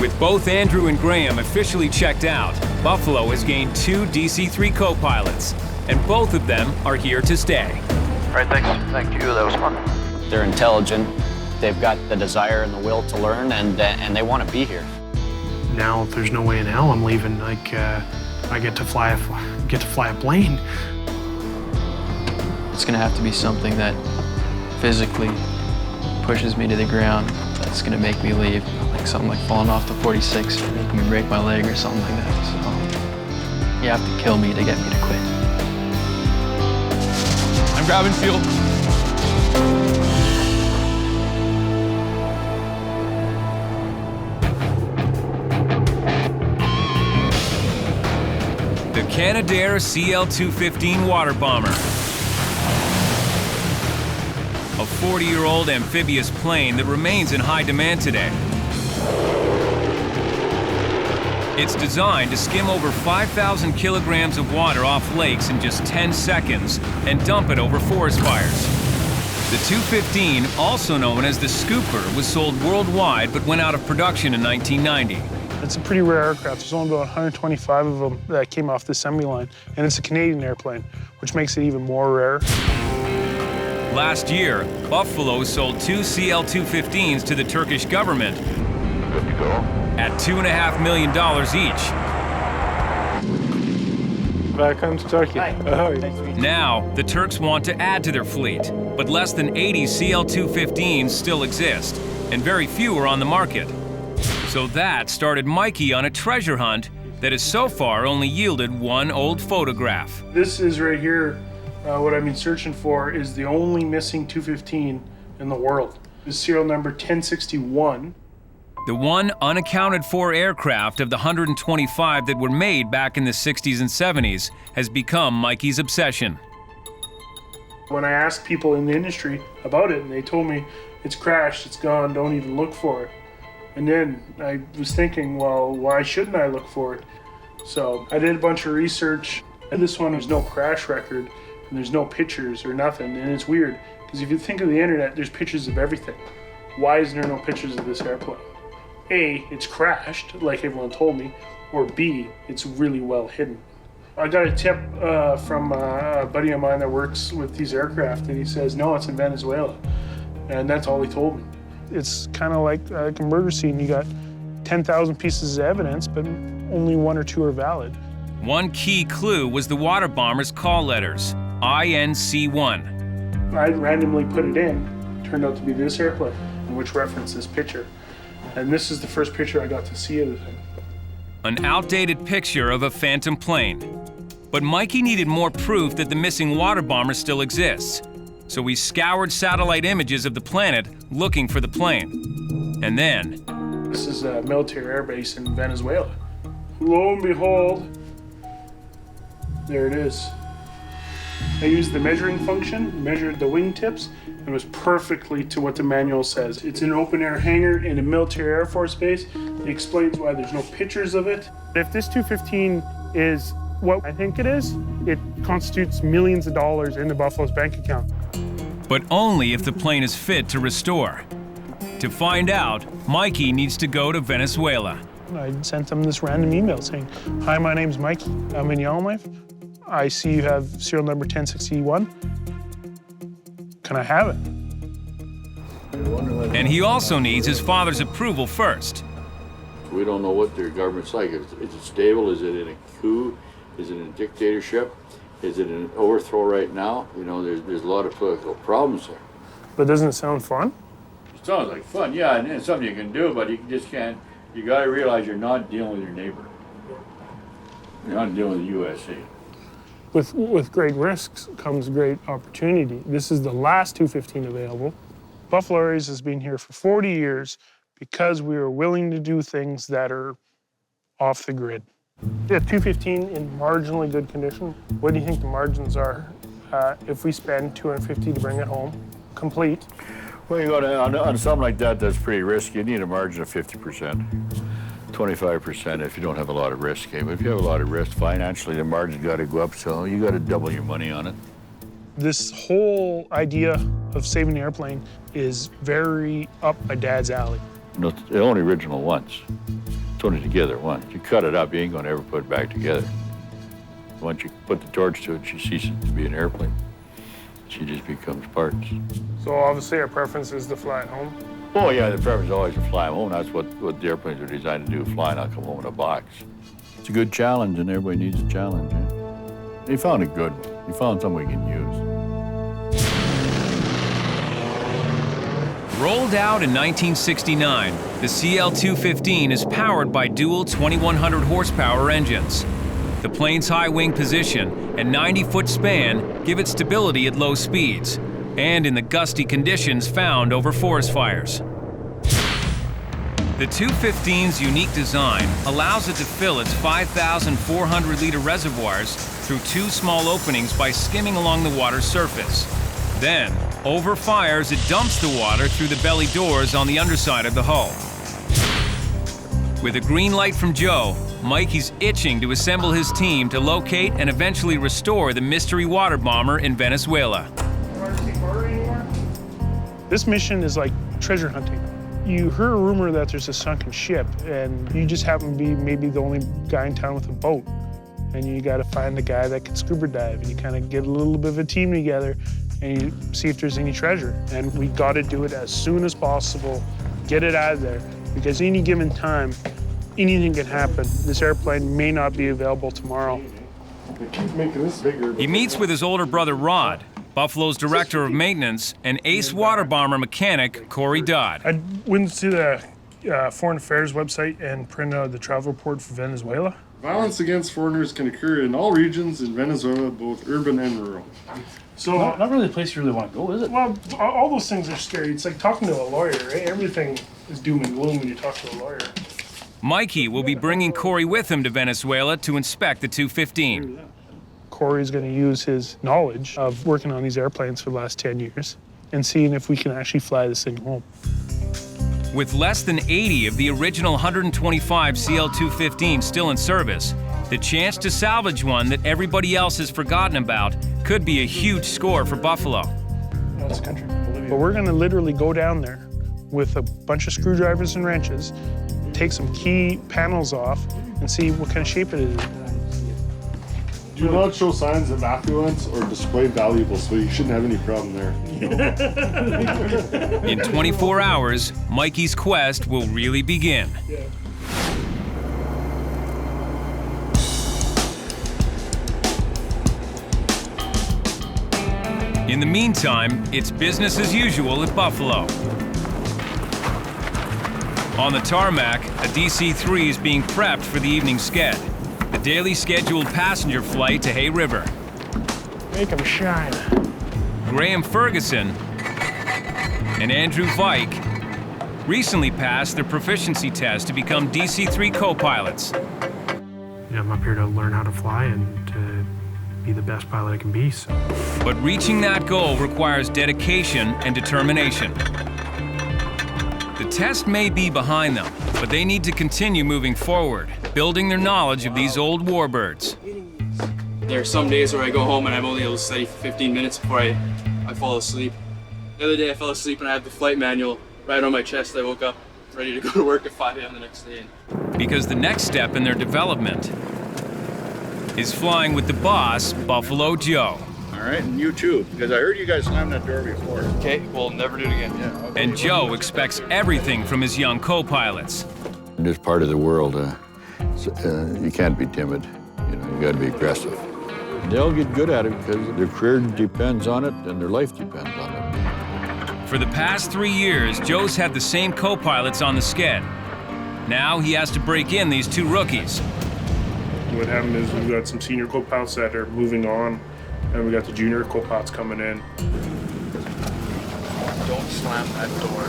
A: With both Andrew and Graeme officially checked out, Buffalo has gained 2 DC-3 co-pilots, and both of them are here to stay.
C: All right, thanks. Thank you, that was fun.
G: They're intelligent, they've got the desire and the will to learn, and they want to be here.
E: Now there's no way in hell I'm leaving. Like I get to fly a plane.
H: It's gonna have to be something that physically pushes me to the ground. That's gonna make me leave. Like something like falling off the 46 or making me break my leg or something like that. So you have to kill me to get me to quit. grabbing fuel.
A: The Canadair CL-215 water bomber. A 40-year-old amphibious plane that remains in high demand today. It's designed to skim over 5,000 kilograms of water off lakes in just 10 seconds and dump it over forest fires. The 215, also known as the Scooper, was sold worldwide but went out of production in 1990.
N: It's a pretty rare aircraft. There's only about 125 of them that came off the assembly line, and it's a Canadian airplane, which makes it even more rare.
A: Last year, Buffalo sold 2 CL-215s to the Turkish government at $2.5 million each.
D: Welcome to Turkey.
A: Now, the Turks want to add to their fleet, but less than 80 CL-215s still exist, and very few are on the market. So that started Mikey on a treasure hunt that has so far only yielded one old photograph.
N: This is right here, what I've been searching for is the only missing 215 in the world. The serial number 1061.
A: The one unaccounted for aircraft of the 125 that were made back in the 60s and 70s has become Mikey's obsession.
N: When I asked people in the industry about it, and they told me, it's crashed, it's gone, don't even look for it. And then I was thinking, well, why shouldn't I look for it? So I did a bunch of research, and this one there's no crash record, and there's no pictures or nothing, and it's weird, because if you think of the internet, there's pictures of everything. Why is there no pictures of this airplane? A, it's crashed, like everyone told me, or B, it's really well hidden. I got a tip from a buddy of mine that works with these aircraft, and he says, no, it's in Venezuela, and that's all he told me. It's kind of like a murder scene. You got 10,000 pieces of evidence, but only 1 or 2 are valid.
A: One key clue was the water bomber's call letters, INC1.
N: I randomly put it in. It turned out to be this airplane, which referenced this picture. And this is the first picture I got to see of the thing.
A: An outdated picture of a phantom plane. But Mikey needed more proof that the missing water bomber still exists. So we scoured satellite images of the planet looking for the plane. And then...
N: This is a military air base in Venezuela. Lo and behold, there it is. I used the measuring function, measured the wingtips, and it was perfectly to what the manual says. It's an open air hangar in a military Air Force base. It explains why there's no pictures of it. If this 215 is what I think it is, it constitutes millions of dollars in the Buffalo's bank account.
A: But only if the plane is fit to restore. To find out, Mikey needs to go to Venezuela.
N: I sent them this random email saying, hi, my name's Mikey. I'm in Yellowknife. I see you have serial number 1061. Can I have it?
A: And he also needs his father's approval first.
V: We don't know what their government's like. Is it stable? Is it in a coup? Is it in a dictatorship? Is it an overthrow right now? You know, there's a lot of political problems there.
N: But doesn't it sound fun?
V: It sounds like fun, yeah, and it's something you can do, but you just can't. You got to realize you're not dealing with your neighbor. You're not dealing with the USA.
N: With great risks comes great opportunity. This is the last 215 available. Buffalo Airways has been here for 40 years because we are willing to do things that are off the grid. Yeah, 215 in marginally good condition. What do you think the margins are if we spend $250 to bring it home, complete?
V: Well, you go to, on something like that, that's pretty risky. You need a margin of 50%, 25% if you don't have a lot of risk. But if you have a lot of risk, financially, the margin's got to go up, so you got to double your money on it.
N: This whole idea of saving the airplane is very up my dad's alley.
V: No, it's only original once. It's only together once. You cut it up, you ain't gonna ever put it back together. Once you put the torch to it, she ceases to be an airplane. She just becomes parts.
N: So obviously our preference is to fly it home?
V: Oh yeah, the preference is always to fly home. That's what the airplanes are designed to do, fly, not come home in a box. It's a good challenge, and everybody needs a challenge. Eh? He found a good one. He found something we can use.
A: Rolled out in 1969, the CL-215 is powered by dual 2100 horsepower engines. The plane's high wing position and 90-foot span give it stability at low speeds and in the gusty conditions found over forest fires. The 215's unique design allows it to fill its 5,400-liter reservoirs through two small openings by skimming along the water's surface. Then, over fires, it dumps the water through the belly doors on the underside of the hull. With a green light from Joe, Mikey's itching to assemble his team to locate and eventually restore the mystery water bomber in Venezuela.
N: This mission is like treasure hunting. You heard a rumor that there's a sunken ship, and you just happen to be maybe the only guy in town with a boat. And you got to find a guy that can scuba dive, and you kind of get a little bit of a team together, and you see if there's any treasure. And we got to do it as soon as possible, get it out of there, because any given time, anything can happen. This airplane may not be available tomorrow.
K: They keep making this bigger.
A: He meets with his older brother Rod, Buffalo's director of maintenance, and ace water bomber mechanic Corey Dodd.
N: I went to the Foreign Affairs website and printed out the travel report for Venezuela.
K: Violence against foreigners can occur in all regions in Venezuela, both urban and rural.
N: So
O: not really a place you really want to go, is it?
N: Well, all those things are scary. It's like talking to a lawyer, right? Everything is doom and gloom when you talk to a lawyer.
A: Mikey will be bringing Corey with him to Venezuela to inspect the 215.
N: Corey's going to use his knowledge of working on these airplanes for the last 10 years and seeing if we can actually fly this thing home.
A: With less than 80 of the original 125 CL-215 still in service, the chance to salvage one that everybody else has forgotten about could be a huge score for Buffalo.
N: That's country. But we're going to literally go down there with a bunch of screwdrivers and wrenches, take some key panels off, and see what kind of shape it is.
K: Do not show signs of affluence or display valuables, so you shouldn't have any problem there.
A: In 24 hours, Mikey's quest will really begin. In the meantime, it's business as usual at Buffalo. On the tarmac, a DC-3 is being prepped for the evening sced, the daily scheduled passenger flight to Hay River.
N: Make them shine.
A: Graham Ferguson and Andrew Vike recently passed their proficiency test to become DC-3 co-pilots.
N: I'm up here to learn how to fly and to be the best pilot I can be. So.
A: But reaching that goal requires dedication and determination. The test may be behind them, but they need to continue moving forward, building their knowledge of these old warbirds.
H: There are some days where I go home and I'm only able to study for 15 minutes before I fall asleep. The other day I fell asleep and I had the flight manual right on my chest. I woke up ready to go to work at 5 a.m. the next day.
A: Because the next step in their development is flying with the boss, Buffalo Joe.
L: All right, and you too, because I heard you guys slam that door before.
H: Okay, we'll never do it again.
L: Yeah, okay.
A: And Joe expects everything from his young co-pilots.
V: In this part of the world, you can't be timid. You got to be aggressive. They'll get good at it because their career depends on it and their life depends on it.
A: For the past 3 years, Joe's had the same co-pilots on the sced. Now he has to break in these two rookies.
N: What happened is we've got some senior co-pilots that are moving on, and we got the junior co-pilots coming in.
O: Don't slam that door.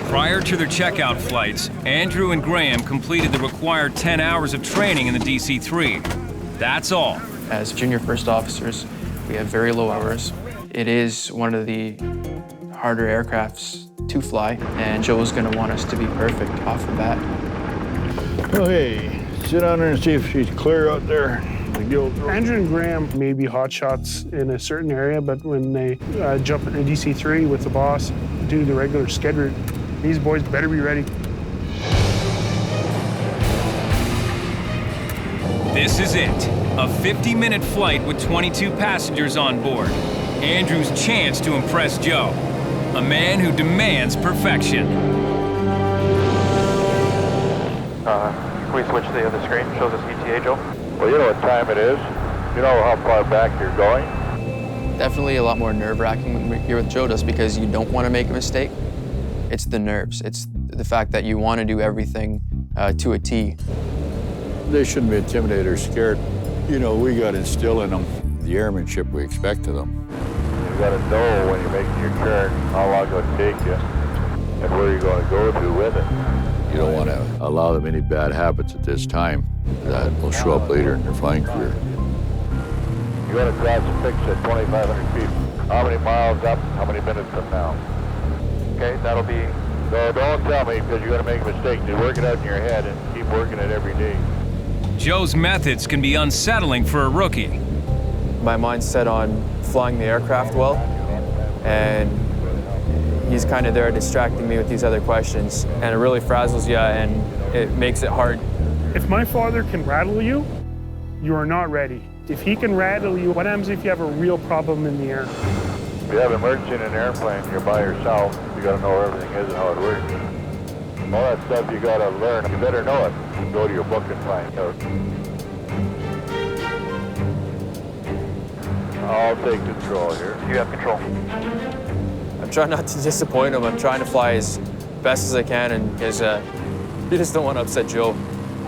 A: Prior to their checkout flights, Andrew and Graeme completed the required 10 hours of training in the DC-3. That's all.
H: As junior first officers, we have very low hours. It is one of the harder aircrafts to fly, and Joe's gonna want us to be perfect off the bat.
V: Oh, hey, sit down there and see if she's clear out there.
N: Andrew and Graeme may be hot shots in a certain area, but when they jump in a DC-3 with the boss, do the regular sced route, these boys better be ready.
A: This is it, a 50-minute flight with 22 passengers on board. Andrew's chance to impress Joe, a man who demands perfection.
B: Can we switch to the other screen? Shows us ETA, Joe.
T: Well, you know what time it is. You know how far back you're going.
H: Definitely a lot more nerve-wracking when we're here with Joe, just because you don't want to make a mistake. It's the nerves. It's the fact that you want to do everything to a T.
V: They shouldn't be intimidated or scared. You know, we got to instill in them the airmanship we expect of them.
T: You got to know when you're making your turn how long it's going to take you and where you're going to go to with it.
V: You don't want to allow them any bad habits at this time that will show up later in their flying career.
T: You got to grab some fix at 2,500 feet. How many miles up? How many minutes from now?
B: Okay, that'll be...
T: No, don't tell me because you're going to make a mistake. Just work it out in your head and keep working it every day.
A: Joe's methods can be unsettling for a rookie.
H: My mind's set on flying the aircraft well, and he's kind of there distracting me with these other questions, and it really frazzles you, and it makes it hard.
N: If my father can rattle you, you are not ready. If he can rattle you, what happens if you have a real problem in the air?
T: If you have an emergency in an airplane, you're by yourself, you got to know where everything is and how it works. All that stuff you got to learn. You better know it. You can go to your book and find out. I'll take control here.
B: You have control.
H: I'm trying not to disappoint him. I'm trying to fly as best as I can, and you just don't want to upset Joe.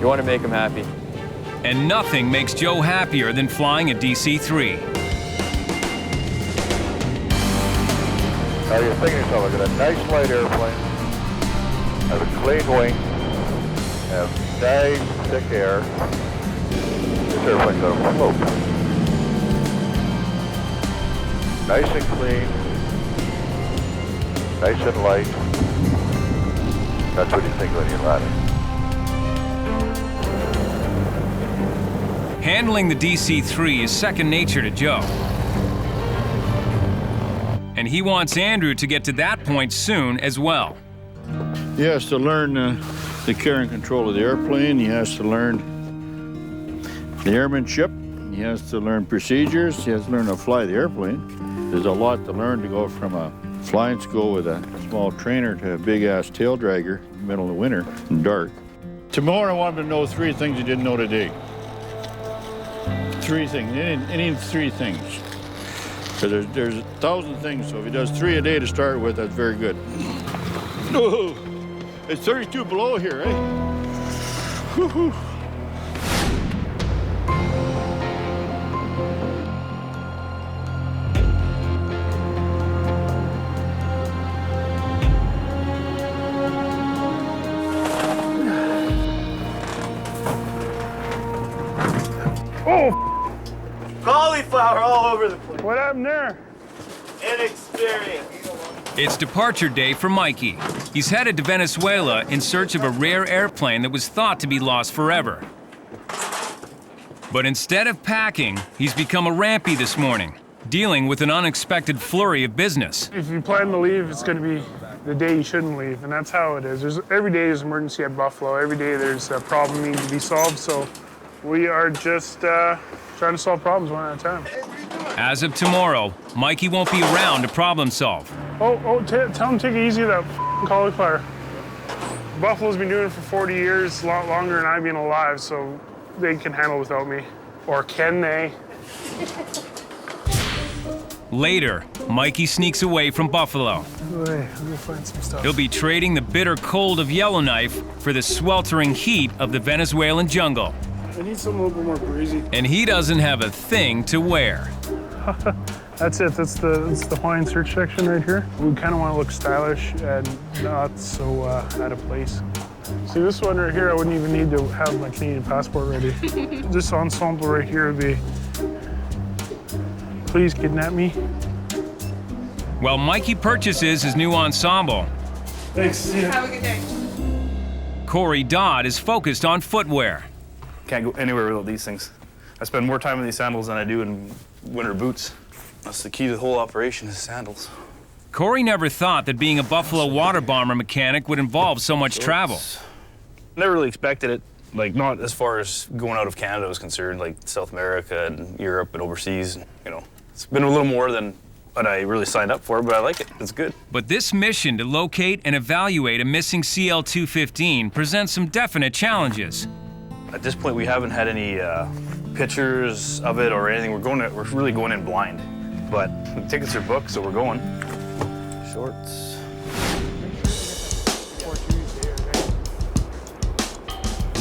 H: You want to make him happy.
A: And nothing makes Joe happier than flying a DC-3.
T: Now you're thinking to yourself, I got a nice light airplane, have a clean wing, have nice thick air. This airplane's got a float. Nice and clean, nice and light. That's what you think when you land it.
A: Handling the DC-3 is second nature to Joe. And he wants Andrew to get to that point soon as well.
V: He has to learn the care and control of the airplane. He has to learn the airmanship. He has to learn procedures. He has to learn how to fly the airplane. There's a lot to learn to go from a flying school with a small trainer to a big-ass tail dragger in the middle of the winter and dark. Tomorrow I want him to know 3 things he didn't know today. 3 things, any 3 things. Because there's 1,000 things, so if he does 3 a day to start with, that's very good. Oh, it's 32 below here, eh? Woo-hoo.
N: Oh!
G: Cauliflower all over the place.
N: What happened there?
G: Inexperience.
A: It's departure day for Mikey. He's headed to Venezuela in search of a rare airplane that was thought to be lost forever. But instead of packing, he's become a rampy this morning, dealing with an unexpected flurry of business.
N: If you plan to leave, it's going to be the day you shouldn't leave, and that's how it is. Every day there's an emergency at Buffalo. Every day there's a problem needing to be solved, so we are just trying to solve problems one at a time.
A: As of tomorrow, Mikey won't be around to problem solve.
N: Tell him to take it easy with that cauliflower. Buffalo's been doing it for 40 years, a lot longer than I've been alive, so they can handle it without me. Or can they?
A: Later, Mikey sneaks away from Buffalo.
N: I'm gonna find some stuff.
A: He'll be trading the bitter cold of Yellowknife for the sweltering heat of the Venezuelan jungle.
N: I need something a little bit more breezy.
A: And he doesn't have a thing to wear.
N: That's it. That's the Hawaiian search section right here. We kind of want to look stylish and not so out of place. See, this one right here, I wouldn't even need to have my Canadian passport ready. This ensemble right here would be, please kidnap me.
A: While Mikey purchases his new ensemble,
N: thanks.
I: Have a good day.
A: Corey Dodd is focused on footwear.
O: Can't go anywhere without these things. I spend more time in these sandals than I do in winter boots. That's the key to the whole operation is sandals.
A: Corey never thought that being a Buffalo water bomber mechanic would involve so much travel.
O: Never really expected it. Like, not as far as going out of Canada was concerned, like South America and Europe and overseas, you know. It's been a little more than what I really signed up for, but I like it. It's good.
A: But this mission to locate and evaluate a missing CL-215 presents some definite challenges.
O: At this point, we haven't had any pictures of it or anything. We're really going in blind. But the tickets are booked, so we're going. Shorts.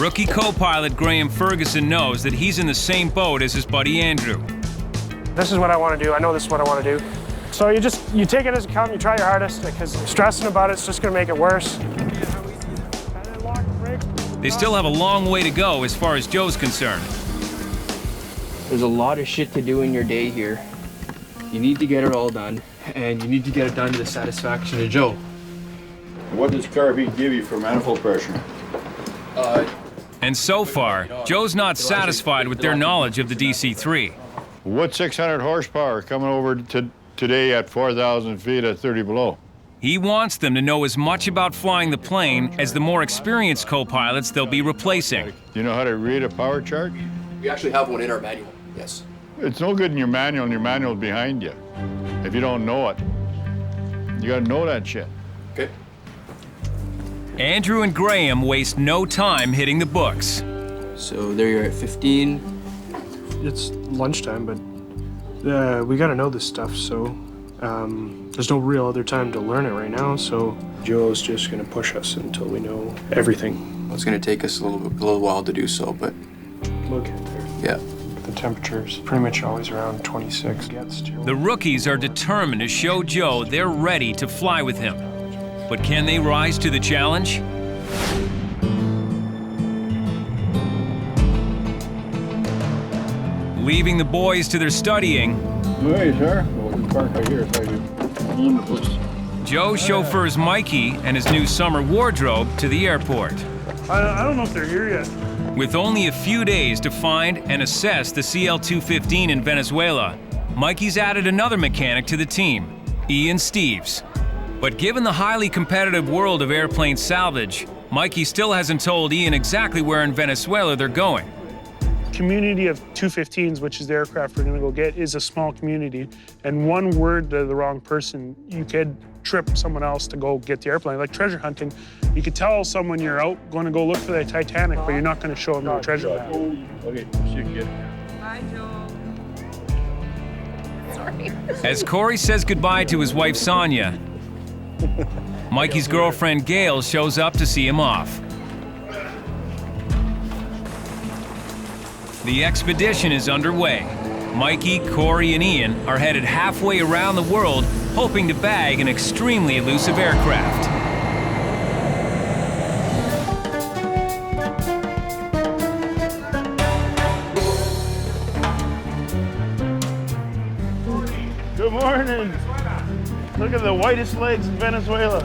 A: Rookie co-pilot Graham Ferguson knows that he's in the same boat as his buddy Andrew.
E: This is what I want to do. I know this is what I want to do. So you take it as it comes, you try your hardest, because stressing about it's just going to make it worse.
A: They still have a long way to go as far as Joe's concerned.
H: There's a lot of shit to do in your day here. You need to get it all done, and you need to get it done to the satisfaction of Joe.
L: What does carb give you for manifold pressure?
A: And so far, Joe's not satisfied with their knowledge of the DC-3.
V: What 600 horsepower coming over to today at 4,000 feet at 30 below?
A: He wants them to know as much about flying the plane as the more experienced co-pilots they'll be replacing.
V: Do you know how to read a power chart?
H: We actually have one in our manual, yes.
V: It's no good in your manual, and your manual's behind you. If you don't know it, you gotta know that shit.
H: Okay.
A: Andrew and Graeme waste no time hitting the books.
H: So there you're at 15.
E: It's lunchtime, but we got to know this stuff, so there's no real other time to learn it right now, so Joe's just going to push us until we know everything.
H: Well, it's going to take us a little while to do so, but
E: we'll get there.
H: Yeah.
E: The temperature's pretty much always around 26.
A: The rookies are determined to show Joe they're ready to fly with him. But can they rise to the challenge? Leaving the boys to their studying,
V: Hey, sir. Well, we can park right here, so you
A: Joe chauffeurs Mikey and his new summer wardrobe to the airport.
N: I don't know if they're here yet.
A: With only a few days to find and assess the CL-215 in Venezuela, Mikey's added another mechanic to the team, E1-6. But given the highly competitive world of airplane salvage, Mikey still hasn't told Ian exactly where in Venezuela they're going.
N: Community of 215s, which is the aircraft we're going to go get, is a small community. And one word to the wrong person, you could trip someone else to go get the airplane. Like treasure hunting, you could tell someone you're out going to go look for the Titanic, but you're not going to show them the treasure map.
V: Okay, so you can get
Q: Bye, Joe. Sorry.
A: As Corey says goodbye to his wife Sonia, Mikey's girlfriend Gail shows up to see him off. The expedition is underway. Mikey, Corey, and Ian are headed halfway around the world, hoping to bag an extremely elusive aircraft.
N: Good morning. Look at the whitest legs in Venezuela.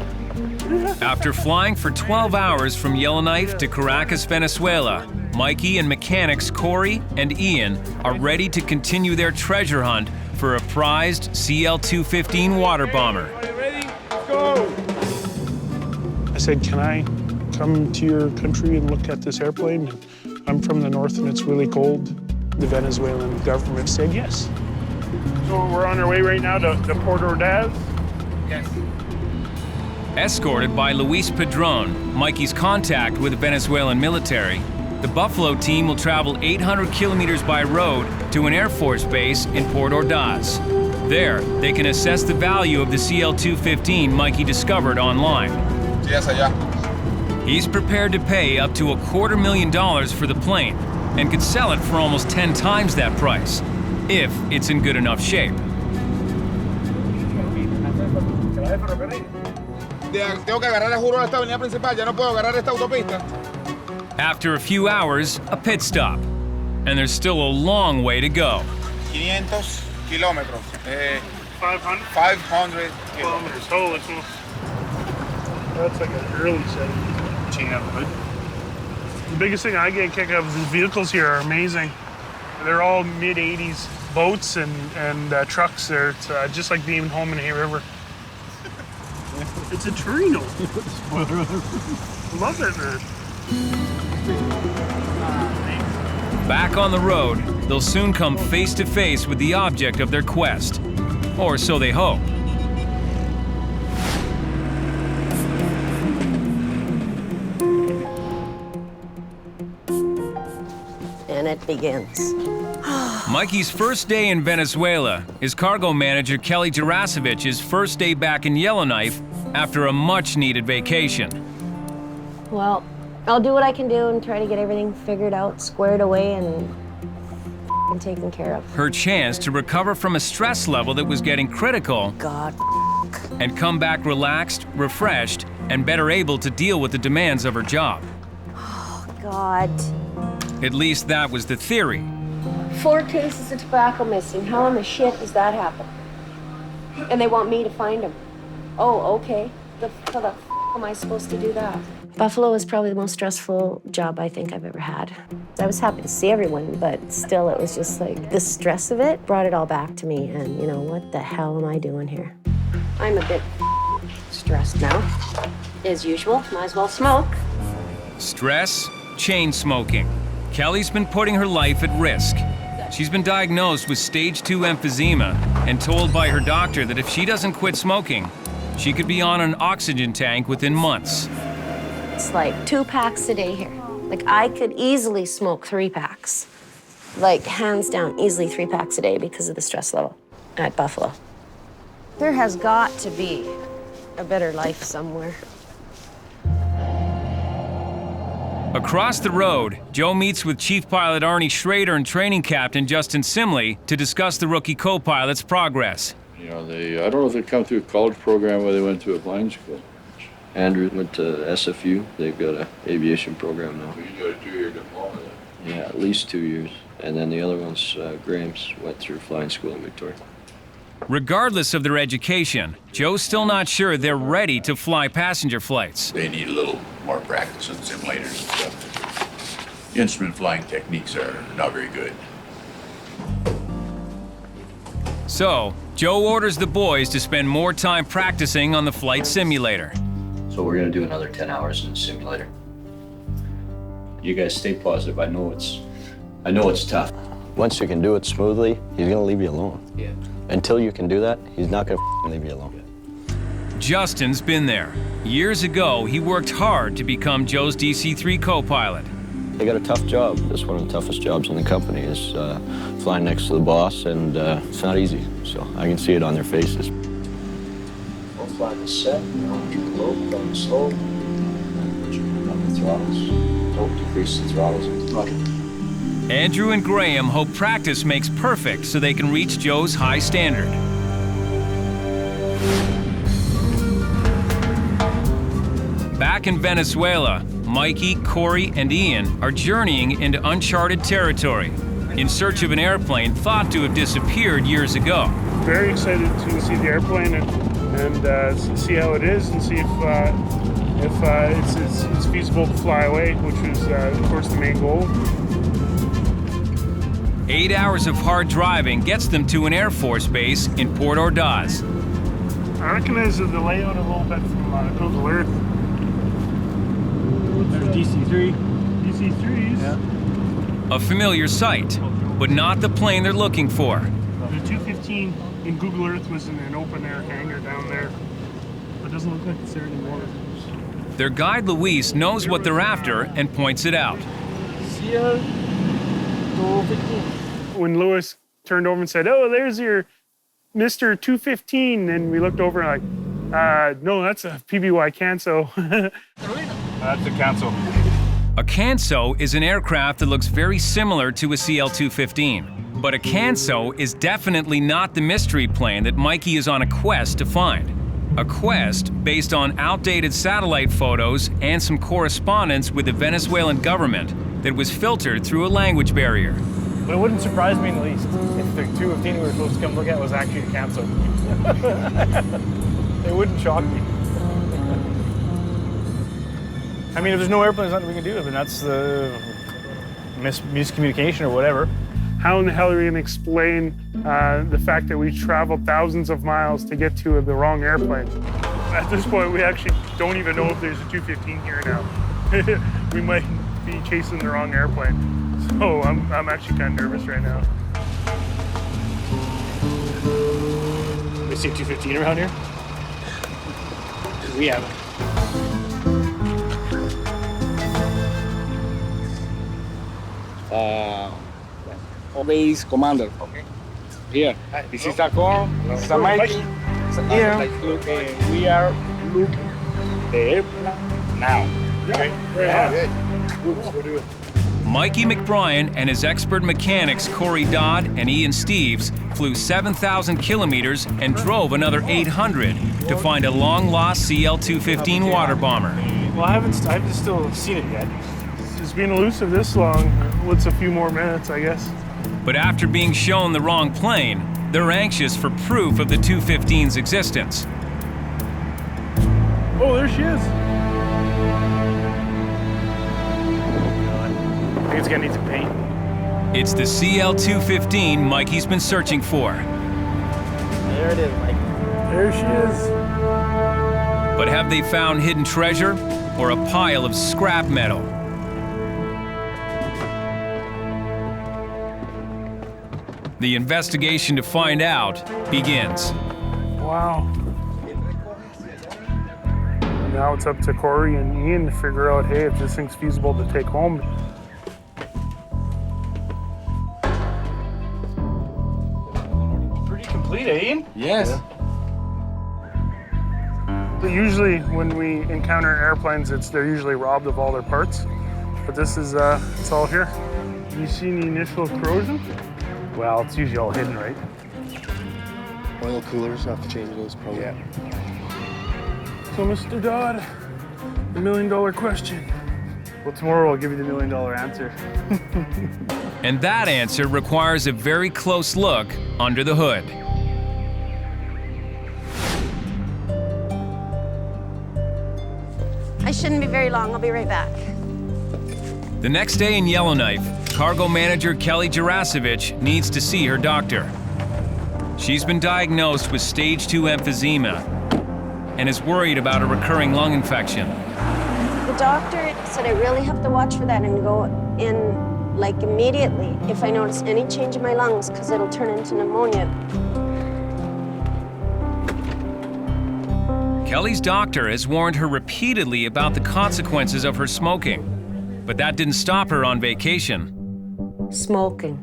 A: After flying for 12 hours from Yellowknife to Caracas, Venezuela, Mikey and mechanics Corey and Ian are ready to continue their treasure hunt for a prized CL-215 water bomber.
N: Are you ready? Let's go. I said, can I come to your country and look at this airplane? I'm from the north and it's really cold. The Venezuelan government said yes. So we're on our way right now to Port Ordaz. Yes.
A: Escorted by Luis Padron, Mikey's contact with the Venezuelan military, the Buffalo team will travel 800 kilometers by road to an Air Force base in Port Ordaz. There, they can assess the value of the CL-215 Mikey discovered online. He's prepared to pay up to $250,000 for the plane and could sell it for almost 10 times that price, if it's in good enough shape. After a few hours, a pit stop. And there's still a long way to go.
I: 500 kilómetros.
N: 500 kilometers. Holy smokes. That's like an early setting. But the biggest thing I get a kick out of is the vehicles here are amazing. They're all mid-80s boats and trucks. They're just like being home in Hay River. It's a Torino. Love it, man.
A: Back on the road, they'll soon come face to face with the object of their quest. Or so they hope.
J: And it begins.
A: Mikey's first day in Venezuela is cargo manager Kelly Jarasevich's first day back in Yellowknife after a much-needed vacation.
J: Well, I'll do what I can do and try to get everything figured out, squared away, and taken care of.
A: Her chance to recover from a stress level that was getting critical.
J: God.
A: And come back relaxed, refreshed, and better able to deal with the demands of her job.
J: Oh, God.
A: At least that was the theory.
J: 4 cases of tobacco missing. How in the shit does that happen? And they want me to find them. Oh, okay. How the f am I supposed to do that? Buffalo was probably the most stressful job I think I've ever had. I was happy to see everyone, but still it was just like the stress of it brought it all back to me. And you know, what the hell am I doing here? I'm a bit stressed now. As usual, might as well smoke.
A: Stress, chain smoking. Kelly's been putting her life at risk. She's been diagnosed with stage 2 emphysema and told by her doctor that if she doesn't quit smoking, she could be on an oxygen tank within months.
J: It's like 2 packs a day here. Like I could easily smoke 3 packs. Like hands down, easily 3 packs a day because of the stress level at Buffalo. There has got to be a better life somewhere.
A: Across the road, Joe meets with Chief Pilot Arnie Schrader and Training Captain Justin Simley to discuss the rookie co-pilot's progress.
V: You know, I don't know if they come through a college program or they went to a flying school.
S: Andrew went to SFU. They've got an aviation program now.
V: You got a 2-year diploma then?
S: Yeah, at least 2 years. And then the other one's Graham's went through flying school in Victoria.
A: Regardless of their education, Joe's still not sure they're ready to fly passenger flights.
L: They need a little more practice on simulators and stuff. The instrument flying techniques are not very good.
A: So, Joe orders the boys to spend more time practicing on the flight simulator.
S: So we're gonna do another 10 hours in the simulator. You guys stay positive. I know it's tough. Once you can do it smoothly, he's gonna leave you alone. Yeah. Until you can do that, he's not gonna leave you alone.
A: Justin's been there. Years ago, he worked hard to become Joe's DC-3 co-pilot.
S: They got a tough job. That's one of the toughest jobs in the company is flying next to the boss, and it's not easy. So I can see it on their faces. We'll fly the set, keep it low, fly slow, and push up the throttles. Don't decrease the throttles into bucket.
A: Andrew and Graeme hope practice makes perfect so they can reach Joe's high standard. Back in Venezuela, Mikey, Corey, and Ian are journeying into uncharted territory in search of an airplane thought to have disappeared years ago.
N: Very excited to see the airplane and see how it is and see if it's feasible to fly away, which is, of course, the main goal.
A: 8 hours of hard driving gets them to an Air Force base in Port Ordaz.
N: I recognize the layout a little bit from Google Earth. There's DC-3. DC-3s. Yeah.
A: A familiar sight, but not the plane they're looking for.
N: The 215 in Google Earth was in an open-air hangar down there. It doesn't look like it's there anymore.
A: Their guide, Luis, knows what they're after and points it out.
N: CL-215. When Lewis turned over and said, "Oh, there's your Mr. 215," and we looked over and no, that's a PBY Canso.
O: That's a Canso.
A: A Canso is an aircraft that looks very similar to a CL-215. But a Canso is definitely not the mystery plane that Mikey is on a quest to find. A quest based on outdated satellite photos and some correspondence with the Venezuelan government that was filtered through a language barrier.
F: But it wouldn't surprise me in the least if the 215 we were supposed to come look at was actually a Canso. It wouldn't shock me. I mean, if there's no airplane, there's nothing we can do. I mean, that's the miscommunication or whatever.
N: How in the hell are we going to explain the fact that we traveled thousands of miles to get to the wrong airplane? At this point, we actually don't even know if there's a 215 here now. We might be chasing the wrong airplane. So I'm actually kind of nervous right now.
F: We see a 215 around here? We haven't.
M: Obeys commander. Okay. Here. This is a call. This is a Mikey. Here. We are looking the airplane now.
N: Okay.
A: Mikey McBryan and his expert mechanics Corey Dodd and Ian Steves flew 7,000 kilometers and drove another 800 to find a long-lost CL-215 water bomber.
F: Well, I haven't still seen it yet.
N: It's been elusive this long. What's a few more minutes, I guess.
A: But after being shown the wrong plane, they're anxious for proof of the 215's existence.
N: Oh, there she is. I think it's gonna need some paint.
A: It's the CL-215 Mikey's been searching for.
F: There it is, Mike.
N: There she is.
A: But have they found hidden treasure or a pile of scrap metal? The investigation to find out begins.
N: Wow. Now it's up to Corey and Ian to figure out, hey, if this thing's feasible to take home.
F: Pretty complete, eh, Ian?
W: Yes.
N: But usually when we encounter airplanes, they're usually robbed of all their parts. But this is, it's all here. You see any initial corrosion?
F: Well, it's usually all hidden, right?
P: Oil coolers, have to change those probably.
N: Yeah. So, Mr. Dodd, the $1 million question.
F: Well, tomorrow I'll give you the $1 million answer.
A: And that answer requires a very close look under the hood.
J: I shouldn't be very long. I'll be right back.
A: The next day in Yellowknife, cargo manager Kelly Jarasevich needs to see her doctor. She's been diagnosed with stage 2 emphysema and is worried about a recurring lung infection.
J: The doctor said I really have to watch for that and go in like immediately if I notice any change in my lungs because it'll turn into pneumonia.
A: Kelly's doctor has warned her repeatedly about the consequences of her smoking, but that didn't stop her on vacation.
J: Smoking.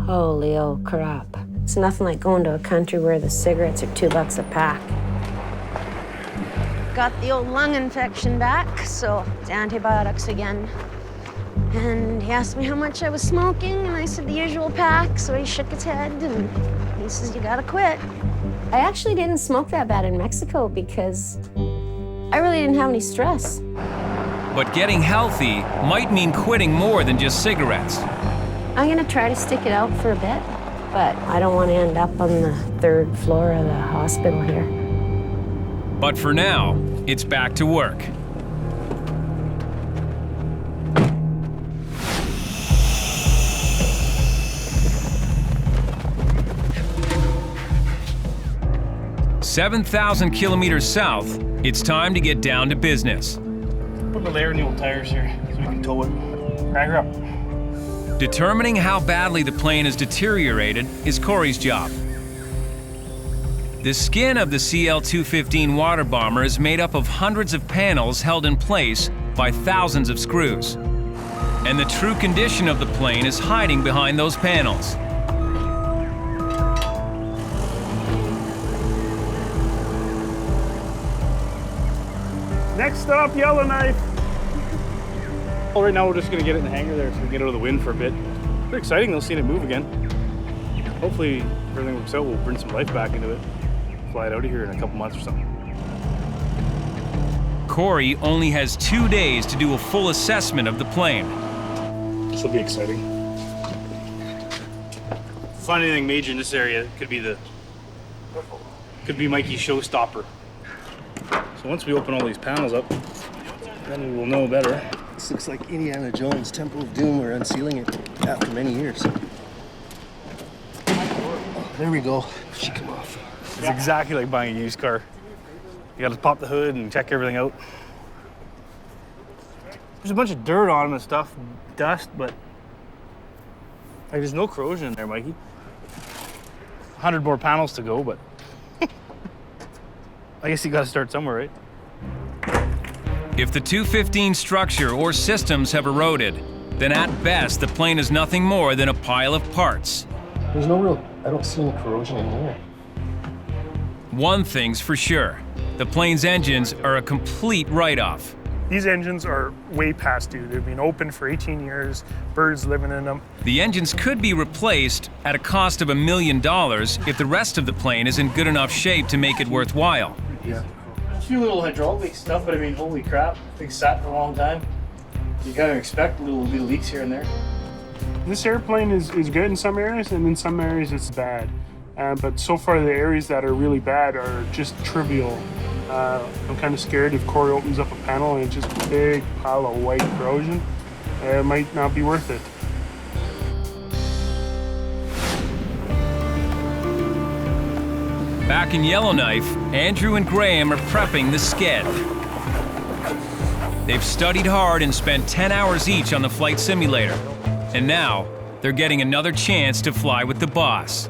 J: Holy old crap. It's nothing like going to a country where the cigarettes are $2 a pack. Got the old lung infection back, so it's antibiotics again. And he asked me how much I was smoking, and I said the usual pack, so he shook his head, and he says, you gotta quit. I actually didn't smoke that bad in Mexico because I really didn't have any stress.
A: But getting healthy might mean quitting more than just cigarettes.
J: I'm gonna try to stick it out for a bit, but I don't want to end up on the 3rd floor of the hospital here.
A: But for now, it's back to work. "7,000 kilometers south, it's time to get down to business."
F: Put the layer in the old tires here so we can tow it. Drag her up.
A: Determining how badly the plane has deteriorated is Corey's job. The skin of the CL-215 water bomber is made up of hundreds of panels held in place by thousands of screws. And the true condition of the plane is hiding behind those panels.
N: Next stop, Yellowknife.
F: Well, right now we're just gonna get it in the hangar there so we can get out of the wind for a bit. Pretty exciting though, seeing it move again. Hopefully, if everything works out, we'll bring some life back into it. Fly it out of here in a couple months or something.
A: Corey only has 2 days to do a full assessment of the plane.
F: This will be exciting. Find anything major in this area, could be Mikey's showstopper. So once we open all these panels up, then we will know better.
P: This looks like Indiana Jones' Temple of Doom. We're unsealing it after many years. Oh, there we go. She come off.
F: It's exactly like buying a used car. You gotta pop the hood and check everything out. There's a bunch of dirt on them and stuff, dust, but like, there's no corrosion in there, Mikey. 100 more panels to go, but I guess you gotta start somewhere, right?
A: If the 215 structure or systems have eroded, then at best the plane is nothing more than a pile of parts.
P: There's no real, I don't see any corrosion in here.
A: One thing's for sure, the plane's engines are a complete write-off.
N: These engines are way past due. They've been open for 18 years, birds living in them.
A: The engines could be replaced at a cost of $1 million if the rest of the plane is in good enough shape to make it worthwhile.
F: Yeah. A few little hydraulic stuff, but I mean, holy crap, things sat for a long time. You kind of expect little leaks here and there.
N: This airplane is good in some areas, and in some areas it's bad. But so far the areas that are really bad are just trivial. I'm kind of scared if Corey opens up a panel and it's just a big pile of white corrosion. It might not be worth it.
A: Back in Yellowknife, Andrew and Graeme are prepping the sked. They've studied hard and spent 10 hours each on the flight simulator. And now, they're getting another chance to fly with the boss.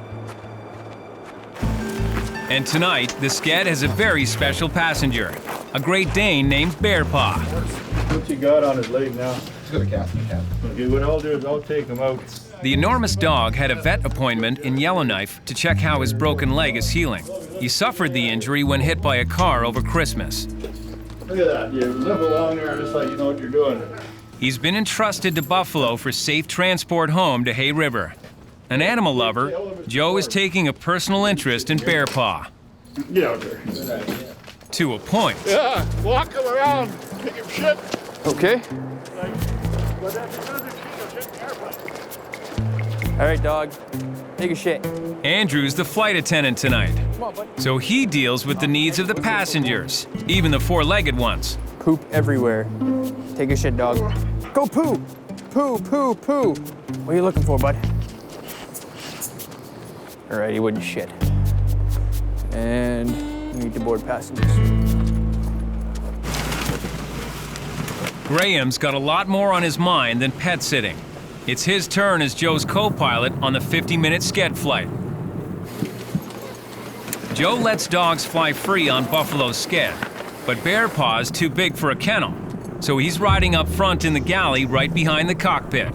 A: And tonight, the sked has a very special passenger, a Great Dane named Bear Paw.
V: What you got on his leg now? He's got a cast in the cap. Okay, what I'll do is I'll take him out.
A: The enormous dog had a vet appointment in Yellowknife to check how his broken leg is healing. He suffered the injury when hit by a car over Christmas.
V: Look at that, you limp along there just like you know what you're doing.
A: He's been entrusted to Buffalo for safe transport home to Hay River. An animal lover, Joe is taking a personal interest in Bear Paw.
V: Get out there.
A: To a point.
V: Yeah, walk him around, pick him shit.
H: Okay. All right, dog. Take a shit.
A: Andrew's the flight attendant tonight, so he deals with the needs of the passengers, even the four-legged ones.
H: Poop everywhere. Take a shit, dog. Go poo! Poo, poo, poo! What are you looking for, bud? All right, he wouldn't shit. And we need to board passengers.
A: Graham's got a lot more on his mind than pet sitting. It's his turn as Joe's co-pilot on the 50-minute sked flight. Joe lets dogs fly free on Buffalo's sked, but Bear Paw's too big for a kennel, so he's riding up front in the galley right behind the cockpit.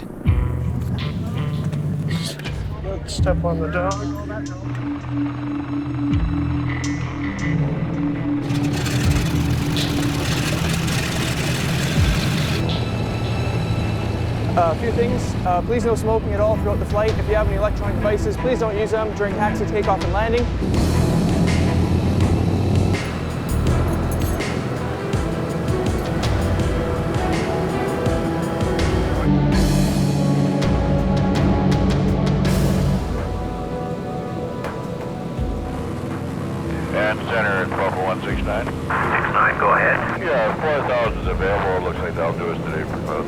E: Don't step on the dog.
H: A few things. Please no smoking at all throughout the flight. If you have any electronic devices, please don't use them during taxi, takeoff, and landing.
L: And center at 12169. 69, go ahead. Yeah, 4,000 is available. It looks like they'll do us today for both.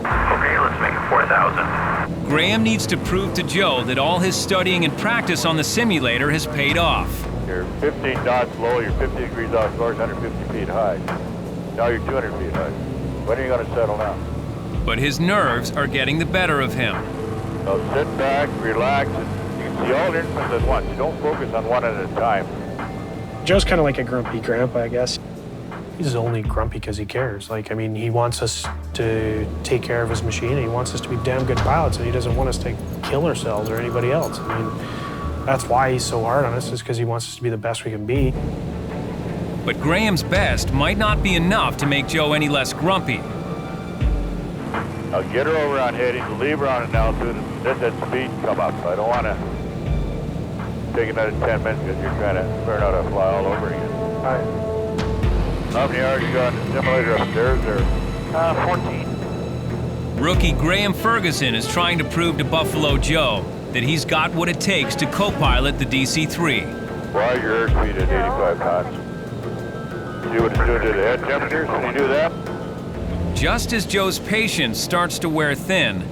L: Okay, let's make it 4,000.
A: Graham needs to prove to Joe that all his studying and practice on the simulator has paid off.
L: You're 15 knots low, you're 50 degrees off course, 150 feet high. Now you're 200 feet high. When are you going to settle now?
A: But his nerves are getting the better of him.
L: So sit back, relax, and you can see all the instruments at once. You don't focus on one at a time.
E: Joe's kind of like a grumpy grandpa, I guess. He's only grumpy because he cares. Like, I mean, he wants us to take care of his machine, and he wants us to be damn good pilots, and he doesn't want us to kill ourselves or anybody else. I mean, that's why he's so hard on us, is because he wants us to be the best we can be.
A: But Graham's best might not be enough to make Joe any less grumpy.
L: Now get her over on heading, leave her on an altitude, and let that speed come up. I don't want to take another 10 minutes because you're trying to learn how to fly all over again.
E: All right.
L: How many hours you got in the simulator upstairs there?
B: 14.
A: Rookie Graham Ferguson is trying to prove to Buffalo Joe that he's got what it takes to co-pilot the DC-3.
L: Why is your airspeed at 85 knots? See what it's doing to the head temperatures when you do that?
A: Just as Joe's patience starts to wear thin,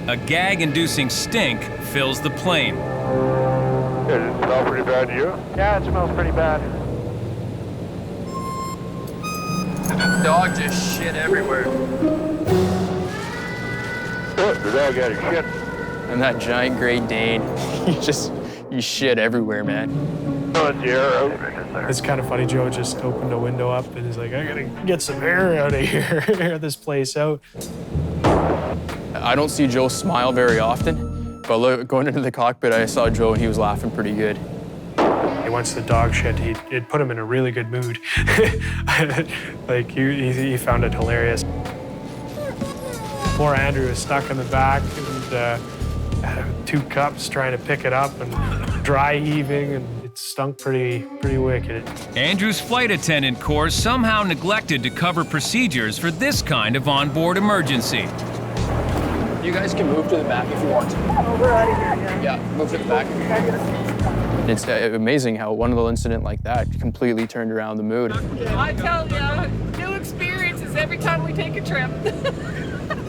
A: a gag-inducing stink fills the plane.
L: Does it smell pretty bad to you?
B: Yeah, it smells pretty bad.
H: Dog just shit everywhere.
L: Oh, the dog had his shit.
H: And that giant Great Dane, you shit everywhere, man.
L: Oh, it's the air out.
E: It's kind of funny. Joe just opened a window up and he's like, I gotta get some air out of here, air this place out.
H: I don't see Joe smile very often, but going into the cockpit, I saw Joe and he was laughing pretty good.
E: Once the dog shed, it put him in a really good mood. Like, he found it hilarious. Poor Andrew was stuck in the back and had 2 cups trying to pick it up and dry heaving, and it stunk pretty wicked.
A: Andrew's flight attendant course somehow neglected to cover procedures for this kind of onboard emergency.
H: You guys can move to the back if you want to.
Q: Oh, we're out of here.
H: Yeah, move to the back. It's amazing how one little incident like that completely turned around the mood.
Q: I tell you, new experiences every time we take a trip.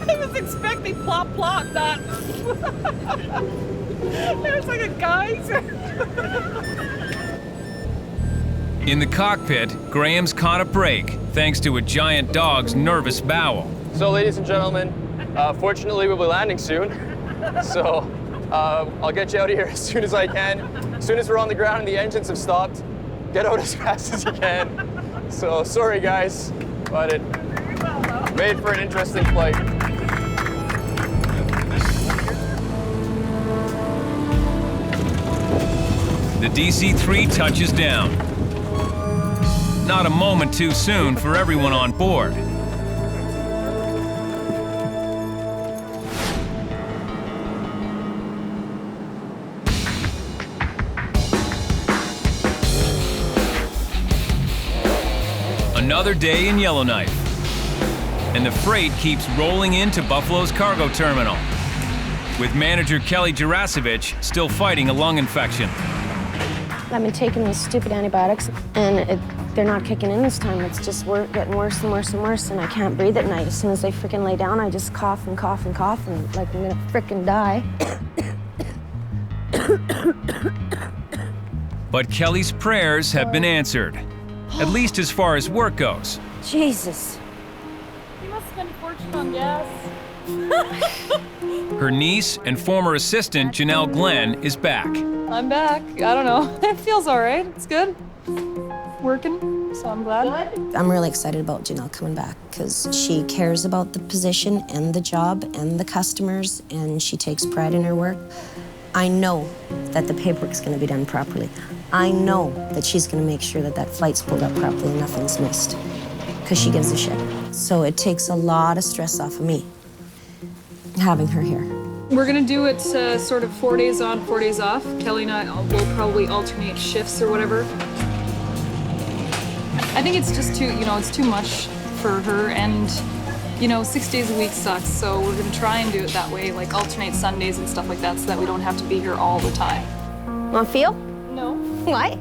Q: I was expecting plop, plop, not. There's like a geyser.
A: In the cockpit, Graham's caught a break thanks to a giant dog's nervous bowel.
H: So, ladies and gentlemen, fortunately we'll be landing soon. So I'll get you out of here as soon as I can. As soon as we're on the ground and the engines have stopped, get out as fast as you can. So sorry guys, but it made for an interesting flight.
A: The DC-3 touches down. Not a moment too soon for everyone on board. Another day in Yellowknife, and the freight keeps rolling into Buffalo's cargo terminal, with manager Kelly Jarasevich still fighting a lung infection.
J: I've been taking these stupid antibiotics, and they're not kicking in this time. It's just getting worse and worse and worse, and I can't breathe at night. As soon as I freaking lay down, I just cough and cough and cough, and like I'm gonna freaking die.
A: But Kelly's prayers have been answered, at least as far as work goes.
J: Jesus.
Q: You must spend a fortune on gas.
A: Her niece and former assistant, Janelle Glenn, is back.
Q: I'm back. I don't know. It feels all right. It's good. Working, so I'm glad.
J: I'm really excited about Janelle coming back because she cares about the position and the job and the customers, and she takes pride in her work. I know that the paperwork's going to be done properly. I know that she's going to make sure that that flight's pulled up properly and nothing's missed because she gives a shit. So it takes a lot of stress off of me having her here.
Q: We're gonna do it sort of 4 days on, 4 days off. Kelly and I will probably alternate shifts or whatever. I think it's just it's too much for her, and 6 days a week sucks, so we're gonna try and do it that way, like alternate Sundays and stuff like that so that we don't have to be here all the time.
J: Want to feel?
Q: No.
J: Why?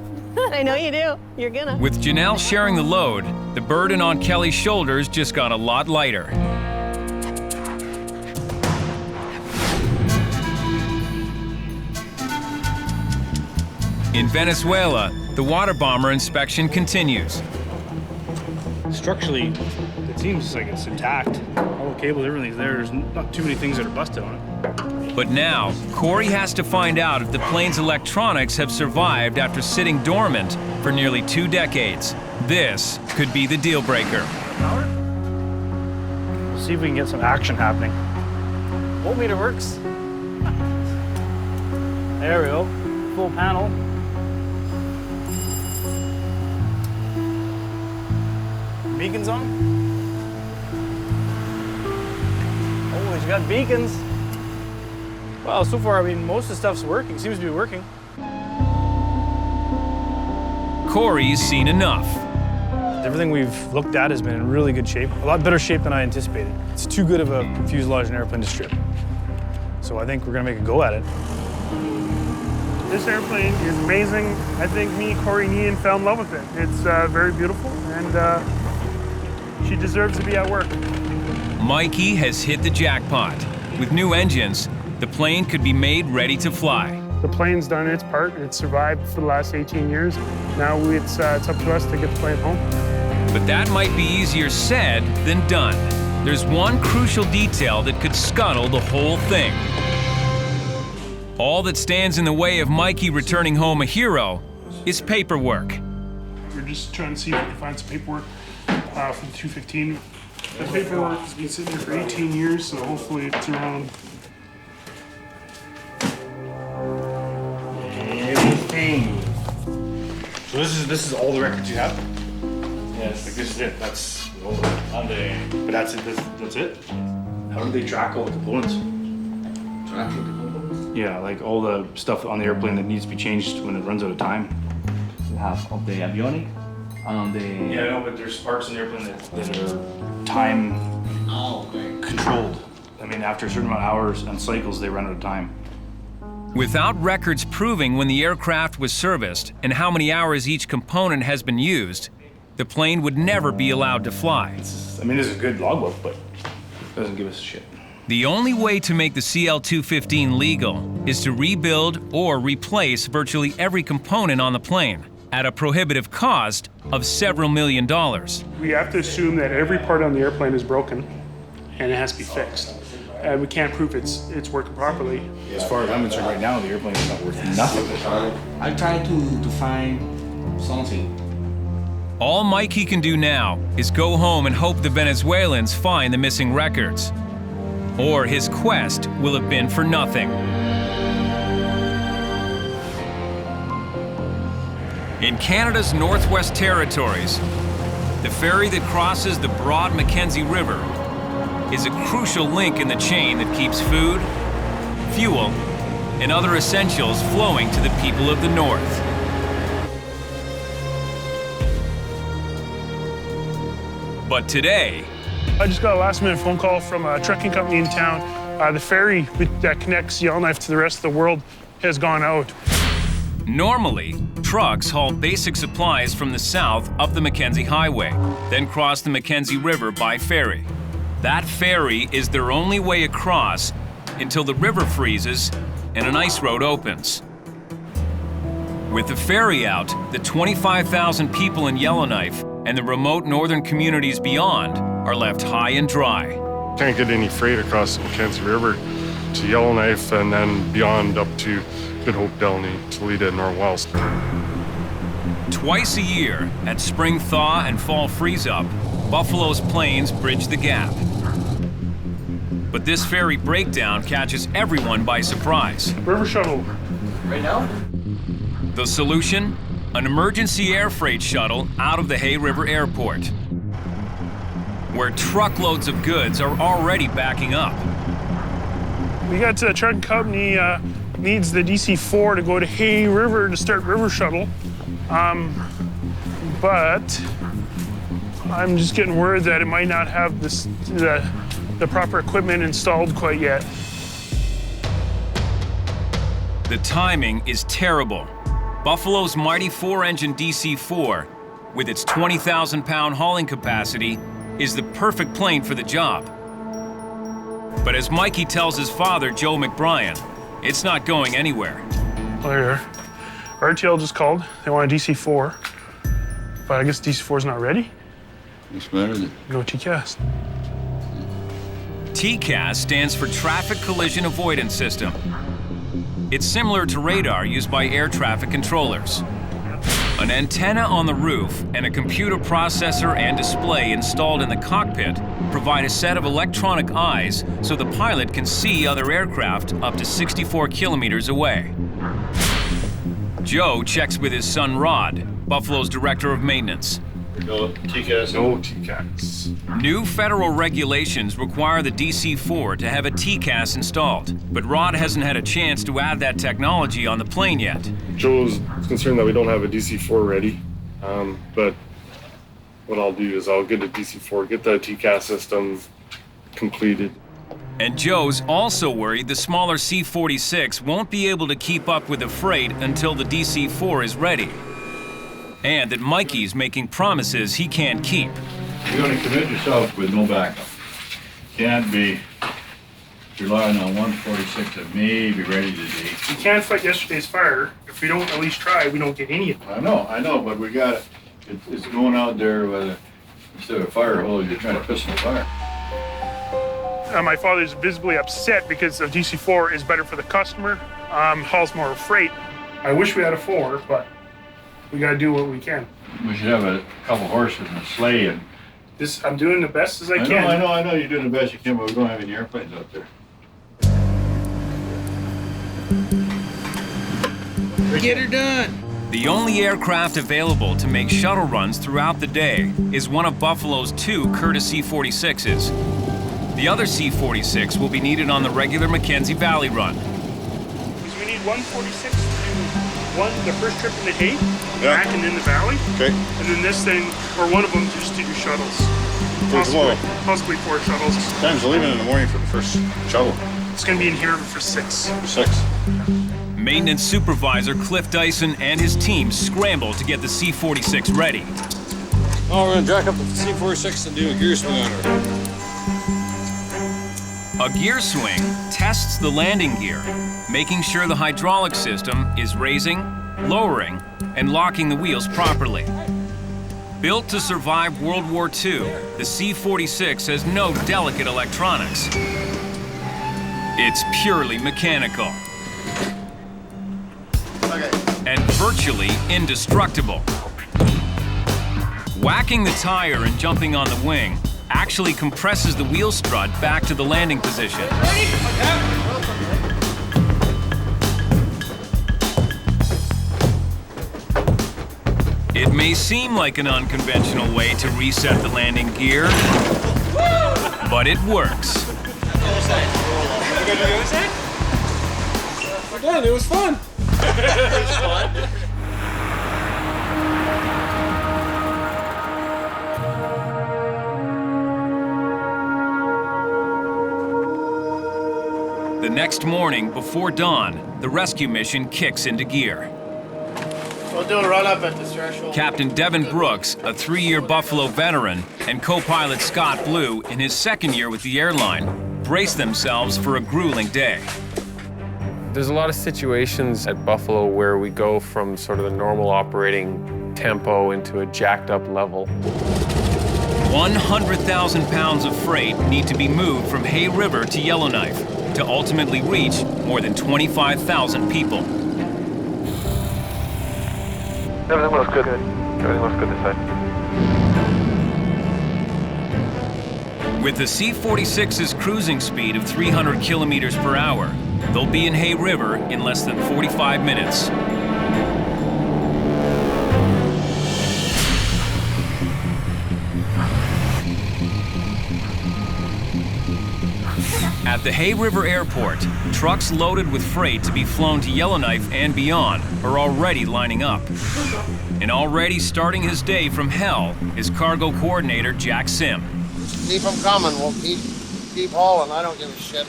J: I know you do. You're gonna.
A: With Janelle sharing the load, the burden on Kelly's shoulders just got a lot lighter. In Venezuela, the water bomber inspection continues.
F: Structurally, it seems like it's intact. All the cables, everything's there. There's not too many things that are busted on it.
A: But now, Corey has to find out if the plane's electronics have survived after sitting dormant for nearly 2 decades. This could be the deal breaker.
F: We'll see if we can get some action happening. Voltmeter works. There we go. Full panel. Beacons on? Oh, he's got beacons. Well, so far, most of the stuff's working. Seems to be working.
A: Corey's seen enough.
F: Everything we've looked at has been in really good shape. A lot better shape than I anticipated. It's too good of a fuselage and airplane to strip. So I think we're gonna make a go at it.
N: This airplane is amazing. I think me, Corey, and Ian fell in love with it. It's very beautiful, and she deserves to be at work.
A: Mikey has hit the jackpot. With new engines, the plane could be made ready to fly.
N: The plane's done its part. It's survived for the last 18 years. Now it's up to us to get the plane home.
A: But that might be easier said than done. There's one crucial detail that could scuttle the whole thing. All that stands in the way of Mikey returning home a hero is paperwork.
N: We're just trying to see if we can find some paperwork for the 215. The paperwork has been sitting there for 18 years, so hopefully it's around.
P: Everything.
F: So this is all the records you have? Yes. Like this is it. That's on the. But that's it. That's it. How do they track all the components? Track the components? Yeah, like all the stuff on the airplane that needs to be changed when it runs out of time.
M: We have of the avionic and the.
F: Yeah, no, but there's parts in the airplane that are time controlled. I mean, after a certain amount of hours and cycles, they run out of time.
A: Without records proving when the aircraft was serviced and how many hours each component has been used, the plane would never be allowed to fly.
F: I mean, this is a good logbook, but it doesn't give us shit.
A: The only way to make the CL-215 legal is to rebuild or replace virtually every component on the plane at a prohibitive cost of several $million.
N: We have to assume that every part on the airplane is broken and it has to be fixed. And we can't prove it's working properly.
F: As far as I'm concerned right now, the airplane is not worth nothing.
M: I try to find something.
A: All Mikey can do now is go home and hope the Venezuelans find the missing records. Or his quest will have been for nothing. In Canada's Northwest Territories, the ferry that crosses the broad Mackenzie River is a crucial link in the chain that keeps food, fuel, and other essentials flowing to the people of the North. But today,
N: I just got a last-minute phone call from a trucking company in town. The ferry that connects Yellowknife to the rest of the world has gone out.
A: Normally, trucks haul basic supplies from the south up the Mackenzie Highway, then cross the Mackenzie River by ferry. That ferry is their only way across until the river freezes and an ice road opens. With the ferry out, the 25,000 people in Yellowknife and the remote northern communities beyond are left high and dry.
K: Can't get any freight across the Mackenzie River to Yellowknife and then beyond up to Good Hope, Delny, Toledo, and Norwest.
A: Twice a year, at spring thaw and fall freeze-up, Buffalo's planes bridge the gap. But this ferry breakdown catches everyone by surprise.
N: River shuttle.
M: Right now?
A: The solution? An emergency air freight shuttle out of the Hay River Airport, where truckloads of goods are already backing up.
N: We got a trucking company needs the DC-4 to go to Hay River to start river shuttle. But I'm just getting word that it might not have the proper equipment installed quite yet.
A: The timing is terrible. Buffalo's mighty 4-engine DC-4, with its 20,000-pound hauling capacity, is the perfect plane for the job. But as Mikey tells his father, Joe McBryan, it's not going anywhere.
N: Oh, here. RTL just called. They want a DC-4. But I guess DC-4 is not ready.
V: What's the matter with it?
N: Go TCAS.
A: TCAS stands for Traffic Collision Avoidance System. It's similar to radar used by air traffic controllers. An antenna on the roof and a computer processor and display installed in the cockpit provide a set of electronic eyes so the pilot can see other aircraft up to 64 kilometers away. Joe checks with his son Rod, Buffalo's director of maintenance.
V: No TCAS.
K: No TCAS.
A: New federal regulations require the DC-4 to have a TCAS installed, but Rod hasn't had a chance to add that technology on the plane yet.
K: Joe's concerned that we don't have a DC-4 ready, but what I'll do is I'll get a DC-4, get the TCAS system completed.
A: And Joe's also worried the smaller C-46 won't be able to keep up with the freight until the DC-4 is ready. And that Mikey's making promises he can't keep.
V: You're going to commit yourself with no backup. Can't be relying on 146 that may be ready today.
N: We can't fight yesterday's fire. If we don't at least try, we don't get any of it.
V: I know, but we got it. It's going out there with instead of a fire hose, you're trying to piss in the fire.
N: My father's visibly upset because the DC-4 is better for the customer, hauls more freight. I wish we had a 4, but we gotta do what we can.
V: We should have a couple horses and a sleigh and...
N: I'm doing the best as I can.
V: I know you're doing the best you can, but we don't have any airplanes out there.
M: Get her done.
A: The only aircraft available to make shuttle runs throughout the day is one of Buffalo's 2 Curtiss C-46s. The other C-46 will be needed on the regular Mackenzie Valley run.
N: Because we need 146 to do the first trip in the hay, back and in the valley.
I: Okay.
N: And then this thing, or one of them, just to do shuttles.
I: For tomorrow.
N: Possibly 4 shuttles.
I: Time's leaving in the morning for the first shuttle.
N: It's going to be in here for 6.
I: 6.
A: Maintenance supervisor Cliff Dyson and his team scramble to get the C-46 ready.
C: Oh, we're gonna jack up the C-46 and do a gear swing on her.
A: A gear swing tests the landing gear, making sure the hydraulic system is raising, lowering, and locking the wheels properly. Built to survive World War II, the C-46 has no delicate electronics. It's purely mechanical. And virtually indestructible. Whacking the tire and jumping on the wing actually compresses the wheel strut back to the landing position. It may seem like an unconventional way to reset the landing gear, but it works.
C: We're done, it was fun.
A: The next morning, before dawn, the rescue mission kicks into gear.
R: We'll do a run-up at the threshold.
A: Captain Devin Brooks, a 3-year Buffalo veteran, and co-pilot Scott Blue, in his 2nd year with the airline, brace themselves for a grueling day.
D: There's a lot of situations at Buffalo where we go from sort of the normal operating tempo into a jacked up level.
A: 100,000 pounds of freight need to be moved from Hay River to Yellowknife to ultimately reach more than 25,000 people.
B: Everything looks good. Everything looks good this side.
A: With the C-46's cruising speed of 300 kilometers per hour, they'll be in Hay River in less than 45 minutes. At the Hay River Airport, trucks loaded with freight to be flown to Yellowknife and beyond are already lining up. And already starting his day from hell is cargo coordinator Jack Sim.
R: Keep them coming. We'll keep hauling. I don't give a shit.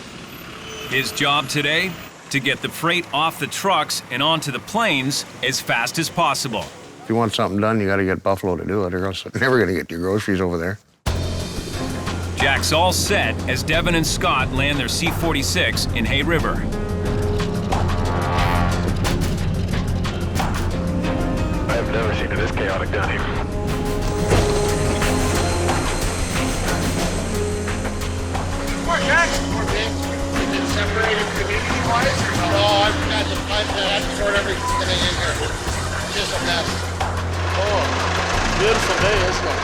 A: His job today? To get the freight off the trucks and onto the planes as fast as possible.
U: If you want something done, you got to get Buffalo to do it, or else you're never going to get your groceries over there.
A: Jack's all set as Devan and Scott land their C-46 in Hay River.
L: I have never seen it this chaotic down here.
R: More Jack. More big. Is it separated community-wise or no? No, I've had to sort everything in here. It's just a mess. Oh, beautiful day, isn't it?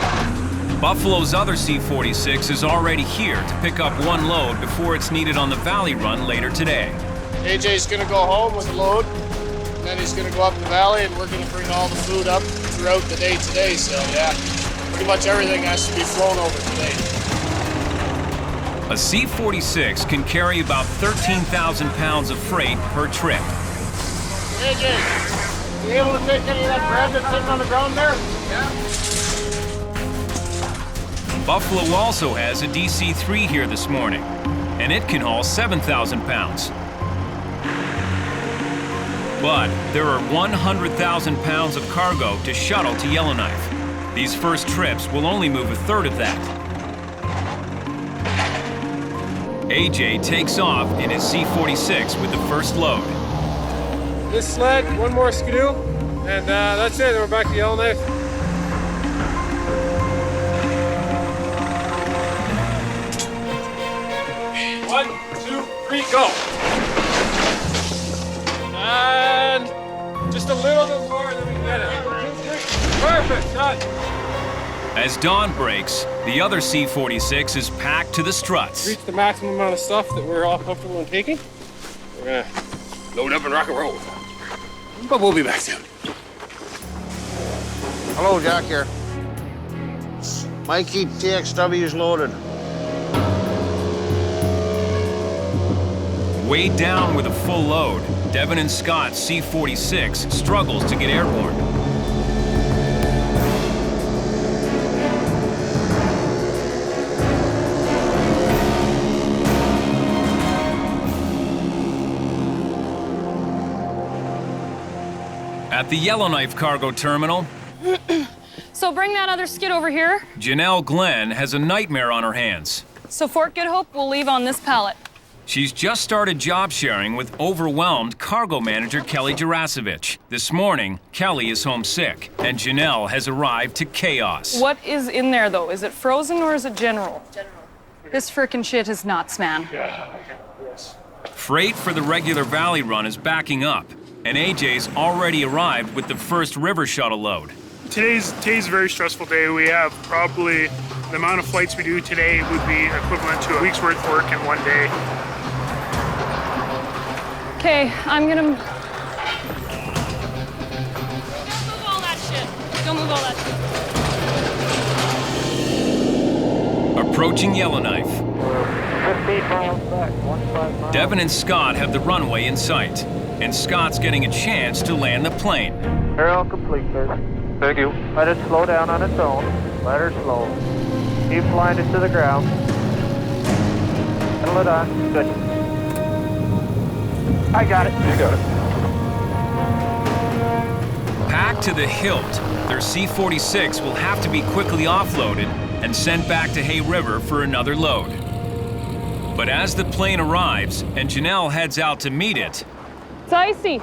A: Buffalo's other C-46 is already here to pick up one load before it's needed on the Valley run later today.
R: AJ's gonna go home with a load, and then he's gonna go up the valley, and we're gonna bring all the food up throughout the day today, so yeah. Pretty much everything has to be flown over today.
A: A C-46 can carry about 13,000 pounds of freight per trip.
R: AJ, you able to take any of that bread that's sitting on the ground there? Yeah.
A: Buffalo also has a DC-3 here this morning, and it can haul 7,000 pounds. But there are 100,000 pounds of cargo to shuttle to Yellowknife. These first trips will only move a third of that. AJ takes off in his C-46 with the first load.
D: This sled, one more skidoo, and that's it. Then we're back to Yellowknife. One, two, three, go. And just a little bit more, and then we can get it. Perfect, done.
A: As dawn breaks, the other C-46 is packed to the struts.
D: Reach the maximum amount of stuff that we're all comfortable in taking. We're gonna load up and rock and roll. But we'll be back soon.
U: Hello, Jack here. Mikey, TXW's loaded.
A: Weighed down with a full load, Devan and Scott C-46 struggles to get airborne. At the Yellowknife cargo terminal,
Q: So bring that other skid over here.
A: Janelle Glenn has a nightmare on her hands.
Q: So Fort Good Hope will leave on this pallet.
A: She's just started job sharing with overwhelmed cargo manager Kelly Jarasevich. This morning, Kelly is homesick, and Janelle has arrived to chaos.
Q: What is in there, though? Is it frozen or is it general? General. This frickin' shit is nuts, man.
A: Freight for the regular Valley run is backing up, and AJ's already arrived with the first river shuttle load.
N: Today's a very stressful day. We have probably the amount of flights we do today would be equivalent to a week's worth of work in one day.
Q: Okay, I'm gonna... Don't move all that shit. Don't move all that shit.
A: Approaching Yellowknife.
B: 15 miles back, 25 miles.
A: Devan and Scott have the runway in sight, and Scott's getting a chance to land the plane.
B: Aerial complete, sir. Thank you. Let it slow down on its own. Let her slow. Keep flying it to the ground. Settle it on. Good. I got it. You got it.
A: Packed to the hilt, their C-46 will have to be quickly offloaded and sent back to Hay River for another load. But as the plane arrives and Janelle heads out to meet it,
Q: It's icy.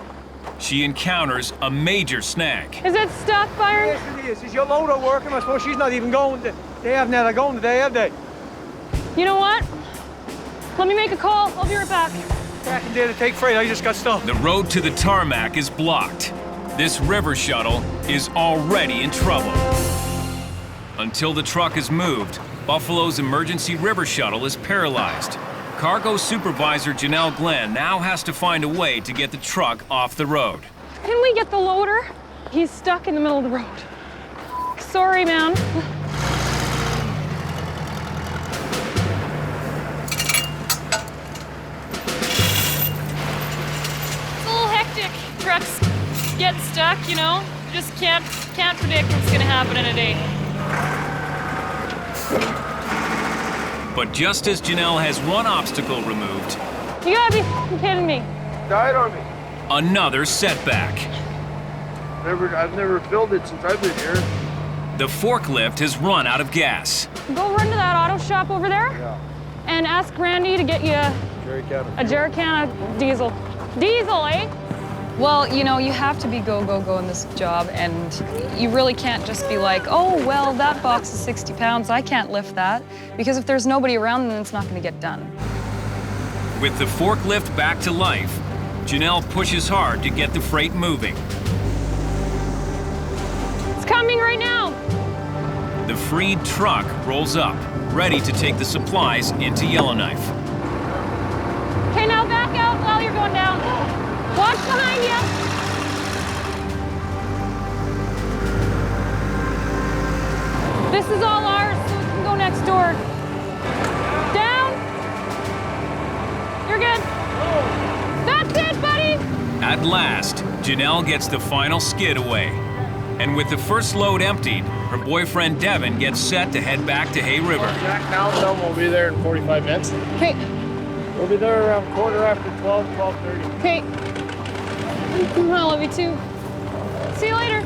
A: she encounters a major snag.
Q: Is it stuck, Byron?
G: Yes, it is. Is your loader working? I suppose she's not even going. They haven't had her going today, have they?
Q: You know what? Let me make a call. I'll be right back.
G: Back in there to take freight. I just got stuck.
A: The road to the tarmac is blocked. This river shuttle is already in trouble. Until the truck is moved, Buffalo's emergency river shuttle is paralyzed. Cargo supervisor Janelle Glenn now has to find a way to get the truck off the road.
Q: Can we get the loader? He's stuck in the middle of the road. Sorry, man. It's a little hectic. Trucks get stuck, you know? You just can't predict what's gonna happen in a day.
A: But just as Janelle has one obstacle removed,
Q: You gotta be kidding me.
G: Died on me.
A: another setback.
G: I've never filled it since I've been here.
A: The forklift has run out of gas.
Q: Go run to that auto shop over there and ask Randy to get you a jerry can of diesel. Diesel, eh? Well, you know, you have to be go in this job, and you really can't just be like, oh, well, that box is 60 pounds, I can't lift that. Because if there's nobody around, then it's not gonna get done.
A: With the forklift back to life, Janelle pushes hard to get the freight moving.
Q: It's coming right now.
A: The freed truck rolls up, ready to take the supplies into Yellowknife.
Q: Okay, now back out while you're going down. Watch behind you. This is all ours, so we can go next door. Down. You're good. That's it, buddy.
A: At last, Janelle gets the final skid away. And with the first load emptied, her boyfriend Devan gets set to head back to Hay River.
G: Jack, now tell them we'll be there in 45 minutes.
Q: Okay.
G: We'll be there around 12:15, 12:30.
Q: Okay. I love you too. See you later.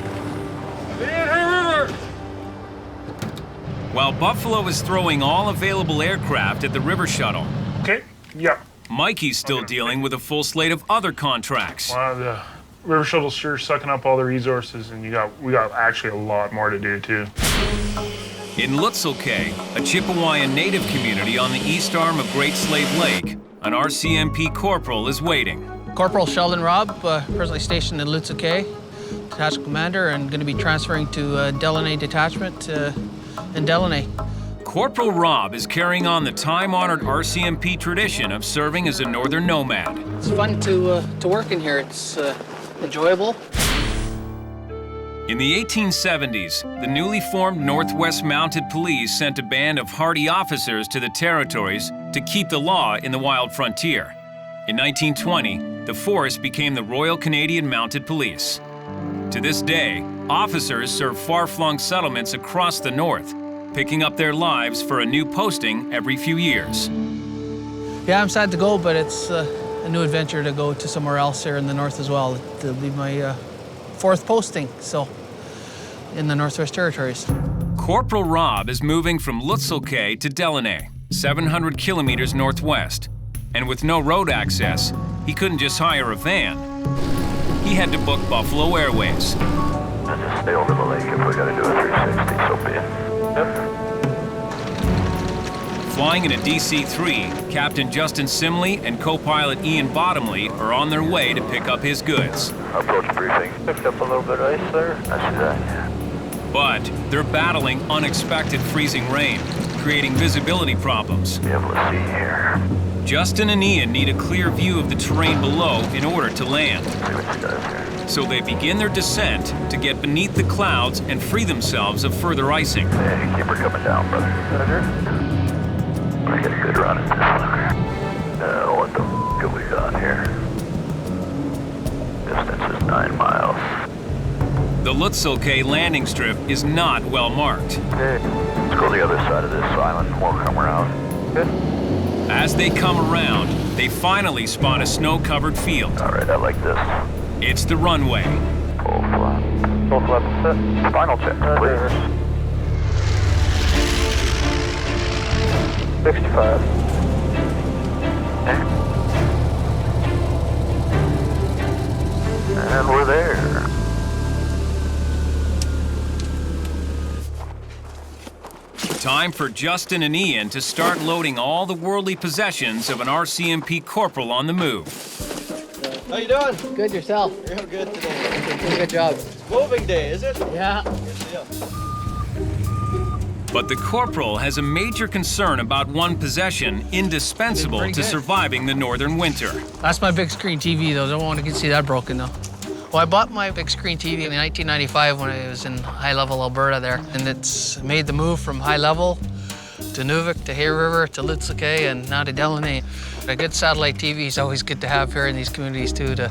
A: While Buffalo is throwing all available aircraft at the river shuttle,
N: Okay, yeah.
A: Mikey's still dealing with a full slate of other contracts.
N: Wow, the river shuttle's sure sucking up all the resources, and we got actually a lot more to do too.
A: In Lutzelk'e, a Chippewayan native community on the east arm of Great Slave Lake, an RCMP corporal is waiting.
S: Corporal Sheldon Robb, presently stationed in Lutzelk'e, detachment commander, and going to be transferring to Delaney Detachment in Delaney.
A: Corporal Robb is carrying on the time-honored RCMP tradition of serving as a northern nomad.
S: It's fun to work in here. It's enjoyable.
A: In the 1870s, the newly formed Northwest Mounted Police sent a band of hardy officers to the territories to keep the law in the wild frontier. In 1920, the force became the Royal Canadian Mounted Police. To this day, officers serve far-flung settlements across the north, picking up their lives for a new posting every few years.
S: Yeah, I'm sad to go, but it's a new adventure to go to somewhere else here in the north as well. It'll be my fourth posting, so in the Northwest Territories.
A: Corporal Rob is moving from Lutzelk'e to Delaney, 700 kilometers northwest. And with no road access, he couldn't just hire a van. He had to book Buffalo Airways.
L: And just stay over the lake if we gotta do a 360, so be it. Yep.
A: Flying in a DC-3, Captain Justin Simley and co-pilot Ian Bottomley are on their way to pick up his goods.
L: Approach briefing. Picked up a little bit of ice there. I see that.
A: But they're battling unexpected freezing rain, creating visibility problems.
L: Be able to see here.
A: Justin and Ian need a clear view of the terrain below in order to land. So they begin their descent to get beneath the clouds and free themselves of further icing.
L: Hey, keep her coming down, brother. Roger. I get a good run at this one. What the f*** have we got here? Distance is 9 miles.
A: The Lutzelk'e landing strip is not well marked.
L: Okay, let's go to the other side of this island and we'll come around. Good.
A: As they come around, they finally spot a snow-covered field.
L: All right, I like this.
A: It's the runway.
L: Full flap. Full flap set. Final check, please. 65. Okay. And we're there.
A: Time for Justin and Ian to start loading all the worldly possessions of an RCMP corporal on the move.
G: How you doing?
S: Good, yourself?
G: Real good today.
S: Good job.
G: It's moving day, is it?
S: Yeah.
G: Good deal.
A: But the corporal has a major concern about one possession indispensable to surviving the northern winter.
S: That's my big screen TV, though. Don't want to see that broken, though. Well, I bought my big screen TV in 1995 when I was in high-level Alberta there, and it's made the move from high-level to Nunavut, to Hay River, to Lutzelk'e, and now to Delaney. A good satellite TV is always good to have here in these communities, too, to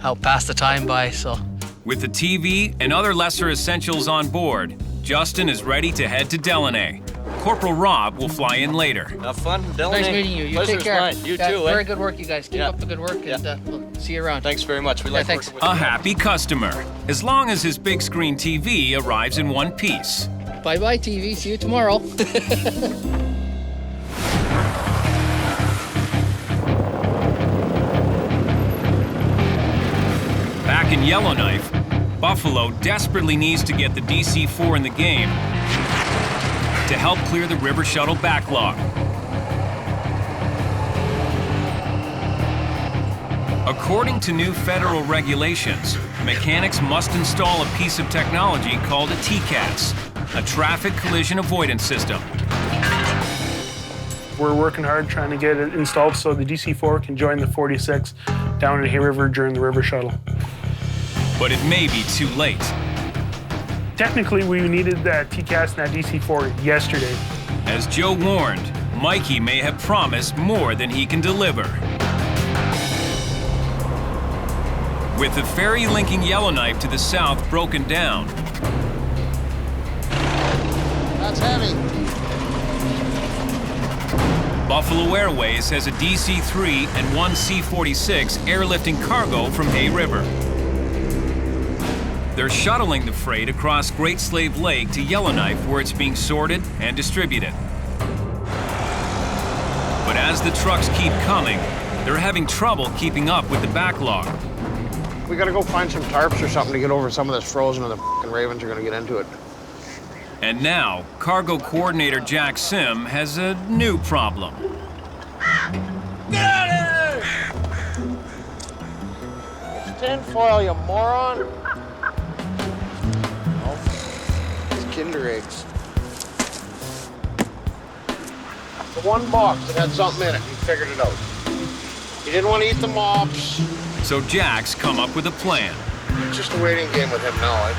S: help pass the time by, so.
A: With the TV and other lesser essentials on board, Justin is ready to head to Delaney. Corporal Rob will fly in later.
G: Have fun, Delaney.
S: Nice meeting you. You
G: Pleasure's
S: take care.
G: mine. You
S: yeah,
G: too,
S: Very good work, you guys. Keep up the good work, and we'll see you around.
G: Thanks very much. We like
S: thanks.
G: working with
A: A happy customer, as long as his big screen TV arrives in one piece.
S: Bye-bye, TV. See you tomorrow.
A: Back in Yellowknife, Buffalo desperately needs to get the DC-4 in the game to help clear the river shuttle backlog. According to new federal regulations, mechanics must install a piece of technology called a TCAS, a traffic collision avoidance system.
N: We're working hard trying to get it installed so the DC-4 can join the 46 down in Hay River during the river shuttle.
A: But it may be too late.
N: Technically, we needed that TCAS and that DC-4 yesterday.
A: As Joe warned, Mikey may have promised more than he can deliver. With the ferry linking Yellowknife to the south broken down,
R: That's heavy.
A: Buffalo Airways has a DC-3 and one C-46 airlifting cargo from Hay River. They're shuttling the freight across Great Slave Lake to Yellowknife, where it's being sorted and distributed. But as the trucks keep coming, they're having trouble keeping up with the backlog.
R: We gotta go find some tarps or something to get over some of this frozen, or the f***ing ravens are gonna get into it.
A: And now, cargo coordinator Jack Sim has a new problem.
R: Get out of here! It's tinfoil, you moron! Oh, it's Kinder Eggs. The one box that had something in it, he figured it out. He didn't want to eat the mops.
A: So Jack's come up with a plan.
R: It's just a waiting game with him now.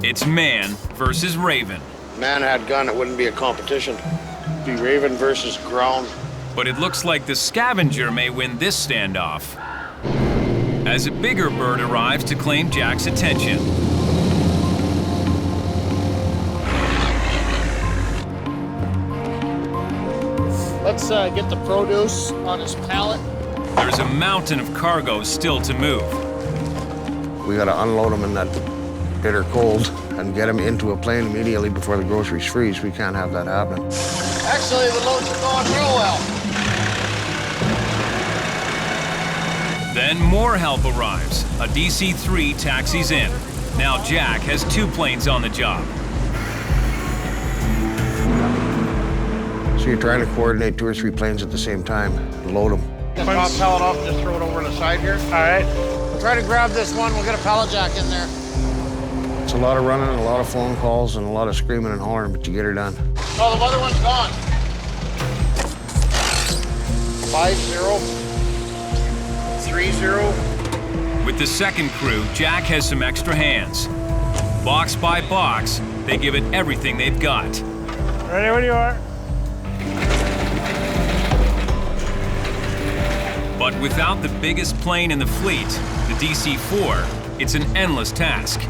A: It's man versus Raven.
U: Man had gun, it wouldn't be a competition. It'd be Raven versus ground.
A: But it looks like the scavenger may win this standoff, as a bigger bird arrives to claim Jack's attention.
M: Let's get the produce on his pallet.
A: There's a mountain of cargo still to move.
U: We gotta unload them in that bitter cold and get them into a plane immediately before the groceries freeze. We can't have that happening.
M: Actually, the loads are going real well.
A: Then more help arrives. A DC-3 taxis in. Now Jack has 2 planes on the job.
U: So you're trying to coordinate 2 or 3 planes at the same time and load them.
M: Get the top pallet off and just throw it over on the side here.
E: All right.
M: We'll try to grab this one. We'll get a pallet jack in there.
U: It's a lot of running, a lot of phone calls, and a lot of screaming and hollering, but you get her done.
M: Oh, the other one's gone. 5-0. 3-0.
A: With the second crew, Jack has some extra hands. Box by box, they give it everything they've got.
E: Ready when you are.
A: But without the biggest plane in the fleet, the DC-4, it's an endless task.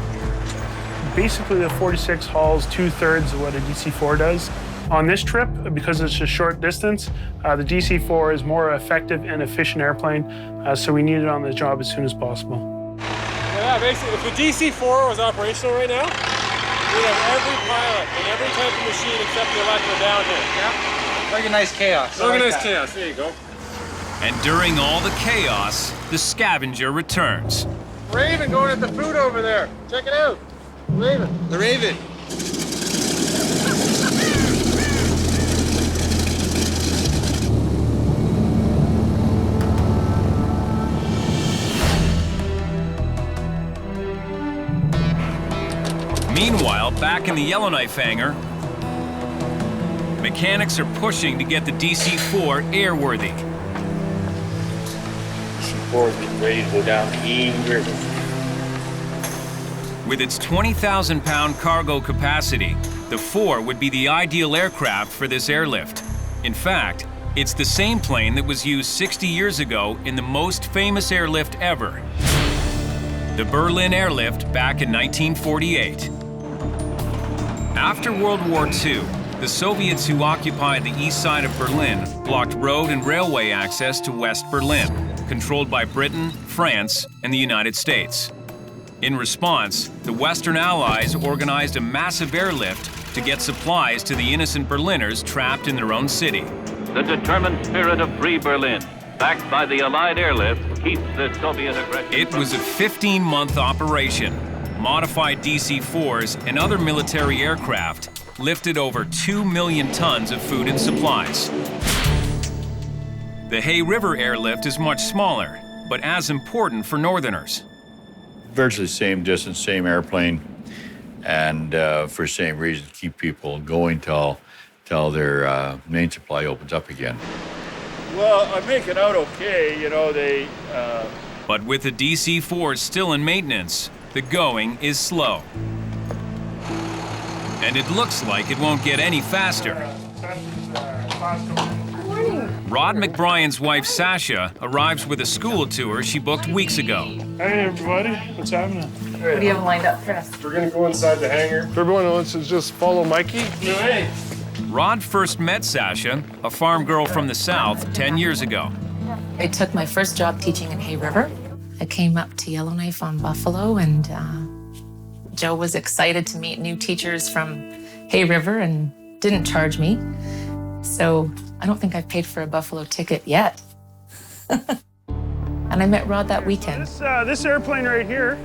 N: Basically, the 46 hauls 2/3 of what a DC-4 does. On this trip, because it's a short distance, the DC-4 is more effective and efficient airplane, so we need it on the job as soon as possible.
D: Yeah, basically, if the DC-4 was operational right now, we'd have every pilot and every type of machine except the electrical down here.
M: Yeah. Organized chaos.
D: Organized chaos, there you go.
A: And during all the chaos, the scavenger returns.
D: Raven going at the food over there. Check it out. Raven.
M: The Raven.
A: Meanwhile, back in the Yellowknife hangar, mechanics are pushing to get the DC-4 airworthy.
U: DC-4 is ready to go down E River.
A: With its 20,000-pound cargo capacity, the 4 would be the ideal aircraft for this airlift. In fact, it's the same plane that was used 60 years ago in the most famous airlift ever, the Berlin Airlift back in 1948. After World War II, the Soviets who occupied the east side of Berlin blocked road and railway access to West Berlin, controlled by Britain, France, and the United States. In response, the Western Allies organized a massive airlift to get supplies to the innocent Berliners trapped in their own city.
L: The determined spirit of Free Berlin, backed by the Allied airlift, keeps the Soviet aggression.
A: It was a 15-month operation. Modified DC-4s and other military aircraft lifted over 2 million tons of food and supplies. The Hay River airlift is much smaller, but as important for Northerners.
V: Virtually same distance, same airplane, and for the same reason, keep people going till their main supply opens up again.
C: Well, I'm making out okay, you know,
A: But with the DC-4 still in maintenance, the going is slow. And it looks like it won't get any faster. Rod McBryan's wife, Sasha, arrives with a school tour she booked weeks ago.
E: Hey, everybody. What's happening?
Q: What do you have lined up for us?
K: We're gonna go inside the hangar. Everyone wants to just follow Mikey.
E: Hey.
A: Rod first met Sasha, a farm girl from the South, 10 years ago.
O: I took my first job teaching in Hay River. I came up to Yellowknife on Buffalo, and Joe was excited to meet new teachers from Hay River and didn't charge me. So I don't think I've paid for a Buffalo ticket yet. And I met Rod that weekend.
N: This airplane right here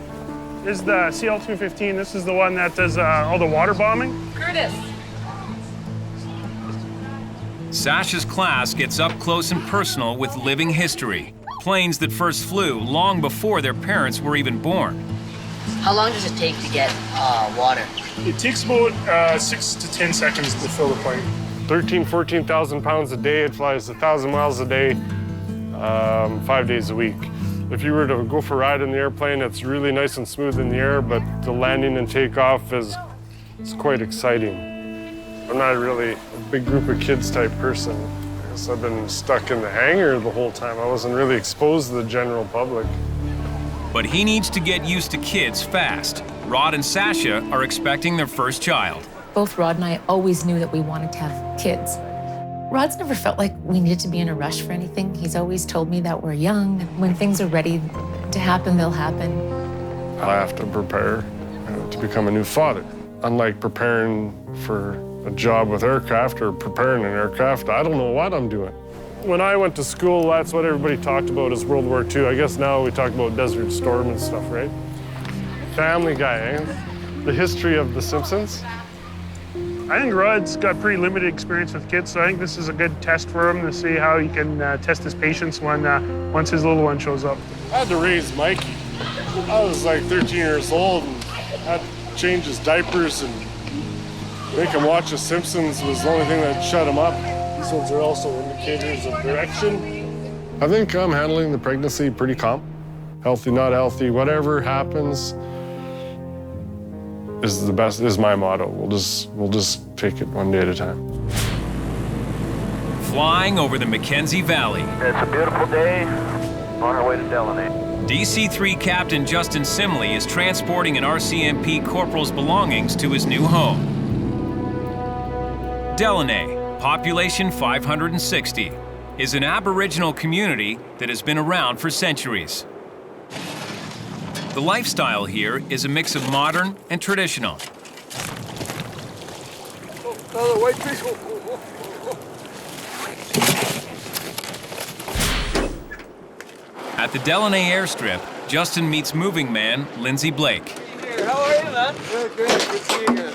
N: is the CL-215. This is the one that does all the water bombing.
Q: Curtis.
A: Sasha's class gets up close and personal with living history. Planes that first flew long before their parents were even born.
T: How long does it take to get water?
N: It takes about 6 to 10 seconds to fill the plane.
K: 14,000 pounds a day. It flies 1,000 miles a day, 5 days a week. If you were to go for a ride in the airplane, it's really nice and smooth in the air, but the landing and takeoff is quite exciting. I'm not really a big group of kids type person. I guess I've been stuck in the hangar the whole time. I wasn't really exposed to the general public.
A: But he needs to get used to kids fast. Rod and Sasha are expecting their first child.
O: Both Rod and I always knew that we wanted to have kids. Rod's never felt like we needed to be in a rush for anything. He's always told me that we're young. When things are ready to happen, they'll happen.
K: I have to prepare to become a new father. Unlike preparing for a job with aircraft or preparing an aircraft, I don't know what I'm doing. When I went to school, that's what everybody talked about is World War II. I guess now we talk about Desert Storm and stuff, right? Family Guy, eh? The history of The Simpsons.
N: I think Rod's got pretty limited experience with kids, so I think this is a good test for him to see how he can test his patience once his little one shows up.
K: I had to raise Mikey. I was like 13 years old and had to change his diapers and make him watch The Simpsons was the only thing that shut him up. These ones are also indicators of direction. I think I'm handling the pregnancy pretty calm. Healthy, not healthy, whatever happens is the best, is my motto. We'll just take it one day at a time.
A: Flying over the Mackenzie Valley.
B: It's a beautiful day on our way to Delaney.
A: DC-3 Captain Justin Simley is transporting an RCMP corporal's belongings to his new home. Delaney, population 560, is an Aboriginal community that has been around for centuries. The lifestyle here is a mix of modern and traditional. At the Delaney airstrip, Justin meets moving man Lindsay Blake.
G: How are you, man? Good, good. Good to see you again.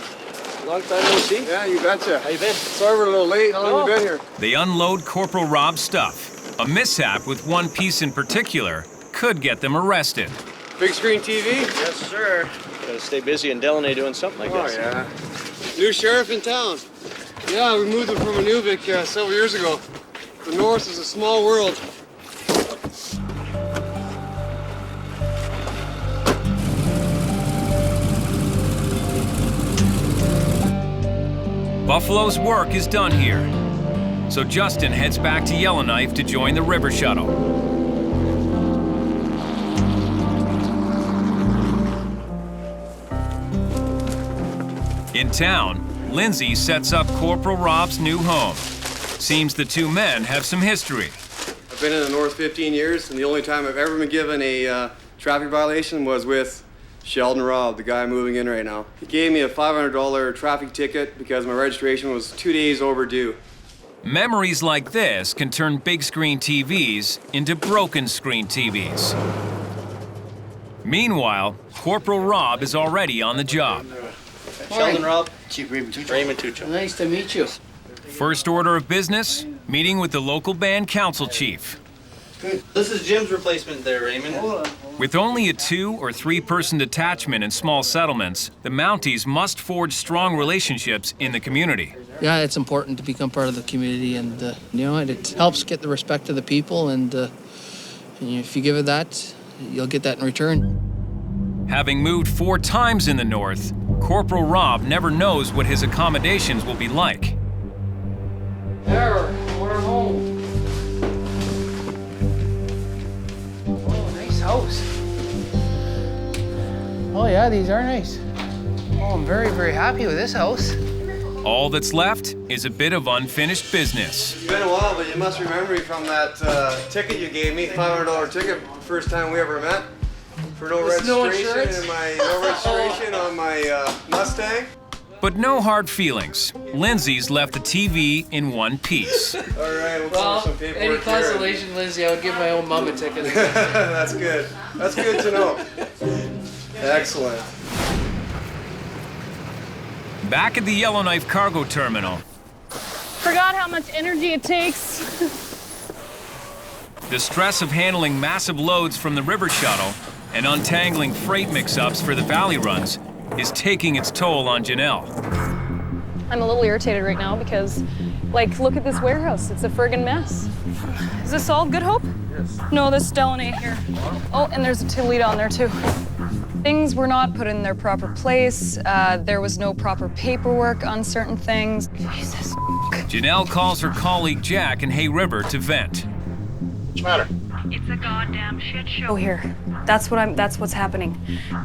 G: Long time no see. Yeah, you betcha. How you been? Sorry we're a little late. How long you been here?
A: They unload Corporal Rob's stuff. A mishap with one piece in particular could get them arrested.
G: Big screen TV?
H: Yes, sir. Gotta stay busy in Delaney doing something, I guess.
G: Oh, yeah. New sheriff in town. Yeah, we moved him from Inuvik several years ago. The north is a small world.
A: Buffalo's work is done here. So Justin heads back to Yellowknife to join the river shuttle. In town, Lindsay sets up Corporal Rob's new home. Seems the two men have some history.
G: I've been in the north 15 years, and the only time I've ever been given a traffic violation was with Sheldon Robb, the guy moving in right now. He gave me a $500 traffic ticket because my registration was 2 days overdue.
A: Memories like this can turn big screen TVs into broken screen TVs. Meanwhile, Corporal Robb is already on the job.
H: Sheldon Robb, Chief Raymond Tucho.
T: Nice to meet you.
A: First order of business, meeting with the local band council chief.
H: Good. This is Jim's replacement there, Raymond.
A: With only a 2- or 3-person detachment in small settlements, the Mounties must forge strong relationships in the community.
S: Yeah, it's important to become part of the community, and it helps get the respect of the people, and if you give it that, you'll get that in return.
A: Having moved 4 times in the north, Corporal Robb never knows what his accommodations will be like.
T: There, we're home. Oh, nice house.
S: Oh yeah, these are nice. Oh, I'm very, very happy with this house.
A: All that's left is a bit of unfinished business.
G: It's been a while, but you must remember me from that ticket you gave me, $500 ticket, first time we ever met. For no registration on my Mustang.
A: But no hard feelings. Lindsay's left the TV in one piece.
G: All right, we'll some paperwork.
T: Any consolation, Lindsay, I would give my own mom a ticket.
G: That's good. That's good to know. Excellent.
A: Back at the Yellowknife cargo terminal.
Q: Forgot how much energy it takes.
A: The stress of handling massive loads from the river shuttle and untangling freight mix-ups for the valley runs is taking its toll on Janelle.
Q: I'm a little irritated right now because, look at this warehouse. It's a friggin' mess. Is this all Good Hope? No, this is Delaney here. Oh, and there's a Toledo on there too. Things were not put in their proper place. There was no proper paperwork on certain things. Jesus.
A: Janelle calls her colleague Jack in Hay River to vent.
R: What's the matter?
J: It's a goddamn shit show.
Q: Oh, here. That's what's happening.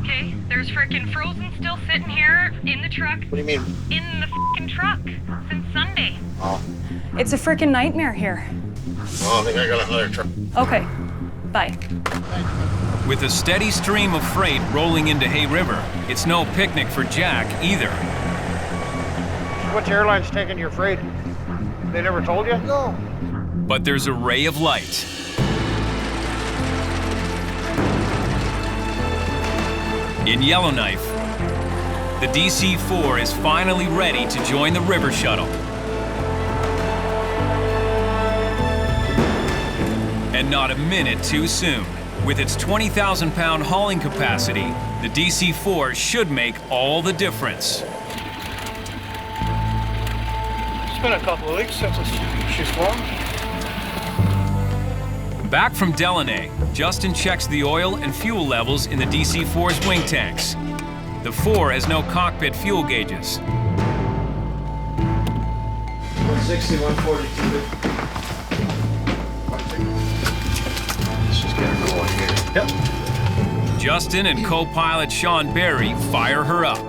J: Okay, there's frickin' Frozen still sitting here in the truck.
R: What do you mean?
J: In the frickin' truck since Sunday.
R: Oh.
Q: It's a frickin' nightmare here.
R: Oh, I think I got another truck.
Q: Okay, bye.
A: With a steady stream of freight rolling into Hay River, it's no picnic for Jack either.
R: Which airline's taking your freight? They never told you? No.
A: But there's a ray of light. In Yellowknife, the DC-4 is finally ready to join the river shuttle. And not a minute too soon. With its 20,000-pound hauling capacity, the DC-4 should make all the difference.
R: It's been a couple of weeks since she's flown.
A: Back from Delaney, Justin checks the oil and fuel levels in the DC-4's wing tanks. The 4 has no cockpit fuel gauges.
H: 160, 142. Let's just get her going here. Yep.
A: Justin and co-pilot Sean Berry fire her up.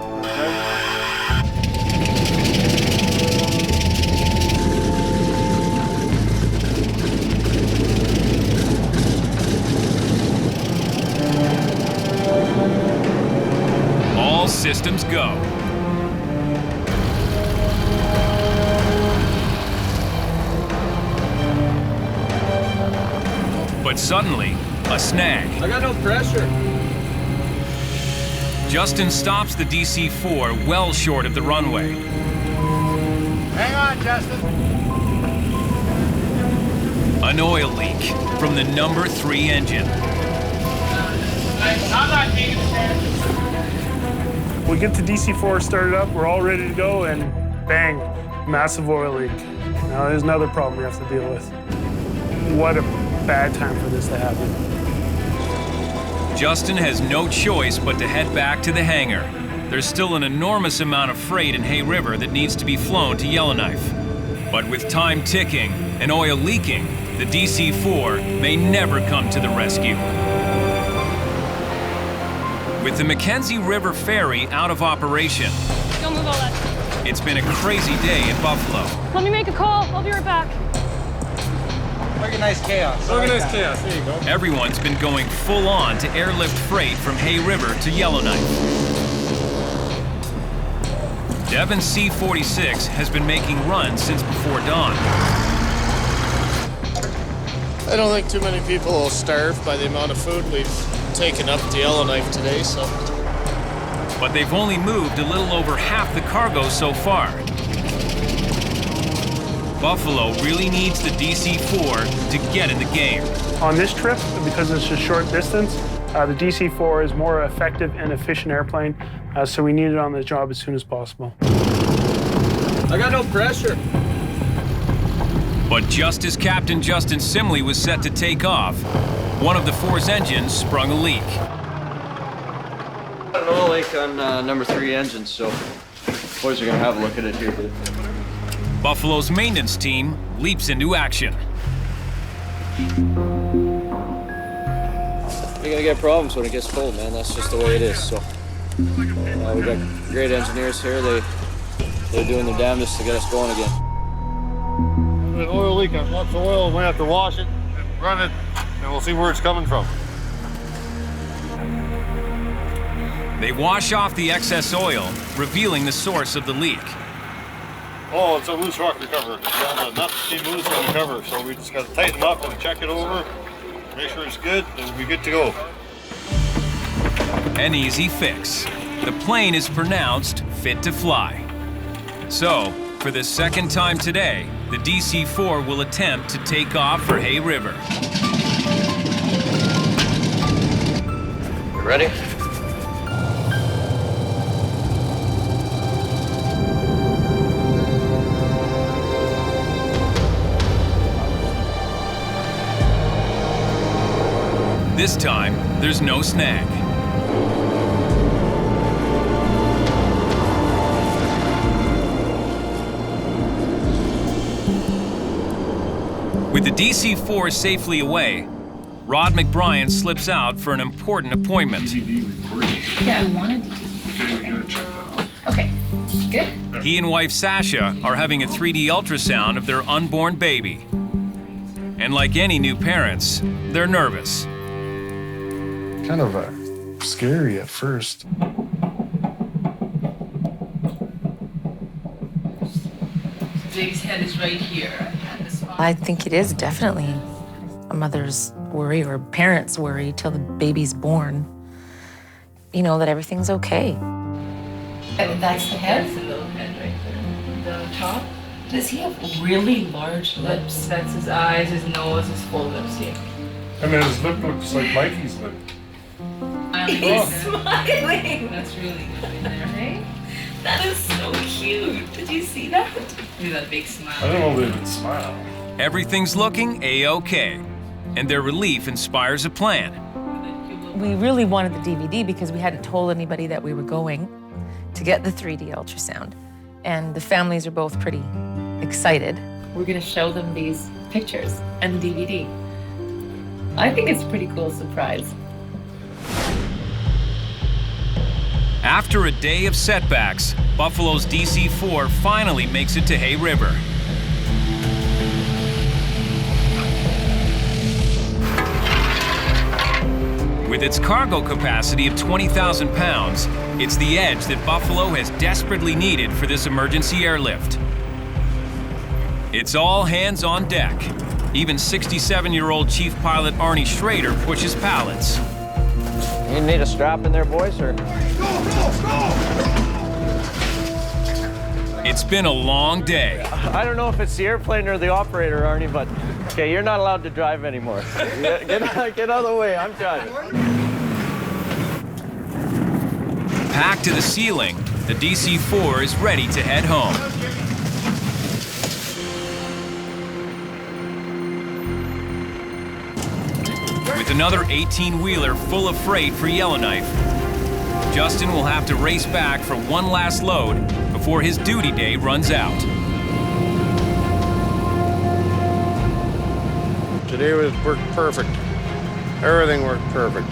A: All systems go. But suddenly, a snag.
T: I got no pressure.
A: Justin stops the DC-4 well short of the runway.
R: Hang on, Justin.
A: An oil leak from the number 3 engine.
R: I'm not taking the chance.
N: We get the DC-4 started up, we're all ready to go, and bang, massive oil leak. Now there's another problem we have to deal with. What a bad time for this to happen.
A: Justin has no choice but to head back to the hangar. There's still an enormous amount of freight in Hay River that needs to be flown to Yellowknife. But with time ticking and oil leaking, the DC-4 may never come to the rescue. With the Mackenzie River Ferry out of operation,
Q: Don't move all that.
A: it's been a crazy day in Buffalo.
Q: Let me make a call. I'll be right back.
T: Organized chaos.
D: Organized chaos, there you go.
A: Everyone's been going full on to airlift freight from Hay River to Yellowknife. Devan C-46 has been making runs since before dawn.
P: I don't think too many people will starve by the amount of food we've taken up to Yellowknife today, so.
A: But they've only moved a little over half the cargo so far. Buffalo really needs the DC-4 to get in the game.
N: On this trip, because it's a short distance, the DC-4 is more effective and efficient airplane, so we need it on the job as soon as possible.
T: I got no pressure.
A: But just as Captain Justin Simley was set to take off, one of the 4's engines sprung a leak.
H: Got an oil leak on number 3 engine, so boys are gonna have a look at it here.
A: Buffalo's maintenance team leaps into action.
H: You're gonna get problems when it gets cold, man. That's just the way it is. So we got great engineers here. They're doing their damnedest to get us going again.
C: An oil leak on lots of oil. We have to wash it and run it, and we'll see where it's coming from.
A: They wash off the excess oil, revealing the source of the leak.
C: Oh, it's a loose rock recover. The nuts seem loose on the cover, so we just got to tighten them up and check it over, make sure it's good, and we'll be good to go.
A: An easy fix. The plane is pronounced fit to fly. So, for the second time today, the DC-4 will attempt to take off for Hay River.
H: You ready?
A: This time, there's no snag. With the DC-4 safely away, Rod McBryan slips out for an important appointment.
O: Yeah, I wanted to. Okay, good.
A: He and wife Sasha are having a 3D ultrasound of their unborn baby. And like any new parents, they're nervous.
K: Kind of scary at first.
O: Baby's head is right here. I think it is definitely a mother's worry or parent's worry till the baby's born. You know, that everything's okay. That's the head? That's the little head right there. The top? Does he have really large lips? That's his eyes, his nose, his full lips here.
K: And then his lip looks like Mikey's lip.
O: He's smiling. That's really good in there, hey? That is so cute. Did you see that? Look at that big smile.
K: I don't know if they would smile.
A: Everything's looking A-OK, and their relief inspires a plan.
O: We really wanted the DVD because we hadn't told anybody that we were going to get the 3D ultrasound. And the families are both pretty excited. We're gonna show them these pictures and the DVD. I think it's a pretty cool surprise.
A: After a day of setbacks, Buffalo's DC-4 finally makes it to Hay River. With its cargo capacity of 20,000 pounds, it's the edge that Buffalo has desperately needed for this emergency airlift. It's all hands on deck. Even 67-year-old Chief Pilot Arnie Schrader pushes pallets.
H: You need a strap in there, boys, or?
A: It's been a long day.
H: I don't know if it's the airplane or the operator, Arnie, but okay, you're not allowed to drive anymore. Get out of the way, I'm driving.
A: Packed to the ceiling, the DC-4 is ready to head home. With another 18-wheeler full of freight for Yellowknife, Justin will have to race back for one last load before his duty day runs out.
U: Today worked perfect. Everything worked perfect.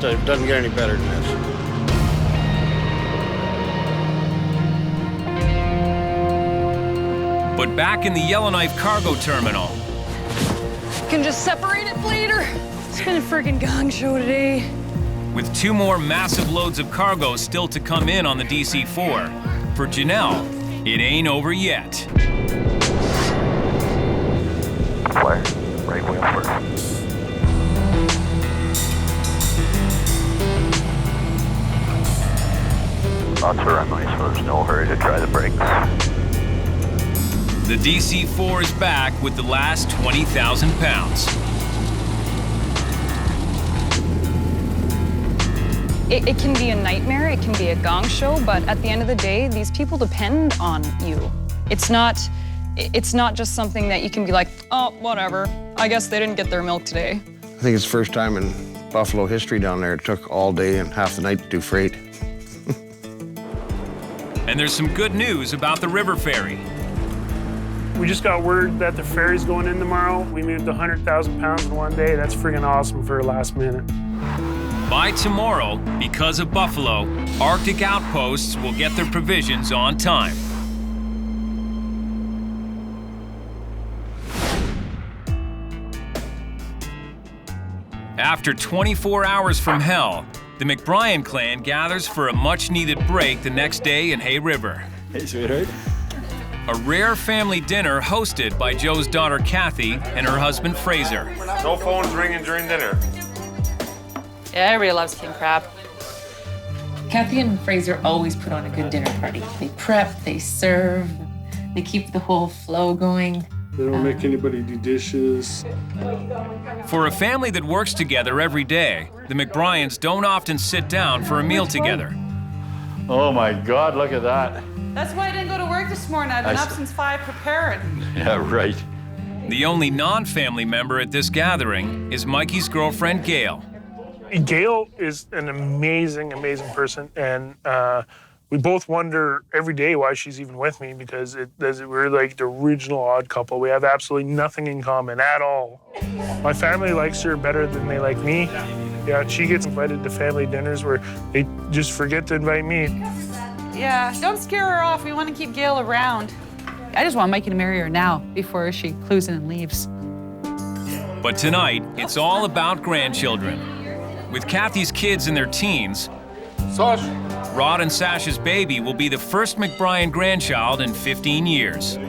U: It doesn't get any better than this.
A: But back in the Yellowknife cargo terminal,
Q: Can just separate it later. It's been a friggin' gong show today.
A: with 2 more massive loads of cargo still to come in on the DC-4, for Janelle, it ain't over yet.
L: Fire, right wheel first. Lots of runway, so there's no hurry to try the brakes.
A: The DC-4 is back with the last 20,000 pounds.
Q: It can be a nightmare, it can be a gong show, but at the end of the day, these people depend on you. It's not just something that you can be like, oh, whatever. I guess they didn't get their milk today.
U: I think it's the first time in Buffalo history down there it took all day and half the night to do freight.
A: And there's some good news about the river ferry.
N: We just got word that the ferry's going in tomorrow. We moved 100,000 pounds in one day. That's friggin' awesome for a last minute.
A: By tomorrow, because of Buffalo, Arctic outposts will get their provisions on time. After 24 hours from hell, the McBryan clan gathers for a much-needed break the next day in Hay River.
V: Hey, sweetheart.
A: A rare family dinner hosted by Joe's daughter Kathy and her husband Fraser.
C: No phones ringing during dinner.
O: Yeah, everybody loves king crab. Kathy and Fraser always put on a good dinner party. They prep, they serve, they keep the whole flow going.
K: They don't make anybody do dishes.
A: For a family that works together every day, the McBryans don't often sit down for a meal together.
V: Oh my God, look at that.
F: That's why I didn't go to work this morning. I've been up since 5 preparing.
V: Yeah, right.
A: The only non-family member at this gathering is Mikey's girlfriend, Gail.
N: Gail is an amazing, amazing person, and we both wonder every day why she's even with me, because we're like the original odd couple. We have absolutely nothing in common at all. My family likes her better than they like me. Yeah, she gets invited to family dinners where they just forget to invite me.
F: Yeah, don't scare her off. We want to keep Gail around. I just want Mikey to marry her now before she clues in and leaves.
A: But tonight, it's all about grandchildren. With Kathy's kids in their teens, Rod and Sasha's baby will be the first McBryan grandchild in 15 years.
K: I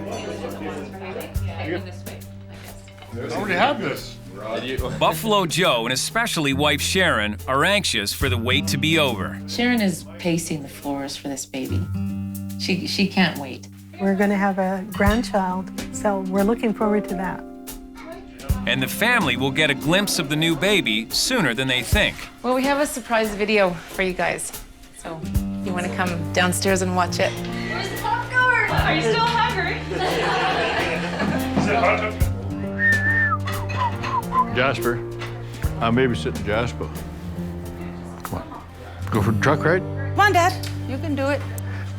K: already have this.
A: Buffalo Joe and especially wife Sharon are anxious for the wait to be over.
O: Sharon is pacing the floors for this baby. She can't wait.
I: We're going to have a grandchild, so we're looking forward to that.
A: And the family will get a glimpse of the new baby sooner than they think.
O: Well, we have a surprise video for you guys. So if you want to come downstairs and watch it.
Q: Where's the popcorn? Are you still hungry?
V: Jasper. I'm babysitting Jasper. Come on. Go for the truck ride?
F: Come on, Dad. You can do it.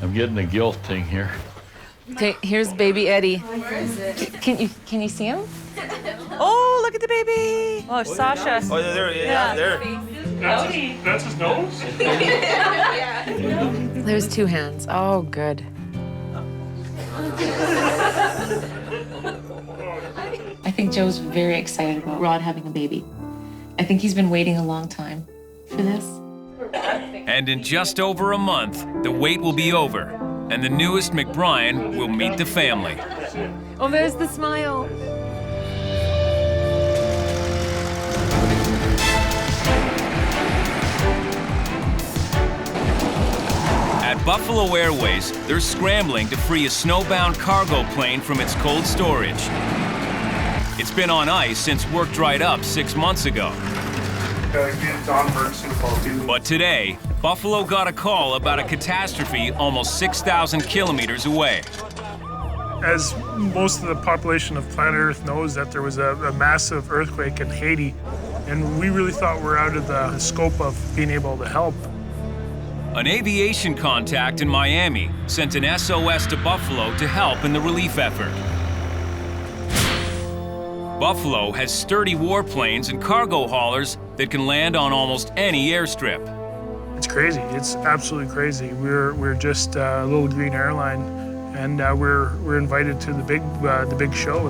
V: I'm getting a guilt thing here.
O: Okay, here's baby Eddie. Can you see him?
F: Oh, look at the baby. Oh, Sasha.
T: Oh, there, there.
N: That's his nose?
O: There's two hands. Oh, good. I think Joe's very excited about Rod having a baby. I think he's been waiting a long time for this.
A: And in just over a month, the wait will be over, and the newest McBryan will meet the family.
O: Oh, there's the smile.
A: At Buffalo Airways, they're scrambling to free a snowbound cargo plane from its cold storage. It's been on ice since work dried up 6 months ago. But today, Buffalo got a call about a catastrophe almost 6,000 kilometers away.
N: As most of the population of planet Earth knows, that there was a massive earthquake in Haiti, and we really thought we're out of the scope of being able to help.
A: An aviation contact in Miami sent an SOS to Buffalo to help in the relief effort. Buffalo has sturdy warplanes and cargo haulers that can land on almost any airstrip.
N: It's crazy. It's absolutely crazy. We're just a little green airline, and we're invited to the big show.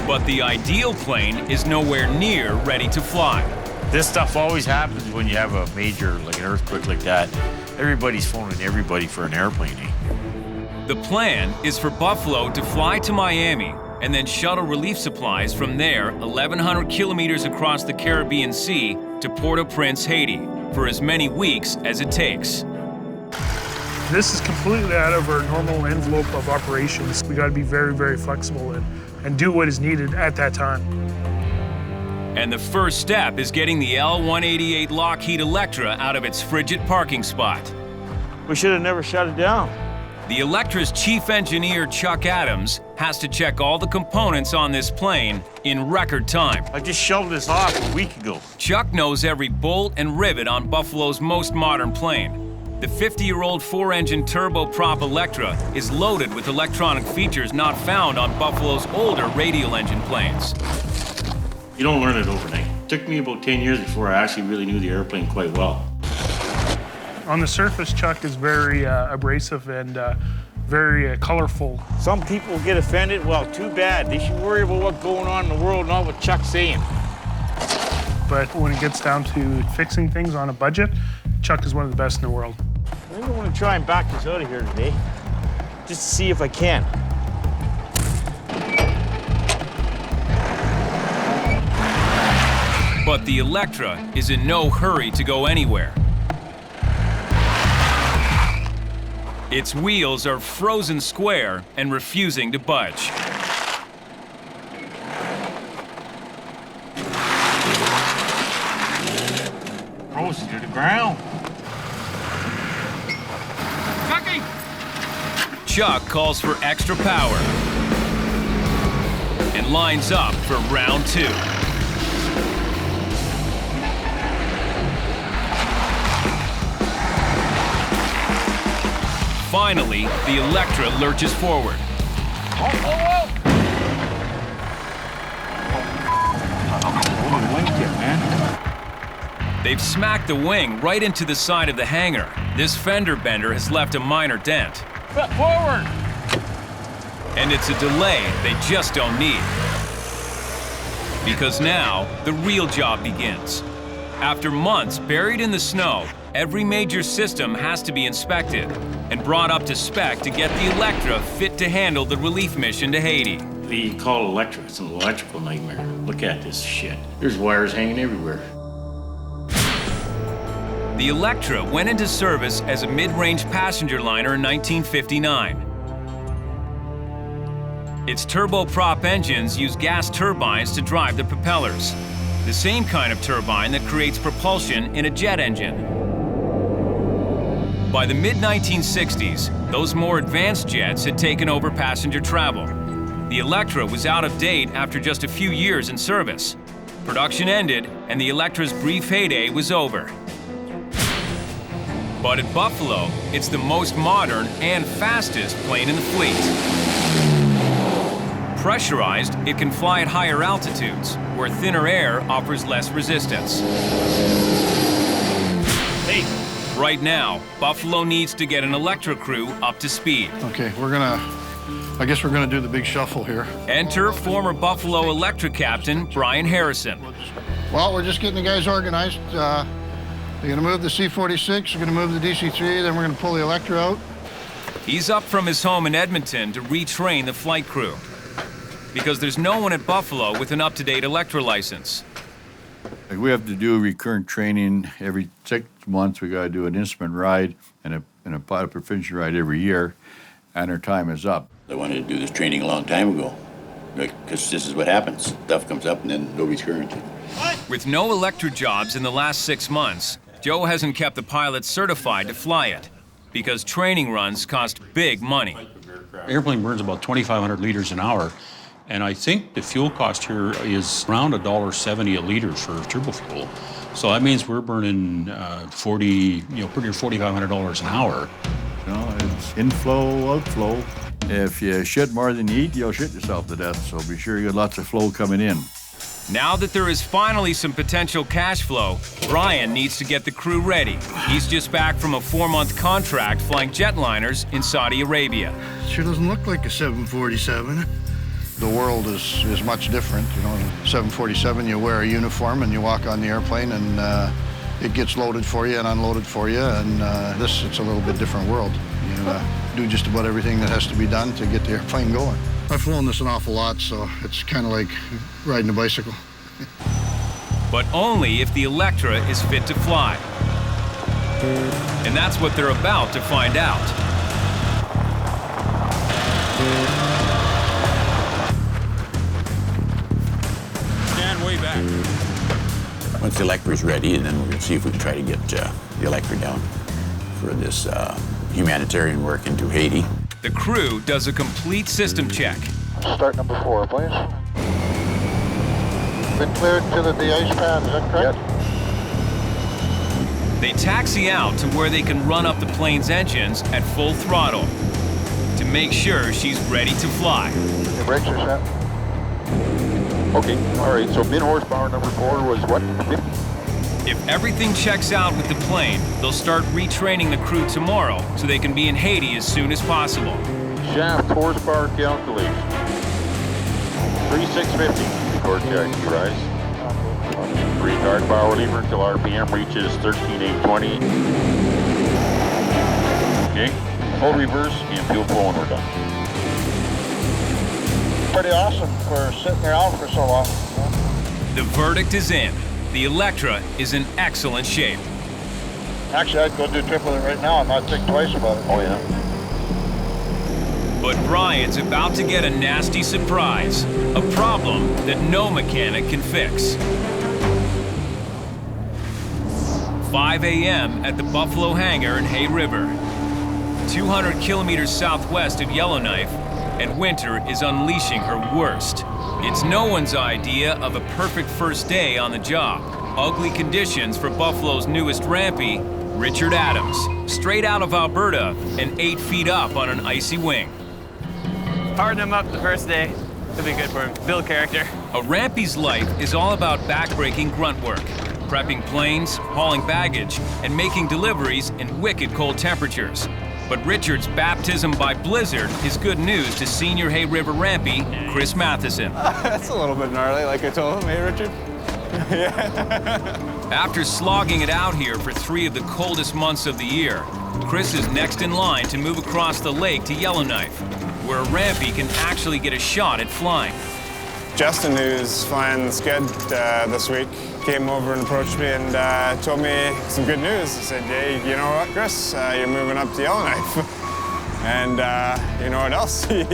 A: But the ideal plane is nowhere near ready to fly.
M: This stuff always happens when you have a major, like an earthquake like that. Everybody's phoning everybody for an airplane.
A: The plan is for Buffalo to fly to Miami and then shuttle relief supplies from there 1,100 kilometers across the Caribbean Sea to Port-au-Prince, Haiti, for as many weeks as it takes.
N: This is completely out of our normal envelope of operations. We got to be very, very flexible and do what is needed at that time.
A: And the first step is getting the L-188 Lockheed Electra out of its frigid parking spot.
M: We should have never shut it down.
A: The Electra's chief engineer, Chuck Adams, has to check all the components on this plane in record time.
M: I just shoved this off a week ago.
A: Chuck knows every bolt and rivet on Buffalo's most modern plane. The 50-year-old four-engine turboprop Electra is loaded with electronic features not found on Buffalo's older radial engine planes.
M: You don't learn it overnight. It took me about 10 years before I actually really knew the airplane quite well.
N: On the surface, Chuck is very abrasive and very colorful.
M: Some people get offended. Well, too bad. They should worry about what's going on in the world, not what Chuck's saying.
N: But when it gets down to fixing things on a budget, Chuck is one of the best in the world.
M: I think I want to try and back this out of here today, just to see if I can.
A: But the Electra is in no hurry to go anywhere. Its wheels are frozen square and refusing to budge.
M: Frozen to the ground.
A: Chuck calls for extra power and lines up for round two. Finally, the Electra lurches forward. They've smacked the wing right into the side of the hangar. This fender bender has left a minor dent.
M: Forward!
A: And it's a delay they just don't need. Because now, the real job begins. After months buried in the snow, every major system has to be inspected and brought up to spec to get the Electra fit to handle the relief mission to Haiti.
M: We call it Electra. It's an electrical nightmare. Look at this shit. There's wires hanging everywhere.
A: The Electra went into service as a mid-range passenger liner in 1959. Its turboprop engines use gas turbines to drive the propellers, the same kind of turbine that creates propulsion in a jet engine. By the mid-1960s, those more advanced jets had taken over passenger travel. The Electra was out of date after just a few years in service. Production ended, and the Electra's brief heyday was over. But at Buffalo, it's the most modern and fastest plane in the fleet. Pressurized, it can fly at higher altitudes, where thinner air offers less resistance.
M: Hey.
A: Right now, Buffalo needs to get an Electra crew up to speed.
B: Okay, I guess we're gonna do the big shuffle here.
A: Enter former Buffalo Electra captain, Brian Harrison.
B: Well, we're just getting the guys organized. We're gonna move the C-46, we're gonna move the DC-3, then we're gonna pull the Electra out.
A: He's up from his home in Edmonton to retrain the flight crew, because there's no one at Buffalo with an up-to-date Electra license.
V: We have to do recurrent training every 6 months. We got to do an instrument ride and a pilot proficiency ride every year, and our time is up.
E: I wanted to do this training a long time ago, because this is what happens. Stuff comes up and then nobody's current.
A: With no Electra jobs in the last 6 months, Joe hasn't kept the pilots certified to fly it, because training runs cost big money.
W: Airplane burns about 2,500 liters an hour, and I think the fuel cost here is around $1.70 a liter for turbo fuel. So that means we're burning pretty near $4,500 an hour.
V: You know, it's inflow, outflow. If you shit more than you eat, you'll shit yourself to death. So be sure you get lots of flow coming in.
A: Now that there is finally some potential cash flow, Brian needs to get the crew ready. He's just back from a 4-month contract flying jetliners in Saudi Arabia.
B: Sure doesn't look like a 747. The world is much different. You know, 747, you wear a uniform and you walk on the airplane and it gets loaded for you and unloaded for you. And it's a little bit different world. You do just about everything that has to be done to get the airplane going. I've flown this an awful lot, so it's kind of like riding a bicycle.
A: But only if the Electra is fit to fly. And that's what they're about to find out.
M: Stand way back.
E: Once the Electra's ready, and then we're going to see if we can try to get the Electra down for this humanitarian work into Haiti.
A: The crew does a complete system check.
B: Start number 4, please. Been cleared to the ice pad, is that correct?
A: Yep. They taxi out to where they can run up the plane's engines at full throttle to make sure she's ready to fly.
B: The brakes are set.
L: Okay, all right, so mid-horsepower number 4 was what?
A: If everything checks out with the plane, they'll start retraining the crew tomorrow so they can be in Haiti as soon as possible.
L: Shaft horsepower calculation. 3650. Record check, rise. Retard power lever until RPM reaches 13,820. Okay, full reverse and fuel flow and we're done.
B: Pretty awesome for sitting there out for so long.
A: The verdict is in. The Electra is in excellent shape.
B: Actually, I'd go do a trip with it right now and not think twice about it.
L: Oh, yeah.
A: But Brian's about to get a nasty surprise, a problem that no mechanic can fix. 5 a.m. at the Buffalo hangar in Hay River, 200 kilometers southwest of Yellowknife, and winter is unleashing her worst. It's no one's idea of a perfect first day on the job. Ugly conditions for Buffalo's newest rampy, Richard Adams, straight out of Alberta and 8 feet up on an icy wing.
G: Harden him up the first day. It'll be good for him. Build character.
A: A rampy's life is all about backbreaking grunt work, prepping planes, hauling baggage, and making deliveries in wicked cold temperatures. But Richard's baptism by blizzard is good news to senior Hay River rampy Chris Matheson.
G: That's a little bit gnarly, like I told him, hey, Richard?
A: After slogging it out here for 3 of the coldest months of the year, Chris is next in line to move across the lake to Yellowknife, where a rampy can actually get a shot at flying.
J: Justin, who's flying the Scud this week, came over and approached me and told me some good news. He said, hey, you know what, Chris? You're moving up to Yellowknife. And you know what else? You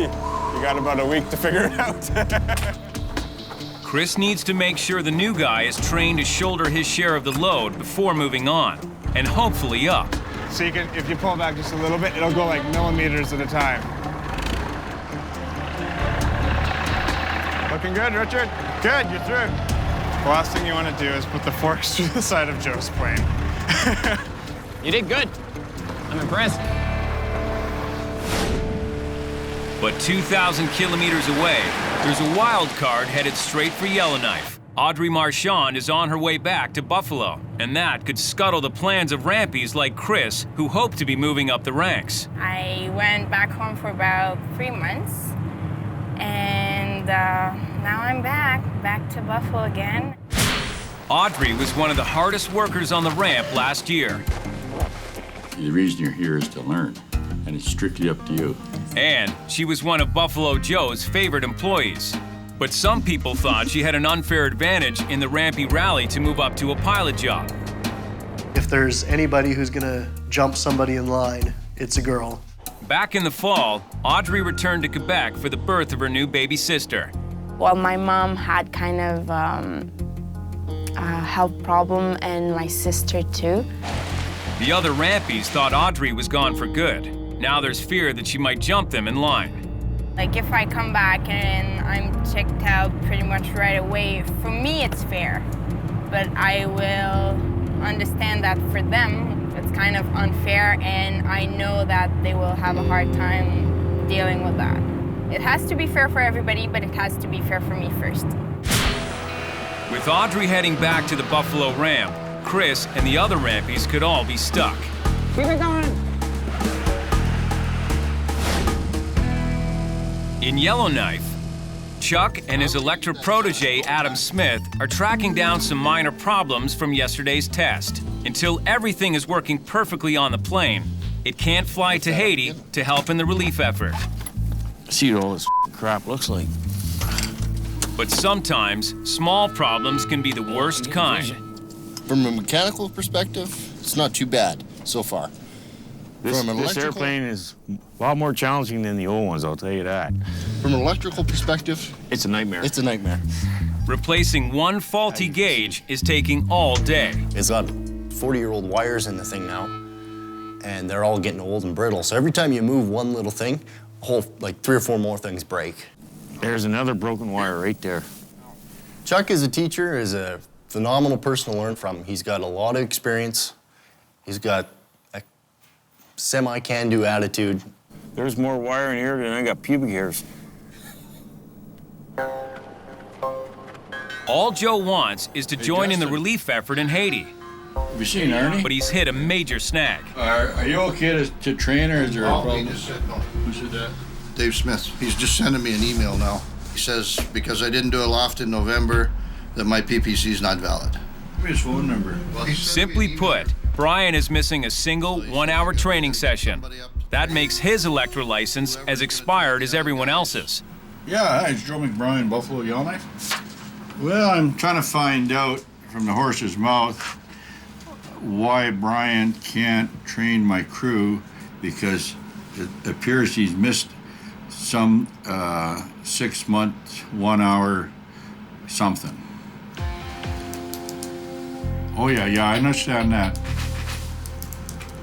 J: got about a week to figure it out.
A: Chris needs to make sure the new guy is trained to shoulder his share of the load before moving on, and hopefully up.
J: So you can, if you pull back just a little bit, it'll go like millimeters at a time. Looking good, Richard. Good, you're through. The last thing you want to do is put the forks to the side of Joe's plane.
G: You did good. I'm impressed.
A: But 2,000 kilometers away, there's a wild card headed straight for Yellowknife. Audrey Marchand is on her way back to Buffalo, and that could scuttle the plans of rampies like Chris, who hope to be moving up the ranks.
S: I went back home for about 3 months, and now I'm back to Buffalo again.
A: Audrey was one of the hardest workers on the ramp last year.
V: The reason you're here is to learn, and it's strictly up to you.
A: And she was one of Buffalo Joe's favorite employees. But some people thought she had an unfair advantage in the rampy rally to move up to a pilot job.
X: If there's anybody who's gonna jump somebody in line, it's a girl.
A: Back in the fall, Audrey returned to Quebec for the birth of her new baby sister.
S: Well, my mom had kind of a health problem, and my sister too.
A: The other rampies thought Audrey was gone for good. Now there's fear that she might jump them in line.
S: Like, if I come back and I'm checked out pretty much right away, for me it's fair. But I will understand that for them, it's kind of unfair, and I know that they will have a hard time dealing with that. It has to be fair for everybody, but it has to be fair for me first.
A: With Audrey heading back to the Buffalo ramp, Chris and the other rampies could all be stuck.
S: Keep it going.
A: In Yellowknife, Chuck and his Electra protege, Adam Smith, are tracking down some minor problems from yesterday's test. Until everything is working perfectly on the plane, it can't fly to Haiti to help in the relief effort.
M: See what all this crap looks like.
A: But sometimes, small problems can be the worst kind.
Y: From a mechanical perspective, it's not too bad so far.
M: This airplane is a lot more challenging than the old ones, I'll tell you that.
Y: From an electrical perspective,
M: it's a nightmare.
Y: It's a nightmare.
A: Replacing one faulty gauge is taking all day.
Z: It's got 40-year-old wires in the thing now, and they're all getting old and brittle. So every time you move one little thing, like 3 or 4 more things break.
M: There's another broken wire right there.
Z: Chuck is a teacher, is a phenomenal person to learn from. He's got a lot of experience. He's got a semi-can-do attitude.
M: There's more wire in here than I got pubic hairs.
A: All Joe wants is to join in the relief effort in Haiti.
V: Have you seen Ernie?
A: But he's hit a major snag.
V: Are you okay to train, or is there a problem?
B: He just said no. Who said that? Dave Smith. He's just sending me an email now. He says, because I didn't do a loft in November, that my PPC is not valid.
V: Give me his phone number.
A: Simply put, Brian is missing a single 1-hour training session. That makes his Electra license as expired as everyone else's.
V: Yeah, hi, it's Joe McBryan, Buffalo Yellowknife. Well, I'm trying to find out from the horse's mouth why Brian can't train my crew, because it appears he's missed some 6-month, 1-hour something. Oh, yeah, I understand that.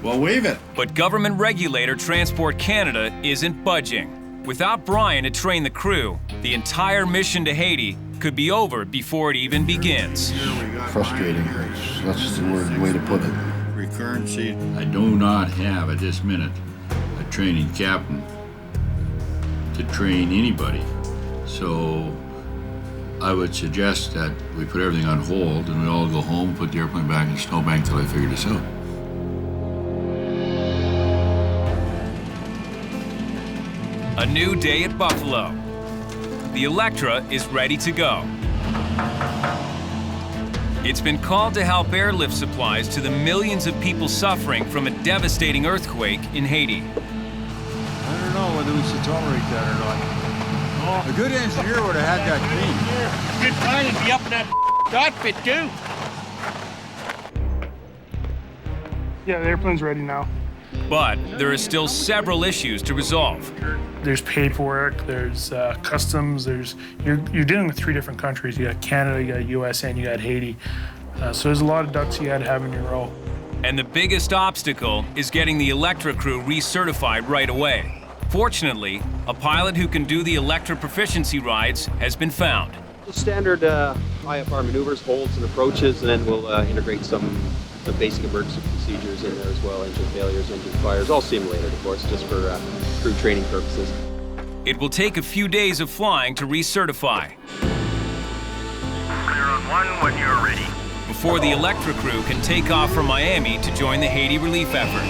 V: Well, waive it.
A: But government regulator Transport Canada isn't budging. Without Brian to train the crew, the entire mission to Haiti could be over before it even begins.
B: Frustrating. That's the way to put it.
V: currency. I do not have at this minute a training captain to train anybody. So I would suggest that we put everything on hold and we all go home, put the airplane back in the snowbank till I figure this out.
A: A new day at Buffalo. The Electra is ready to go. It's been called to help airlift supplies to the millions of people suffering from a devastating earthquake in Haiti.
V: I don't know whether we should tolerate that or not. A good engineer would have had that clean.
M: Good pilot be up in that outfit too.
N: Yeah, the airplane's ready now.
A: But there are still several issues to resolve.
N: There's paperwork, there's customs, you're dealing with 3 different countries. You got Canada, you got US, and you got Haiti. So there's a lot of ducks you got to have in your row.
A: And the biggest obstacle is getting the Electra crew recertified right away. Fortunately, a pilot who can do the Electra proficiency rides has been found.
C: Standard IFR maneuvers, holds, and approaches, and then we'll integrate some basic emergency procedures in there as well, engine failures, engine fires, all simulated, of course, just for crew training purposes.
A: It will take a few days of flying to recertify.
L: Clear on 1 when you're ready.
A: Before the Electra crew can take off from Miami to join the Haiti relief effort.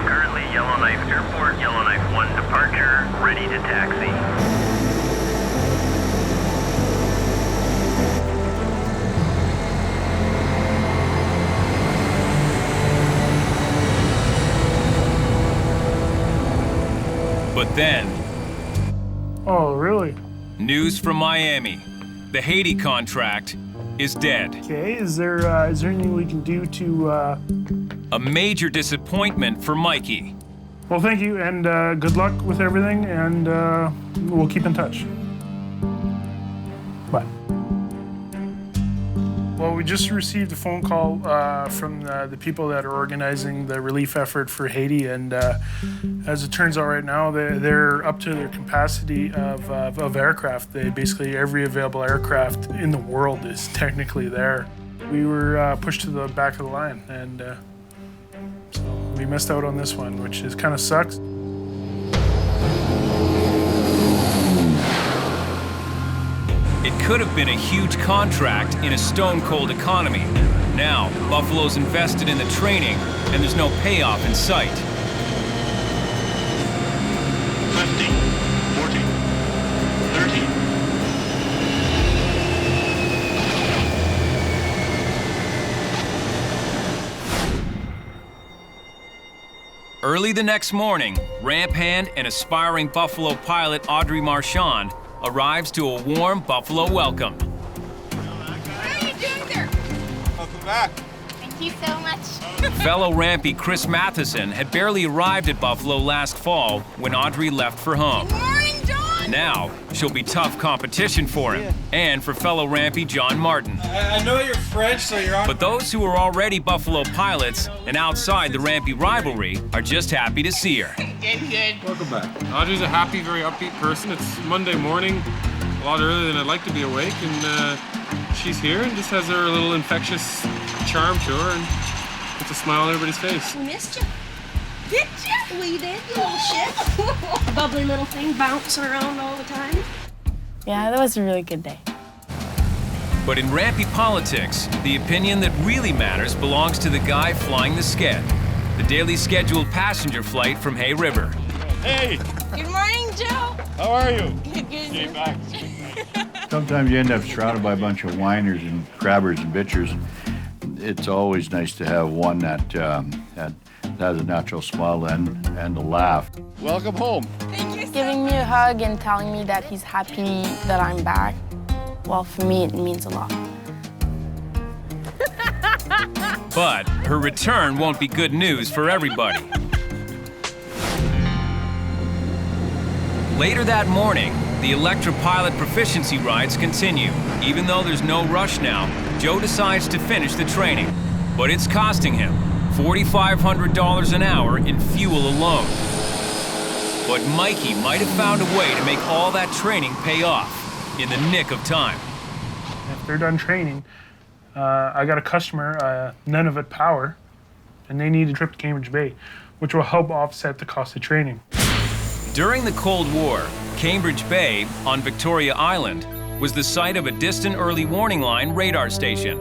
L: Currently Yellowknife Airport, Yellowknife 1 departure, ready to taxi.
A: But then,
N: Oh, really?
A: news from Miami. The Haiti contract is dead.
N: Okay, is there anything we can do to...
A: A major disappointment for Mikey.
N: Well, thank you, and good luck with everything, and we'll keep in touch. Bye. Well, we just received a phone call from the people that are organizing the relief effort for Haiti, and as it turns out right now, they're up to their capacity of aircraft. Basically, every available aircraft in the world is technically there. We were pushed to the back of the line, and so we missed out on this one, which is kind of sucks.
A: It could have been a huge contract in a stone-cold economy. Now, Buffalo's invested in the training, and there's no payoff in sight.
L: 50, 40, 30.
A: Early the next morning, ramp hand and aspiring Buffalo pilot Audrey Marchand arrives to a warm Buffalo welcome.
S: How are you doing there?
J: Welcome back.
S: Thank you so much.
A: Fellow rampy Chris Matheson had barely arrived at Buffalo last fall when Audrey left for home.
S: Good morning, John.
A: Now, she'll be tough competition for him, and for fellow rampy John Martin.
T: I know you're French, so you're on.
A: But those who are already Buffalo pilots and outside the rampy rivalry are just happy to see her.
S: Good.
K: Welcome back. Audrey's a happy, very upbeat person. It's Monday morning, a lot earlier than I'd like to be awake, and she's here and just has her little infectious charm to her and puts a smile on everybody's face.
D: We missed you. Did you? We did, you little shit. Bubbly little thing bouncing around all the time.
H: Yeah, that was a really good day.
A: But in rampy politics, the opinion that really matters belongs to the guy flying the Sched, the daily scheduled passenger flight from Hay River.
K: Hey!
S: Good morning, Joe.
K: How are you?
S: Good.
K: Back.
V: Sometimes you end up surrounded by a bunch of whiners and grabbers and bitchers. It's always nice to have one that has a natural smile and a laugh.
K: Welcome home.
S: Thank you.
H: Giving me a hug and telling me that he's happy that I'm back. Well, for me, it means a lot.
A: But her return won't be good news for everybody. Later that morning, the Electra pilot proficiency rides continue. Even though there's no rush now, Joe decides to finish the training. But it's costing him $4,500 an hour in fuel alone. But Mikey might have found a way to make all that training pay off. in the nick of time.
N: If they're done training, I got a customer, Nunavut Power, and they need a trip to Cambridge Bay, which will help offset the cost of training.
A: During the Cold War, Cambridge Bay on Victoria Island was the site of a distant early warning line radar station.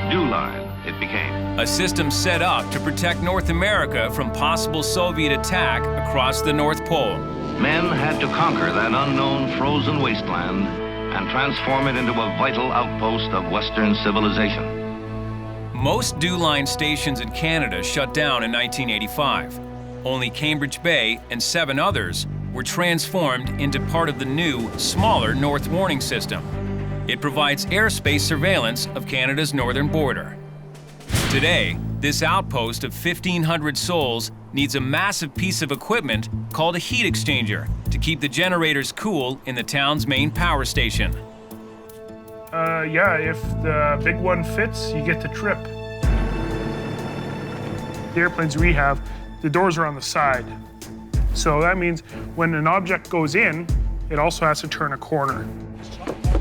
L: DEW line, it became.
A: A system set up to protect North America from possible Soviet attack across the North Pole.
L: Men had to conquer that unknown frozen wasteland and transform it into a vital outpost of Western civilization.
A: Most DEW line stations in Canada shut down in 1985. Only Cambridge Bay and 7 others were transformed into part of the new, smaller North Warning System. It provides airspace surveillance of Canada's northern border. Today, this outpost of 1,500 souls needs a massive piece of equipment called a heat exchanger to keep the generators cool in the town's main power station.
N: Yeah, if the big one fits, you get the trip. The airplanes we have, the doors are on the side. So that means when an object goes in, it also has to turn a corner.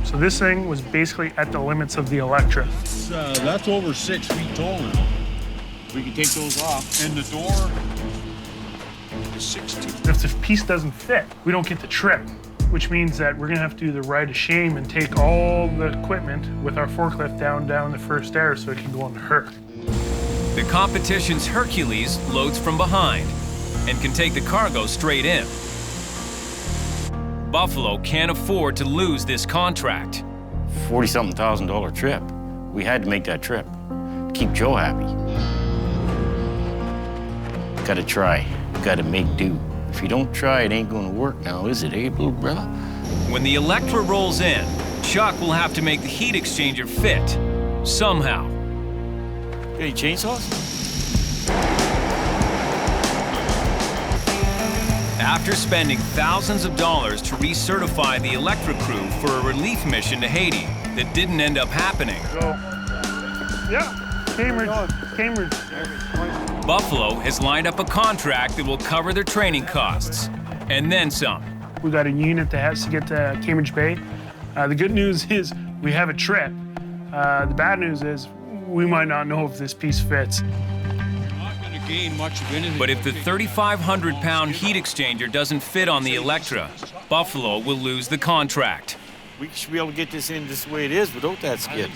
N: So this thing was basically at the limits of the Electra.
W: That's over 6 feet tall now. We can take those off. And the door is 16.
N: If the piece doesn't fit, we don't get the trip, which means that we're gonna have to do the ride of shame and take all the equipment with our forklift down the first air so it can go on her.
A: The competition's Hercules loads from behind and can take the cargo straight in. Buffalo can't afford to lose this contract.
M: $40-something thousand trip. We had to make that trip. Keep Joe happy. Gotta try. Gotta make do. If you don't try, it ain't gonna work now, is it, eh, little brother?
A: When the Electra rolls in, Chuck will have to make the heat exchanger fit, somehow.
M: Any chainsaws?
A: After spending thousands of dollars to recertify the Electra crew for a relief mission to Haiti that didn't end up happening.
N: Yeah, Cambridge.
A: Buffalo has lined up a contract that will cover their training costs, and then some.
N: We got a unit that has to get to Cambridge Bay. The good news is we have a trip. The bad news is we might not know if this piece fits.
A: But if the 3,500-pound heat exchanger doesn't fit on the Electra, Buffalo will lose the contract.
M: We should be able to get this in just the way it is without that skid.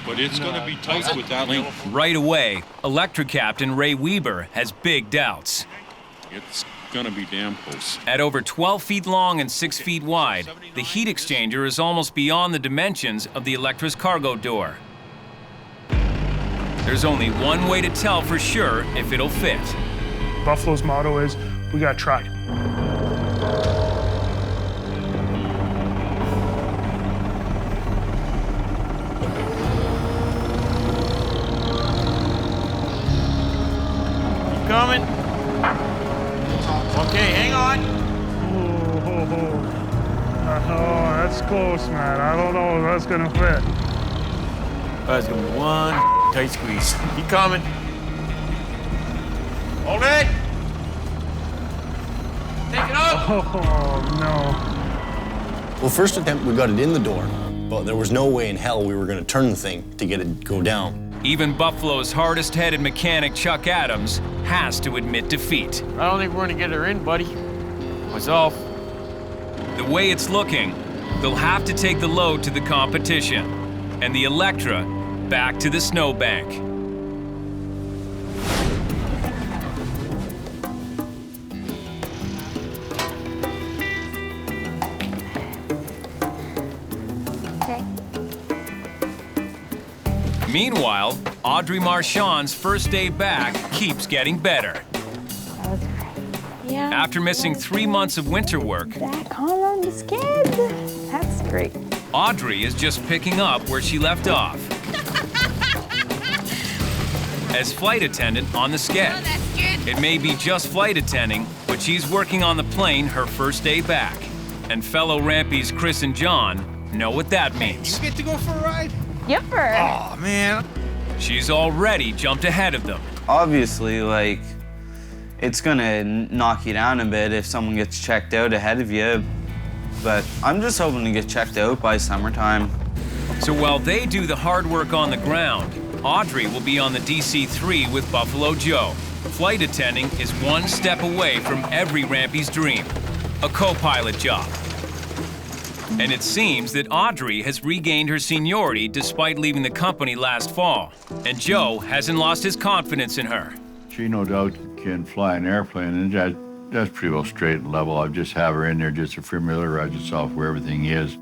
W: But it's going to be tight with that link.
A: Right away, Electra Captain Ray Weber has big doubts.
W: It's going to be damn close.
A: At over 12 feet long and 6 feet wide, the heat exchanger is almost beyond the dimensions of the Electra's cargo door. There's only one way to tell for sure if it'll fit.
N: Buffalo's motto is, we gotta try.
M: Keep coming. Okay, hang on.
N: Oh, that's close, man. I don't know if that's gonna fit.
M: That's gonna be one tight squeeze. Keep coming. Hold it. Take it up.
N: Oh, no.
Z: Well, first attempt, we got it in the door, but there was no way in hell we were going to turn the thing to get it go down.
A: Even Buffalo's hardest-headed mechanic, Chuck Adams, has to admit defeat.
M: I don't think we're gonna get her in, buddy. Myself.
A: The way it's looking, they'll have to take the load to the competition, and the Electra back to the snowbank.
S: Okay.
A: Meanwhile, Audrey Marchand's first day back keeps getting better.
S: That was great. Yeah.
A: After missing 3 months of winter work,
S: Back on the skid. That's great.
A: Audrey is just picking up where she left off. As flight attendant on the Sched. It may be just flight attending, but she's working on the plane her first day back. And fellow Rampies Chris and John know what that means.
T: You get to go for a ride?
S: Yipper.
T: Oh, man.
A: She's already jumped ahead of them.
F: Obviously, like, it's gonna knock you down a bit if someone gets checked out ahead of you. but I'm just hoping to get checked out by summertime.
A: So while they do the hard work on the ground, Audrey will be on the DC-3 with Buffalo Joe. Flight attending is one step away from every rampy's dream, a co-pilot job. And it seems that Audrey has regained her seniority despite leaving the company last fall, and Joe hasn't lost his confidence in her.
V: She no doubt can fly an airplane, and that's pretty well straight and level. I'll just have her in there just to familiarize herself where everything is.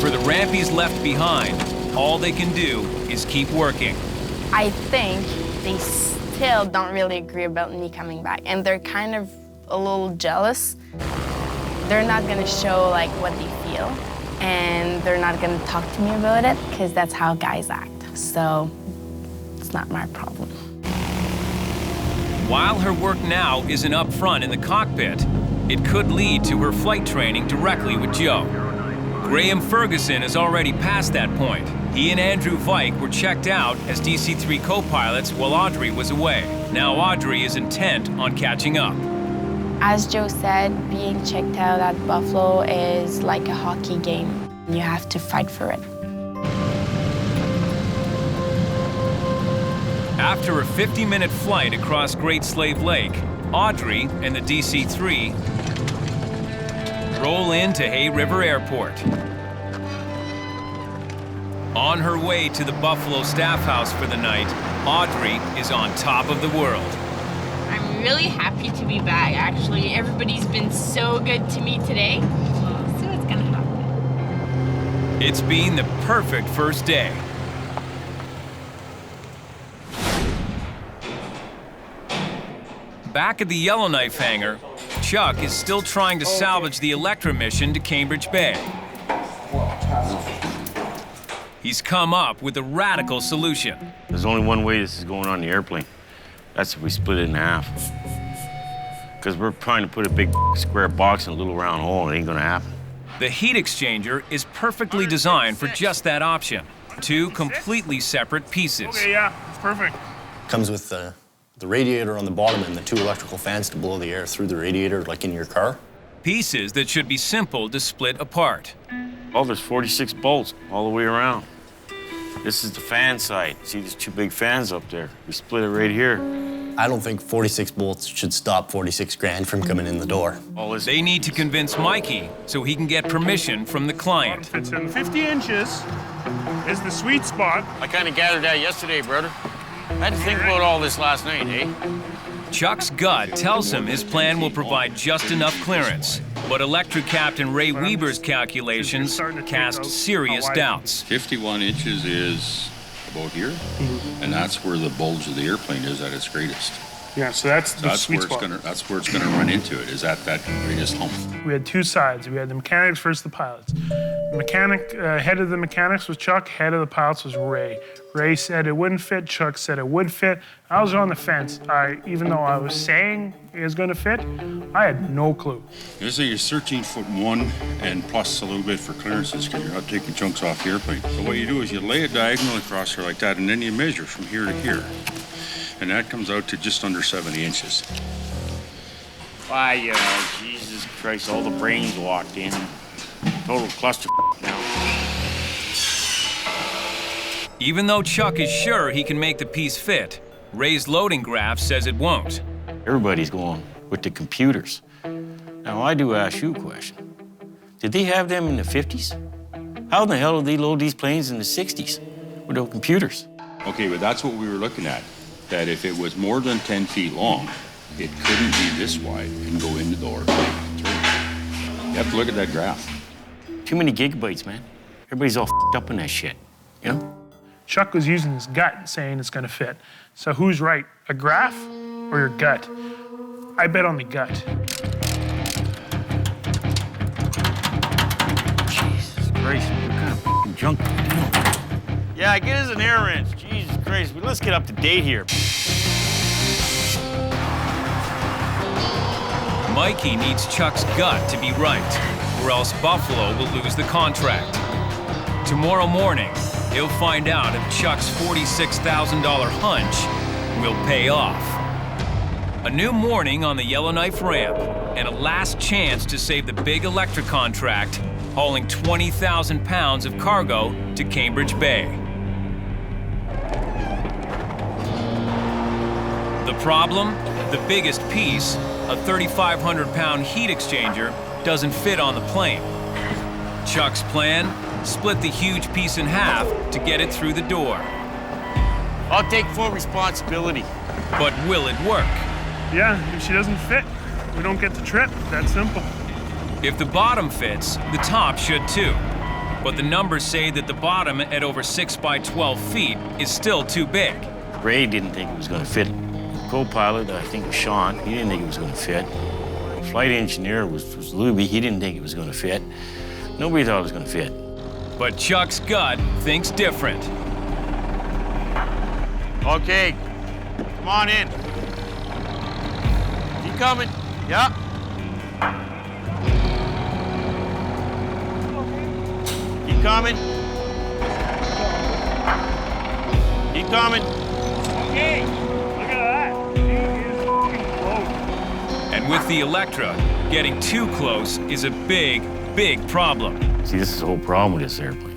A: For the rampies left behind, all they can do is keep working.
H: I think they still don't really agree about me coming back, and they're kind of a little jealous. They're not gonna show like what they feel, and they're not gonna talk to me about it, because that's how guys act. So it's not my problem.
A: While her work now isn't up front in the cockpit, it could lead to her flight training directly with Joe. Graham Ferguson is already past that point. He and Andrew Vike were checked out as DC-3 co-pilots while Audrey was away. Now Audrey is intent on catching up.
H: As Joe said, being checked out at Buffalo is like a hockey game. You have to fight for it.
A: After a 50-minute flight across Great Slave Lake, Audrey and the DC-3 roll into Hay River Airport. On her way to the Buffalo Staff House for the night, Audrey is on top of the world.
S: I'm really happy to be back, actually. Everybody's been so good to me today. So it's gonna happen.
A: It's been the perfect first day. Back at the Yellowknife hangar, Chuck is still trying to salvage the Electra mission to Cambridge Bay. He's come up with a radical solution.
M: There's only one way this is going on the airplane. That's if we split it in half. Because we're trying to put a big square box in a little round hole, and it ain't gonna happen.
A: The heat exchanger is perfectly designed for just that option. Two completely separate pieces.
N: Okay, yeah, it's perfect.
Z: Comes with the radiator on the bottom and the two electrical fans to blow the air through the radiator, like in your car.
A: Pieces that should be simple to split apart.
M: Oh, there's 46 bolts all the way around. This is the fan side. See, there's two big fans up there. We split it right here.
Z: I don't think 46 bolts should stop 46 grand from coming in the door.
A: They need to convince Mikey so he can get permission from the client.
N: Fits in 50 inches is the sweet spot.
M: I kind of gathered that yesterday, brother. I had to think about all this last night, eh?
A: Chuck's gut tells him his plan will provide just enough clearance, but Electra Captain Ray Weber's calculations cast serious doubts.
W: 51 inches is about here, and that's where the bulge of the airplane is at its greatest.
N: Yeah, so that's the sweet spot.
W: That's where it's gonna run into it, is at that greatest hump.
N: We had two sides. We had the mechanics versus the pilots. The mechanic, head of the mechanics was Chuck, head of the pilots was Ray. Ray said it wouldn't fit, Chuck said it would fit. I was on the fence. Even though I was saying it was gonna fit, I had no clue.
W: So you're 13'1" and plus a little bit for clearances because you're not taking chunks off the airplane. So what you do is you lay it diagonal across here like that, and then you measure from here to here. And that comes out to just under 70 inches.
M: Why, Jesus Christ, all the brains walked in. Total cluster now.
A: Even though Chuck is sure he can make the piece fit, Ray's loading graph says it won't.
M: Everybody's going with the computers. Now, I do ask you a question. Did they have them in the 50s? How in the hell did they load these planes in the 60s without computers?
W: Okay, but that's what we were looking at. That if it was more than 10 feet long, it couldn't be this wide and go in the door. You have to look at that graph.
M: Too many gigabytes, man. Everybody's all f***ed up in that shit, you know?
N: Chuck was using his gut saying it's gonna fit. So who's right, a graph or your gut? I bet on the gut.
M: Jesus Christ, what kind of f***ing junk are you doing? Yeah, get us an air wrench. Jesus Christ, but let's get up to date here.
A: Mikey needs Chuck's gut to be right, or else Buffalo will lose the contract. Tomorrow morning, he'll find out if Chuck's $46,000 hunch will pay off. A new morning on the Yellowknife ramp. and a last chance to save the big Electra contract, hauling 20,000 pounds of cargo to Cambridge Bay. The problem? The biggest piece, a 3,500-pound heat exchanger, doesn't fit on the plane. Chuck's plan? Split the huge piece in half to get it through the door.
M: I'll take full responsibility.
A: But will it work?
N: Yeah, if she doesn't fit, we don't get the trip. That's simple.
A: If the bottom fits, the top should too. But the numbers say that the bottom at over 6 by 12 feet is still too big.
M: Ray didn't think it was going to fit. Co-pilot, I think, was Sean. He didn't think it was going to fit. Flight engineer was Luby. He didn't think it was going to fit. Nobody thought it was going to fit.
A: But Chuck's gut thinks different.
M: Okay, come on in. Keep coming. Yep. Keep coming. Keep coming.
N: Okay, look at that. She is fucking close.
A: And with the Electra, getting too close is a big, big problem.
M: See, this is the whole problem with this airplane.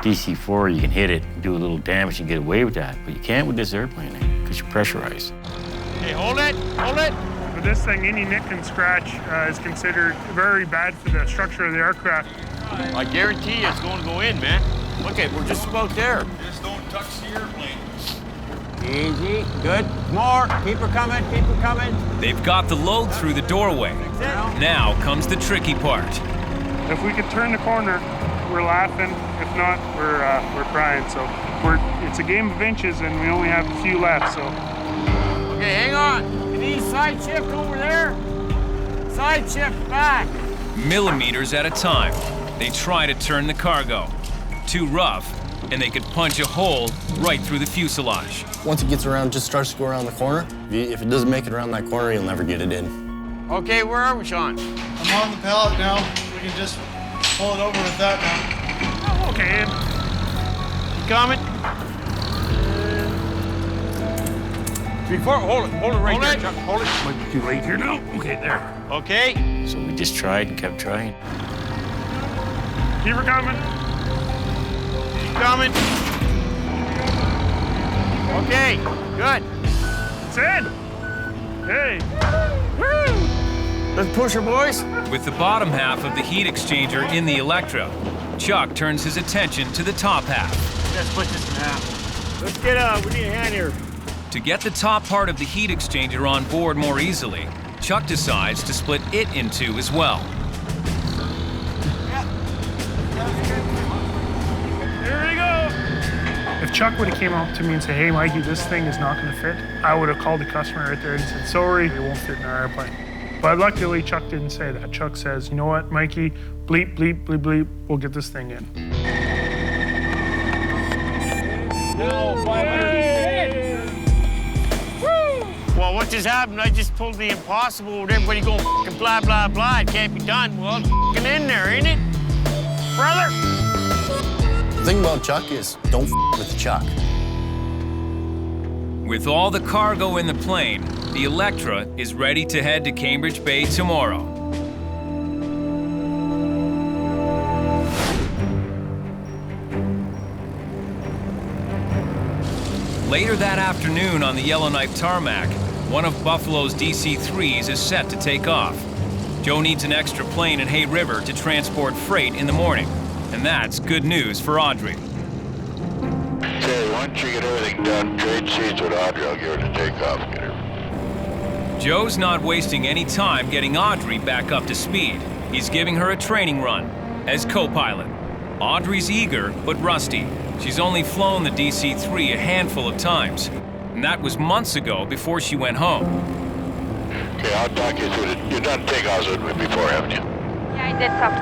M: DC-4, you can hit it, do a little damage, and get away with that. But you can't with this airplane, because you're pressurized. Okay, hold it, hold it.
N: With this thing, any nick and scratch is considered very bad for the structure of the aircraft.
M: I guarantee you it's going to go in, man. Okay, we're just about there.
I: Just don't touch the airplane.
M: Easy, good. More, keep her coming, keep her coming.
A: They've got the load through the doorway. Now comes the tricky part.
N: If we could turn the corner, we're laughing. If not, we're crying. So it's a game of inches, and we only have a few left. So.
M: Okay, hang on. You need side shift over there. Side shift back.
A: Millimeters at a time, they try to turn the cargo. Too rough, and they could punch a hole right through the fuselage.
Z: Once it gets around, just starts to go around the corner. If it doesn't make it around that corner, you'll never get it in.
M: Okay, where are we, Sean?
T: I'm on the pallet now. We can just pull it over with that now.
N: Oh, okay.
M: You coming? Hold it right there, Chuck. Hold it.
N: Might be too late here now. Okay, there.
M: Okay. So we just tried and kept trying.
N: Keep her coming.
M: Keep coming. Okay, good.
N: It's in. Hey.
M: Woo! Let's push her, boys.
A: With the bottom half of the heat exchanger in the Electra, Chuck turns his attention to the top half.
M: Let's split this in half. Let's get we need a hand here.
A: To get the top part of the heat exchanger on board more easily, Chuck decides to split it in two as well.
N: Here we go. If Chuck would have came up to me and said, "Hey, Mikey, this thing is not going to fit," I would have called the customer right there and said, "Sorry, it won't fit in our airplane." But luckily, Chuck didn't say that. Chuck says, "You know what, Mikey? Bleep, bleep, bleep, bleep. We'll get this thing in."
M: No, 500. Well, what just happened? I just pulled the impossible with everybody going f***ing blah, blah, blah. It can't be done. Well, it's f***ing in there, ain't it? Brother!
Z: The thing about Chuck is don't f with the Chuck.
A: With all the cargo in the plane, the Electra is ready to head to Cambridge Bay tomorrow. Later that afternoon on the Yellowknife tarmac, one of Buffalo's DC-3s is set to take off. Joe needs an extra plane in Hay River to transport freight in the morning, and that's good news for Audrey.
L: Okay, once you get everything done, trade seats with Audrey, I'll give her to take off. Get her.
A: Joe's not wasting any time getting Audrey back up to speed. He's giving her a training run as co-pilot. Audrey's eager but rusty. She's only flown the DC-3 a handful of times, and that was months ago before she went home.
L: Okay, I'll talk you through it. You've done takeoffs with me before, haven't you?
S: Yeah, I did some.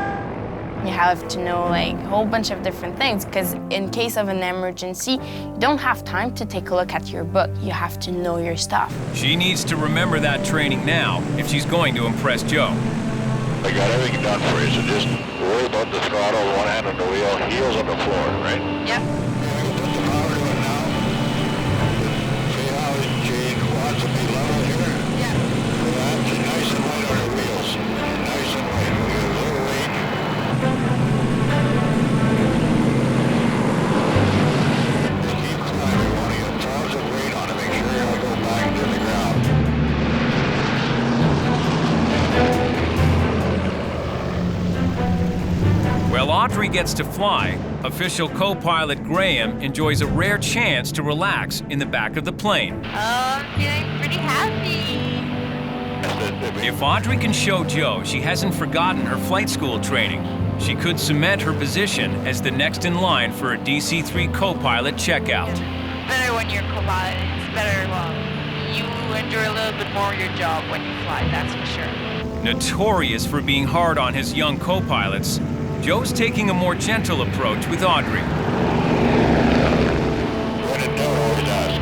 S: You have to know like a whole bunch of different things because in case of an emergency, you don't have time to take a look at your book. You have to know your stuff.
A: She needs to remember that training now if she's going to impress Joe.
L: I got everything done for you, so just worry about the throttle, one hand on the wheel, heels on the floor, right?
S: Yep.
L: Put the power to it now. See how it changed, wants to be level here?
S: Yeah.
L: That's nice and light on the wheel.
A: Audrey gets to fly, official co-pilot Graeme enjoys a rare chance to relax in the back of the plane.
S: Oh, I'm feeling pretty happy.
A: If Audrey can show Joe she hasn't forgotten her flight school training, she could cement her position as the next in line for a DC-3 co-pilot checkout.
S: Better when you're co-pilot. It's better, well, you enjoy a little bit more your job when you fly, that's for sure.
A: Notorious for being hard on his young co-pilots, Joe's taking a more gentle approach with Audrey.
L: When it never always ask.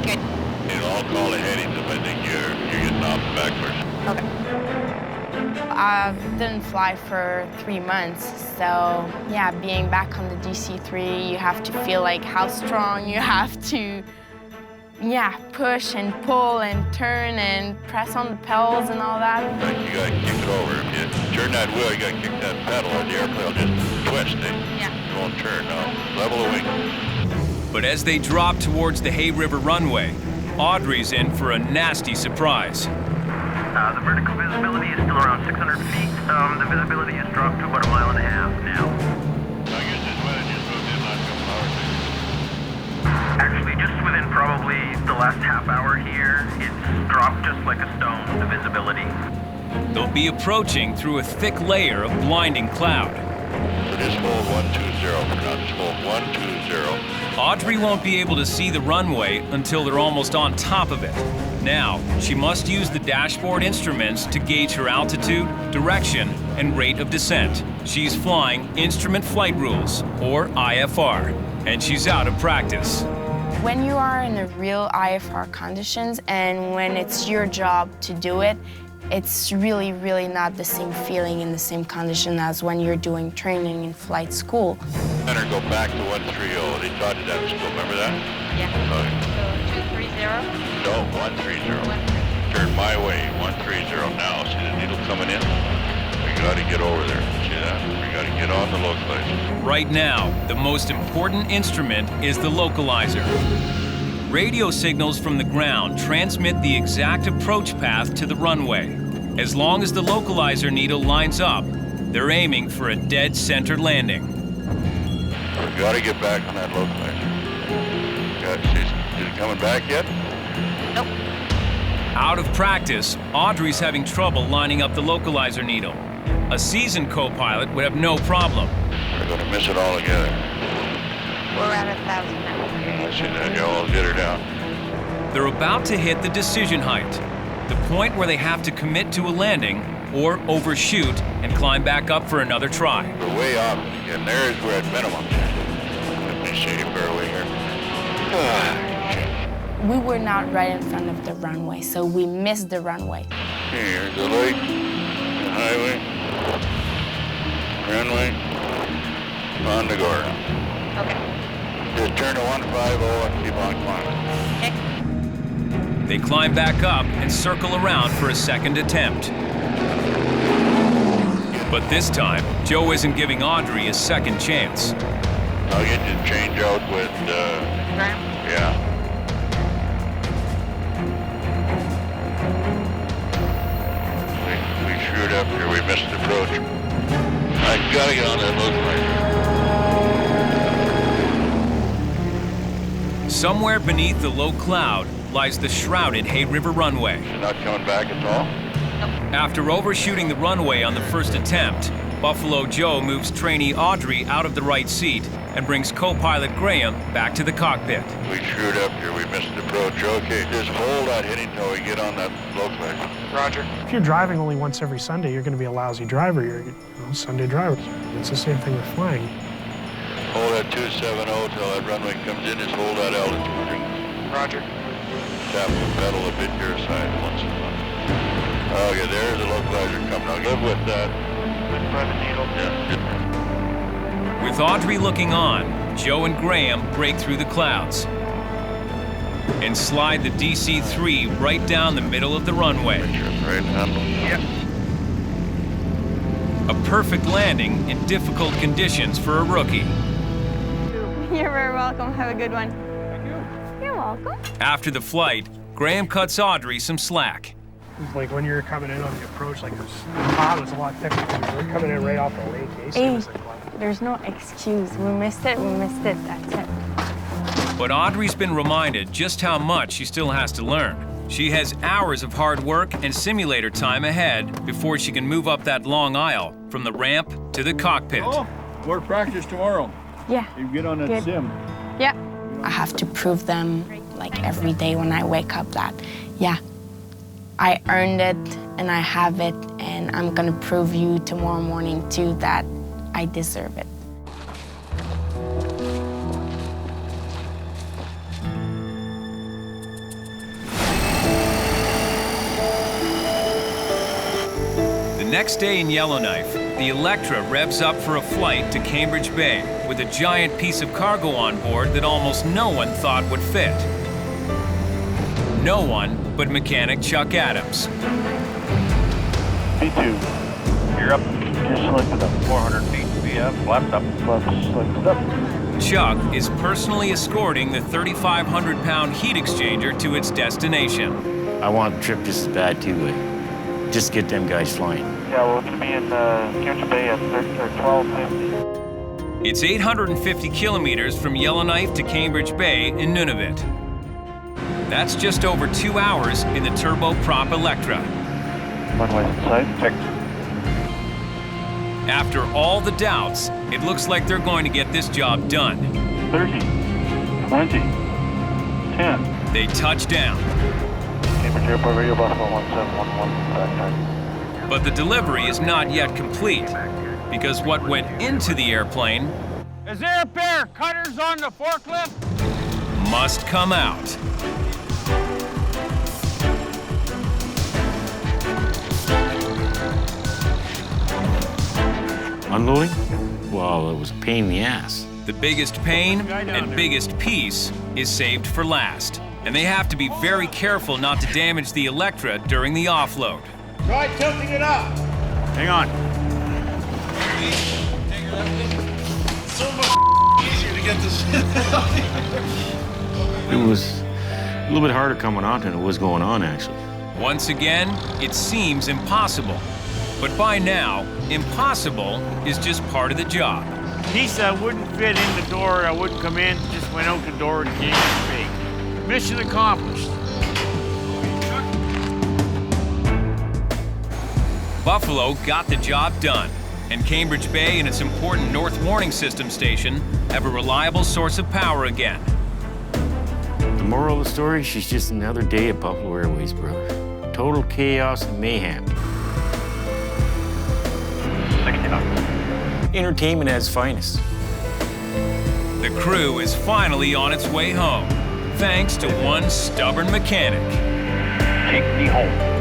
S: Good.
L: I'll call the headings if I think you're getting off backwards.
S: Okay.
H: I didn't fly for 3 months, so yeah, being back on the DC-3, you have to feel like how strong you have to, push and pull and turn and press on the pedals and all that.
L: You gotta kick it over. If you turn that wheel, you gotta kick that pedal, or the airplane will just twist it. It won't turn now. Level the wing.
A: But as they drop towards the Hay River runway, Audrey's in for a nasty surprise.
E: The vertical visibility is still around 600 feet. The visibility has dropped to about 1.5 miles now.
L: I guess this weather just moved in last couple hours.
E: Actually, just within probably the last half hour here, it's dropped just like a stone, the visibility.
A: They'll be approaching through a thick layer of blinding cloud.
L: So just hold 120 for now. Just hold 120.
A: Audrey won't be able to see the runway until they're almost on top of it. Now, she must use the dashboard instruments to gauge her altitude, direction, and rate of descent. She's flying Instrument Flight Rules, or IFR, and she's out of practice.
H: When you are in the real IFR conditions and when it's your job to do it, it's really, really not the same feeling in the same condition as when you're doing training in flight school.
L: Better go back to 130. They taught you that in school. Remember that?
S: Yeah. So 230?
L: No, 130. Turn my way. 130 now. See the needle coming in? We gotta get over there. See that? We gotta get on the localizer.
A: Right now, the most important instrument is the localizer. Radio signals from the ground transmit the exact approach path to the runway. As long as the localizer needle lines up, they're aiming for a dead center landing.
L: We gotta get back on that localizer. Is it coming back yet?
S: Nope.
A: Out of practice, Audrey's having trouble lining up the localizer needle. A seasoned co-pilot would have no problem.
L: We're gonna miss it all together.
S: We're at 1,000 now.
L: I see that, Joe. I'll get her down.
A: They're about to hit the decision height, the point where they have to commit to a landing or overshoot and climb back up for another try.
L: We're way off again. There's where at minimum. Let me see, bear away here.
H: We were not right in front of the runway, so we missed the runway.
L: Here's the lake, the highway, runway, on the Gordon.
S: Okay.
L: Just turn to 150 and keep on climbing.
A: They climb back up and circle around for a second attempt. But this time, Joe isn't giving Audrey a second chance.
L: I'll get you to change out with,
S: Graeme?
L: Yeah. We screwed up here. We missed the approach. I gotta get on that localizer.
A: Somewhere beneath the low cloud lies the shrouded Hay River runway.
L: You're not coming back at all?
A: After overshooting the runway on the first attempt, Buffalo Joe moves trainee Audrey out of the right seat and brings co-pilot Graeme back to the cockpit.
L: We screwed up here. We missed the approach. Okay, just hold that hitting until we get on that localizer.
E: Roger.
N: If you're driving only once every Sunday, you're going to be a lousy driver. You're a Sunday driver. It's the same thing with flying.
L: Hold that 270 till that runway comes in. Just hold that altitude.
E: Roger.
L: Tap the pedal a bit your side once in a while. Okay, there's the localizer coming. I'll live with that.
E: Good by the needle.
L: Yeah.
A: With Audrey looking on, Joe and Graeme break through the clouds and slide the DC-3 right down the middle of the runway.
L: Right handle.
E: Yep.
A: A perfect landing in difficult conditions for a rookie.
S: You're very welcome. Have a good one. Thank you. You're welcome.
A: After the flight, Graeme cuts Audrey some slack.
N: Like when you're coming in on the approach, like the pod was a lot thicker. We're coming in right off the lake. AC was like,
S: There's no excuse. We missed it, that's it.
A: But Audrey's been reminded just how much she still has to learn. She has hours of hard work and simulator time ahead before she can move up that long aisle from the ramp to the cockpit.
G: Oh, more practice tomorrow.
S: Yeah.
G: You get on that
S: Good.
G: sim.
S: Yeah.
H: I have to prove them, like, every day when I wake up that, yeah, I earned it and I have it, and I'm gonna prove you tomorrow morning too that I deserve it.
A: The next day in Yellowknife, the Electra revs up for a flight to Cambridge Bay with a giant piece of cargo on board that almost no one thought would fit. No one but mechanic Chuck Adams.
L: B2, you're up. Just selected up. 400 feet. VF, flaps up. Flaps selected up.
A: Chuck is personally escorting the 3,500-pound heat exchanger to its destination.
M: I want the trip just as bad too. Just get them guys flying.
L: Yeah, we'll be in Cambridge Bay at 12:50.
A: It's 850 kilometers from Yellowknife to Cambridge Bay in Nunavut. That's just over 2 hours in the turboprop Electra.
L: Runway inside, check.
A: After all the doubts, it looks like they're going to get this job done.
L: 30, 20, 10.
A: They touch down.
L: Cambridge Airport Radio Buffalo 1711, back time.
A: But the delivery is not yet complete, because what went into the airplane
I: Is there a pair of cutters on the forklift?
A: must come out.
M: Unloading? Well, it was a pain in the ass.
A: The biggest pain and biggest piece is saved for last. And they have to be very careful not to damage the Electra during the offload.
I: Try tilting it up.
M: Hang on.
T: So much easier to get this out here.
M: It was a little bit harder coming on than it was going on, actually.
A: Once again, it seems impossible. But by now, impossible is just part of the job.
I: Piece that wouldn't fit in the door, I wouldn't come in, just went out the door and came big. Mission accomplished.
A: Buffalo got the job done, and Cambridge Bay and its important North Warning System station have a reliable source of power again.
M: The moral of the story, she's just another day at Buffalo Airways, brother. Total chaos and mayhem.
L: 69.
M: Entertainment at its finest.
A: The crew is finally on its way home, thanks to one stubborn mechanic.
L: Take me home.